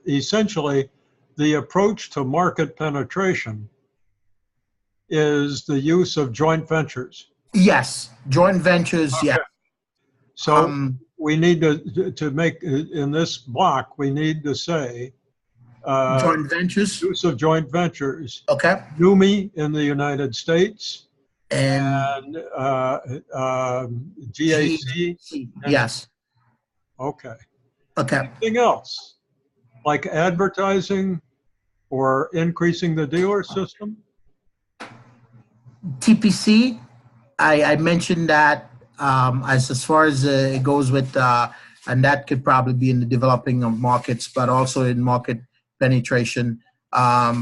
essentially, the approach to market penetration is the use of joint ventures. Yes, joint ventures. Okay. Yeah. So we need to make, in this block, we need to say joint ventures. use of joint ventures. Okay. NUMMI in the United States And GAC. Yes. Okay. Okay. Anything else? Like advertising or increasing the dealer system? TPC, I mentioned that as far as it goes with, and that could probably be in the developing of markets, but also in market penetration. As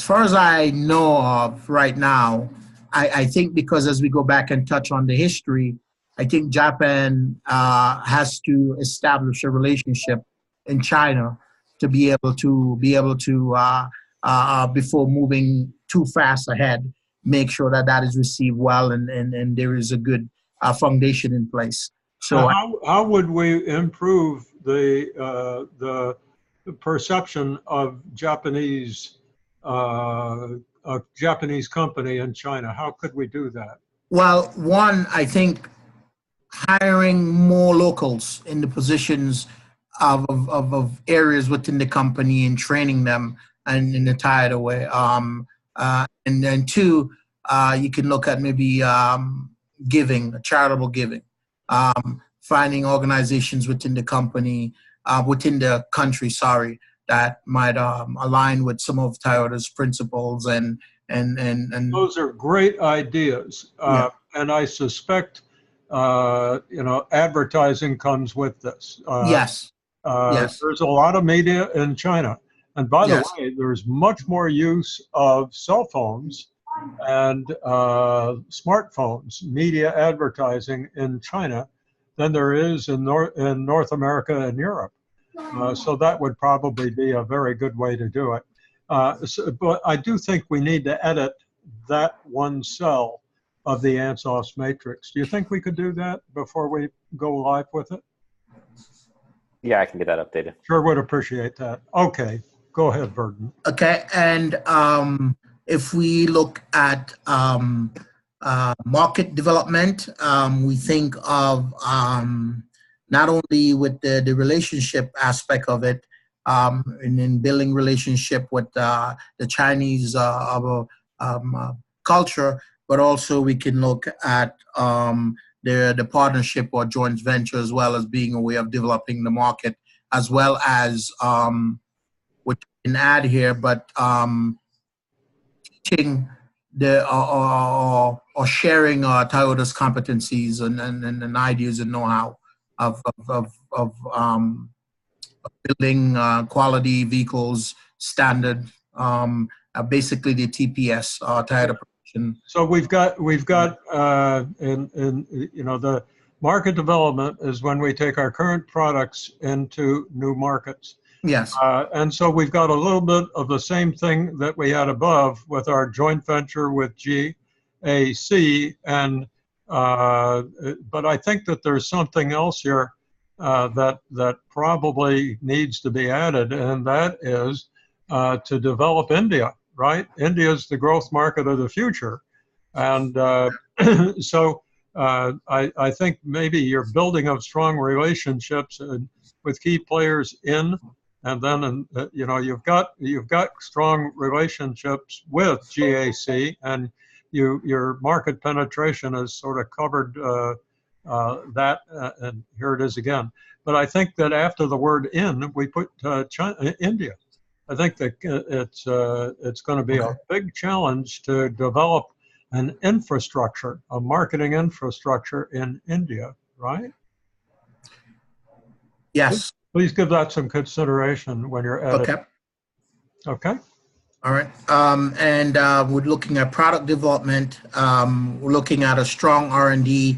far as I know of right now, I think because as we go back and touch on the history, I think Japan has to establish a relationship in China to be able to before moving too fast ahead, make sure that that is received well and there is a good foundation in place. So how would we improve the perception of Japanese a Japanese company in China? How could we do that? Well, one, I think hiring more locals in the positions of areas within the company and training them and in a tighter way. And then two, you can look at maybe giving, charitable giving, finding organizations within the company, within the country, that might align with some of Toyota's principles and those are great ideas. Yeah. And I suspect, advertising comes with this. Yes. Yes. There's a lot of media in China. And by the Yes. way, there's much more use of cell phones and smartphones, media advertising in China than there is in North America and Europe. So that would probably be a very good way to do it. But I do think we need to edit that one cell of the Ansos matrix. Do you think we could do that before we go live with it? Yeah, I can get that updated. Sure would appreciate that. Okay, go ahead, Burton. Okay, and if we look at market development, we think of not only with the relationship aspect of it, and in building relationship with the Chinese culture, but also we can look at the partnership or joint venture as well as being a way of developing the market, as well as which we can add here, but teaching the or sharing Toyota's competencies and ideas and know-how of building quality vehicles, standard, basically the TPS, Toyota production. So we've got the market development is when we take our current products into new markets. Yes. And so we've got a little bit of the same thing that we had above with our joint venture with GAC, and but I think that there's something else here that probably needs to be added, and that is to develop India. Right? India is the growth market of the future, and so I think maybe you're building up strong relationships with key players and then you've got strong relationships with GAC, and your market penetration has sort of covered that, and here it is again. But I think that after the word "in," we put India. I think that it's going to be a big challenge to develop an infrastructure, a marketing infrastructure in India, right? Yes. Please give that some consideration when you're editing. Okay. Okay. All right. And we're looking at product development. We're looking at a strong R&D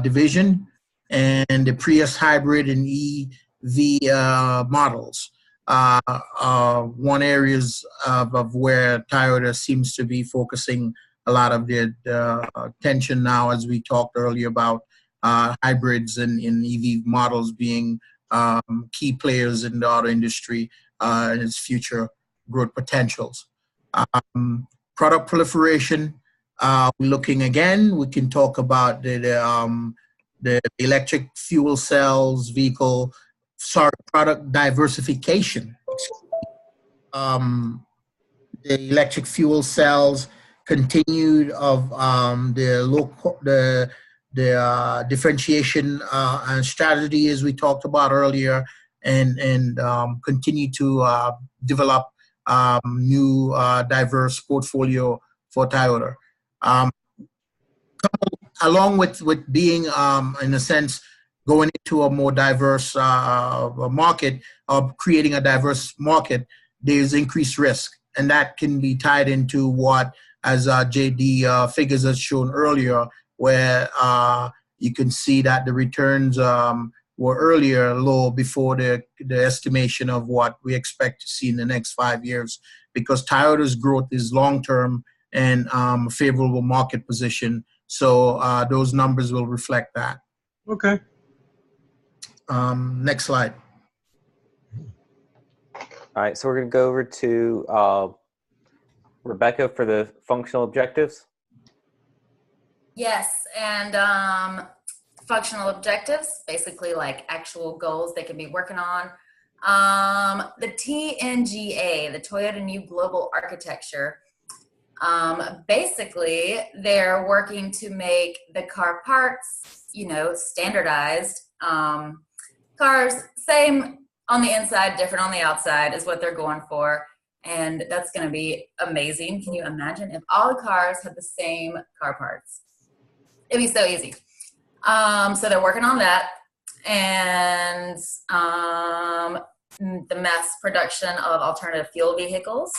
division and the Prius hybrid and EV models. One areas of where Toyota seems to be focusing a lot of their attention now, as we talked earlier about hybrids and EV models being key players in the auto industry and its future growth potentials. Product proliferation, we're looking again, we can talk about the electric fuel cells, product diversification. The electric fuel cells, continued of the differentiation and strategy as we talked about earlier, and continue to develop new diverse portfolio for Toyota. Along with being, in a sense, going into a more diverse market, creating a diverse market, there's increased risk. And that can be tied into what, as JD figures has shown earlier, where you can see that the returns were earlier low before the estimation of what we expect to see in the next 5 years, because Toyota's growth is long-term and a favorable market position. So those numbers will reflect that. Okay. Next slide. All right, so we're going to go over to Rebecca for the functional objectives. Yes, and functional objectives, basically like actual goals they can be working on. The TNGA, the Toyota New Global Architecture, basically they're working to make the car parts, standardized. Cars, same on the inside, different on the outside is what they're going for. And that's going to be amazing. Can you imagine if all the cars had the same car parts? It'd be so easy. So they're working on that. And the mass production of alternative fuel vehicles.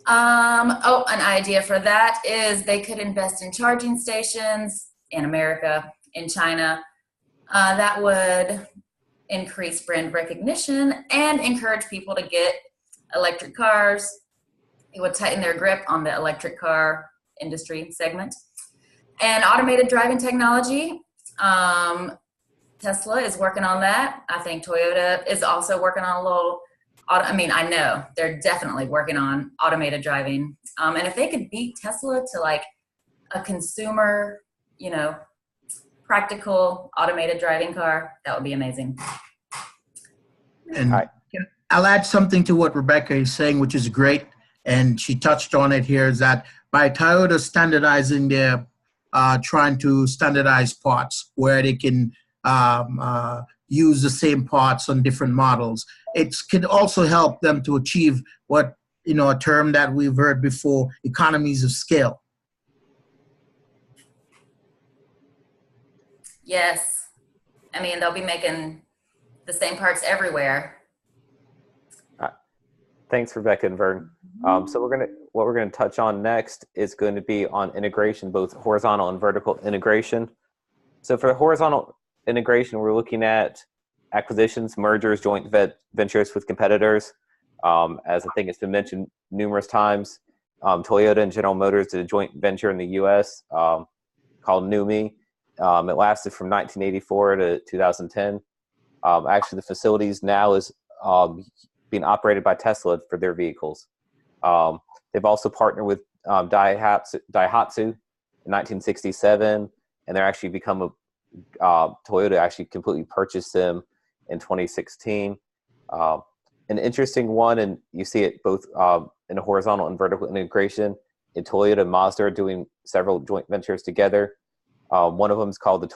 An idea for that is they could invest in charging stations in America, in China. That would increase brand recognition and encourage people to get electric cars. It would tighten their grip on the electric car industry segment. And automated driving technology, Tesla is working on that. I think Toyota is also working on I know they're definitely working on automated driving. And if they could beat Tesla to like a consumer, practical automated driving car, that would be amazing. And I'll add something to what Rebecca is saying, which is great. And she touched on it here, is that by Toyota standardizing their, trying to standardize parts where they can use the same parts on different models, it can also help them to achieve what, a term that we've heard before, economies of scale. Yes. I mean, they'll be making the same parts everywhere. Thanks, Rebecca and Vern. So what we're gonna touch on next is going to be on integration, both horizontal and vertical integration. So for the horizontal integration, we're looking at acquisitions, mergers, joint ventures with competitors. As I think it's been mentioned numerous times, Toyota and General Motors did a joint venture in the U.S. Called NUMMI. It lasted from 1984 to 2010. Actually, the facilities now is being operated by Tesla for their vehicles. They've also partnered with Daihatsu in 1967, and they're actually become Toyota actually completely purchased them in 2016. An interesting one, and you see it both in a horizontal and vertical integration. In Toyota and Mazda are doing several joint ventures together. One of them is called the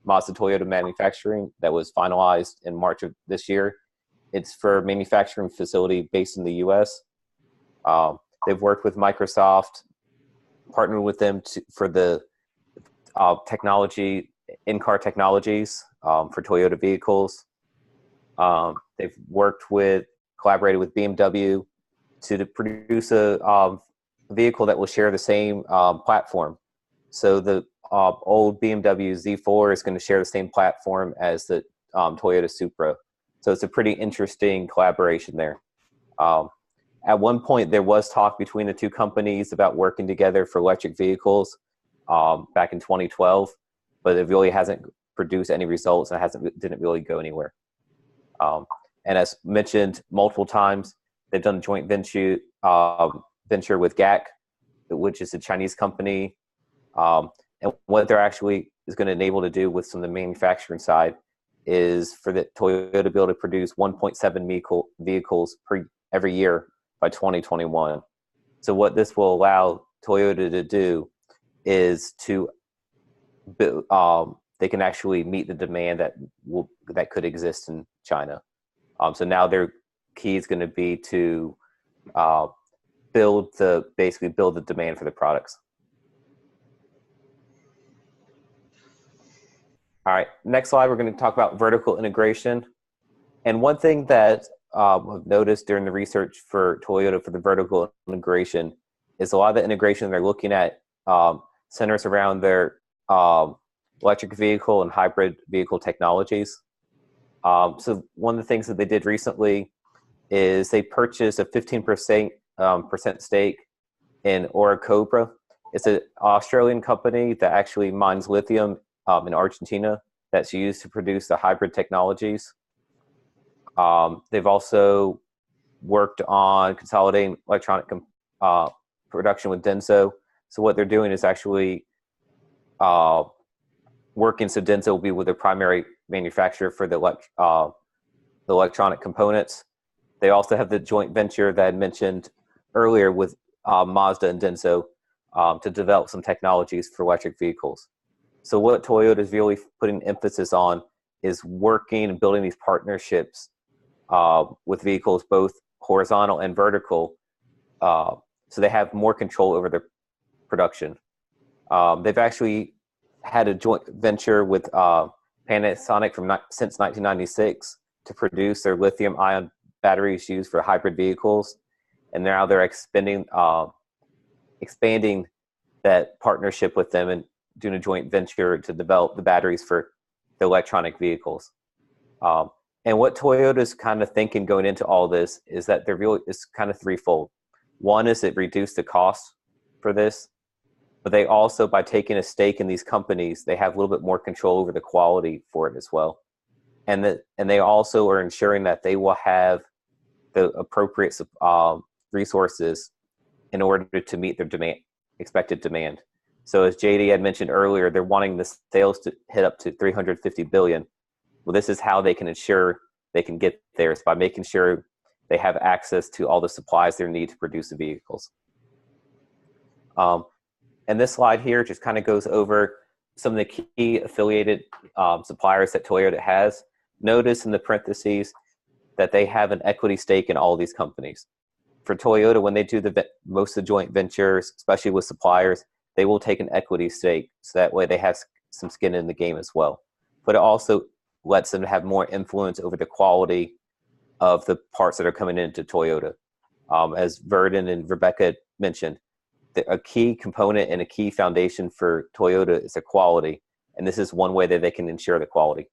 Mazda Toyota Manufacturing, that was finalized in March of this year. It's for a manufacturing facility based in the U.S. They've worked with Microsoft, partnered with them for the technology, in-car technologies for Toyota vehicles. They've collaborated with BMW to produce a vehicle that will share the same platform. So the old BMW Z4 is going to share the same platform as the Toyota Supra. So it's a pretty interesting collaboration there. At one point, there was talk between the two companies about working together for electric vehicles back in 2012. but it really hasn't produced any results and didn't really go anywhere. And as mentioned multiple times, they've done a joint venture with GAC, which is a Chinese company. And what they're actually is going to enable to do with some of the manufacturing side is for the Toyota to be able to produce 1.7 vehicles every year by 2021. So what this will allow Toyota to do is to they can actually meet the demand that could exist in China. So now their key is going to be to build the demand for the products. All right, next slide, we're going to talk about vertical integration. And one thing that I've noticed during the research for Toyota for the vertical integration is a lot of the integration they're looking at centers around their electric vehicle and hybrid vehicle technologies. So one of the things that they did recently is they purchased a 15% stake in Orocobre. It's an Australian company that actually mines lithium in Argentina that's used to produce the hybrid technologies. They've also worked on consolidating electronic production with Denso. So what they're doing is actually working so Denso will be with their primary manufacturer for the electronic components. They also have the joint venture that I mentioned earlier with Mazda and Denso to develop some technologies for electric vehicles. So what Toyota is really putting emphasis on is working and building these partnerships with vehicles, both horizontal and vertical, so they have more control over their production. They've actually had a joint venture with Panasonic since 1996 to produce their lithium-ion batteries used for hybrid vehicles, and now they're expanding that partnership with them and doing a joint venture to develop the batteries for the electronic vehicles. And what Toyota's kind of thinking going into all this is that it's kind of threefold. One is it reduced the cost for this, but they also, by taking a stake in these companies, they have a little bit more control over the quality for it as well. And they also are ensuring that they will have the appropriate resources in order to meet their expected demand. So as JD had mentioned earlier, they're wanting the sales to hit up to 350 billion. Well, this is how they can ensure they can get there, is by making sure they have access to all the supplies they need to produce the vehicles. And this slide here just kind of goes over some of the key affiliated suppliers that Toyota has. Notice in the parentheses that they have an equity stake in all of these companies. For Toyota, when they do most of the joint ventures, especially with suppliers, they will take an equity stake, so that way they have some skin in the game as well. But it also lets them have more influence over the quality of the parts that are coming into Toyota. As Verdun and Rebecca mentioned, a key component and a key foundation for Toyota is the quality, and this is one way that they can ensure the quality.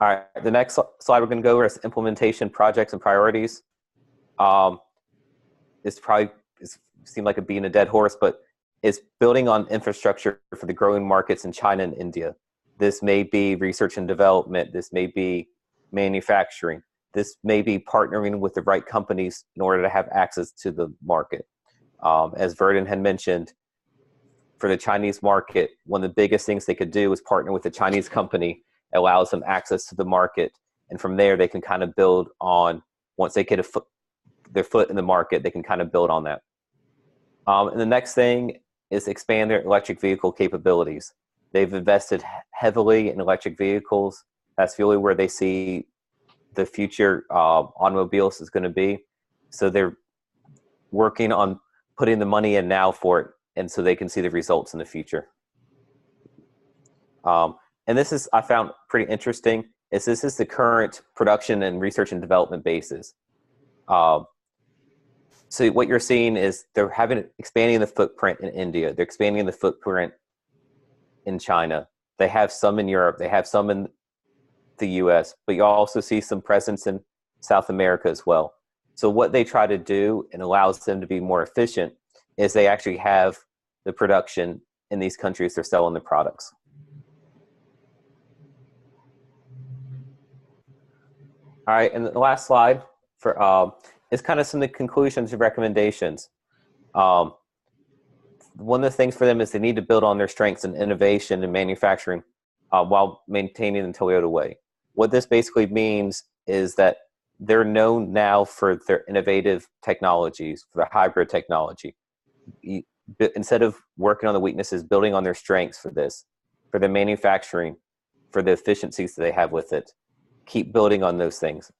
All right, the next slide we're going to go over is implementation projects and priorities. It's probably seem like being a dead horse, but it's building on infrastructure for the growing markets in China and India. This may be research and development. This may be manufacturing. This may be partnering with the right companies in order to have access to the market. As Verdun had mentioned, for the Chinese market, one of the biggest things they could do is partner with a Chinese company. It allows them access to the market. And from there, they can kind of build on, once they get their foot in the market, they can kind of build on that. And the next thing is expand their electric vehicle capabilities. They've invested heavily in electric vehicles. That's really where they see the future automobiles is going to be. So they're working on putting the money in now for it, and so they can see the results in the future. And this is, I found pretty interesting, is this is the current production and research and development basis. So what you're seeing is they're expanding the footprint in India. They're expanding the footprint in China. They have some in Europe. They have some in the US, but you also see some presence in South America as well. So what they try to do and allows them to be more efficient is they actually have the production in these countries they're selling the products. All right, and the last slide for is kind of some of the conclusions and recommendations. One of the things for them is they need to build on their strengths in innovation and manufacturing while maintaining the Toyota way. What this basically means is that they're known now for their innovative technologies, for their hybrid technology. Instead of working on the weaknesses, building on their strengths for this, for the manufacturing, for the efficiencies that they have with it. Keep building on those things.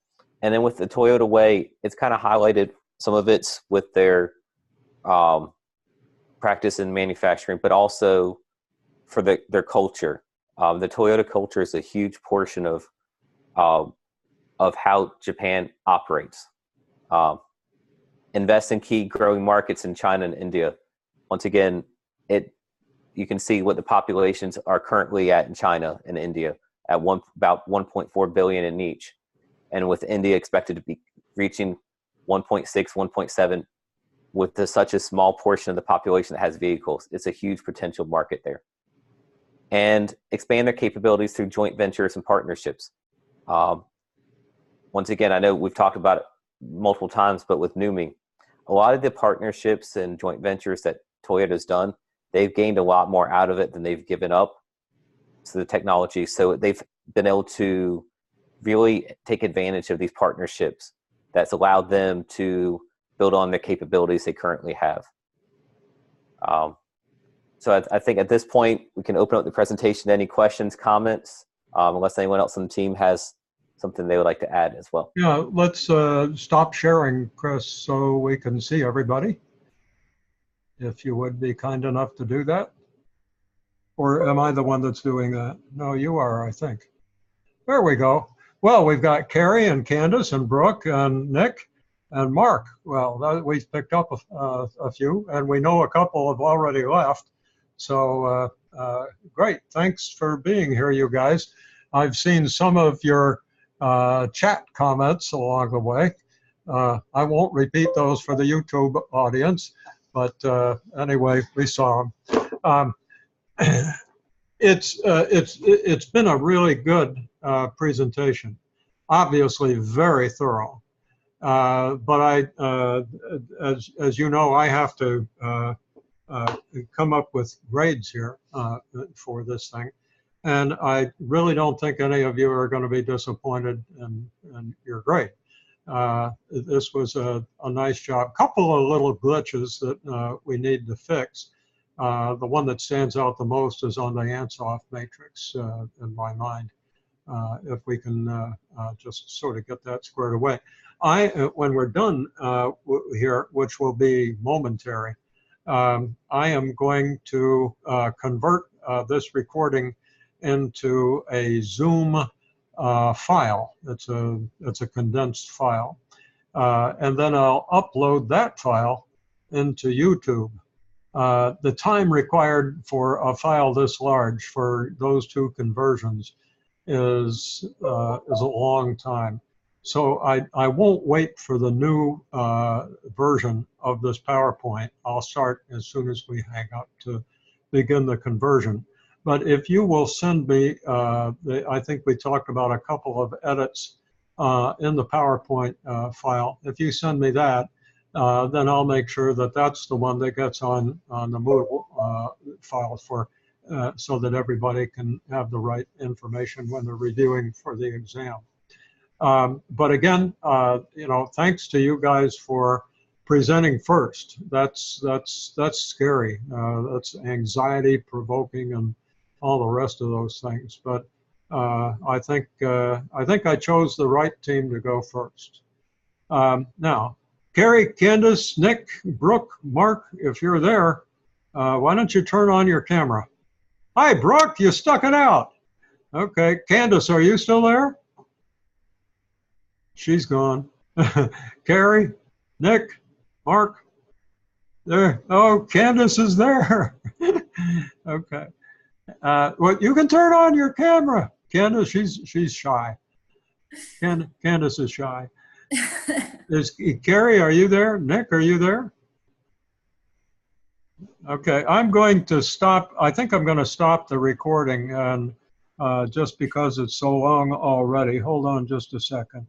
And then with the Toyota way, it's kind of highlighted some of it's with their practice in manufacturing, but also for their culture. The Toyota culture is a huge portion of how Japan operates. Invest in key growing markets in China and India. Once again, you can see what the populations are currently at in China and India at about 1.4 billion in each. And with India expected to be reaching 1.6, 1.7 with such a small portion of the population that has vehicles. It's a huge potential market there. And expand their capabilities through joint ventures and partnerships. Once again, I know we've talked about it multiple times, but with NUMMI, a lot of the partnerships and joint ventures that Toyota's done, they've gained a lot more out of it than they've given up to the technology. So they've been able to really take advantage of these partnerships that's allowed them to build on the capabilities they currently have. So I think at this point, we can open up the presentation to any questions, comments, unless anyone else on the team has something they would like to add as well. Yeah, let's stop sharing, Chris, so we can see everybody. If you would be kind enough to do that. Or am I the one that's doing that? No, you are, I think. There we go. Well, we've got Carrie and Candace and Brooke and Nick and Mark. Well, we've picked up a few, and we know a couple have already left. So great. Thanks for being here, you guys. I've seen some of your chat comments along the way. I won't repeat those for the YouTube audience, but anyway, we saw them. It's been a really good presentation, obviously very thorough. But as you know, I have to come up with grades here for this thing. And I really don't think any of you are going to be disappointed in your grade. This was a nice job. Couple of little glitches that we need to fix. The one that stands out the most is on the Ansoff matrix in my mind. If we can just sort of get that squared away. When we're done here, which will be momentary, I am going to convert this recording into a Zoom file. It's a condensed file. And then I'll upload that file into YouTube. The time required for a file this large for those two conversions is a long time. So I won't wait for the new version of this PowerPoint. I'll start as soon as we hang up to begin the conversion. But if you will send me, I think we talked about a couple of edits in the PowerPoint file. If you send me that, then I'll make sure that that's the one that gets on the Moodle file for, so that everybody can have the right information when they're reviewing for the exam. But again, you know, thanks to you guys for presenting first. That's scary. That's anxiety provoking and all the rest of those things. But I think I chose the right team to go first. Now, Carrie, Candace, Nick, Brooke, Mark, if you're there, why don't you turn on your camera? Hi, Brooke, you stuck it out. Okay, Candace, are you still there? She's gone. Carrie, Nick, Mark, there. Oh, Candace is there. Okay. Well, you can turn on your camera. Candace, she's shy. Candace is shy. Carrie, are you there? Nick, are you there? Okay, I'm going to stop. I think I'm going to stop the recording, and just because it's so long already. Hold on just a second.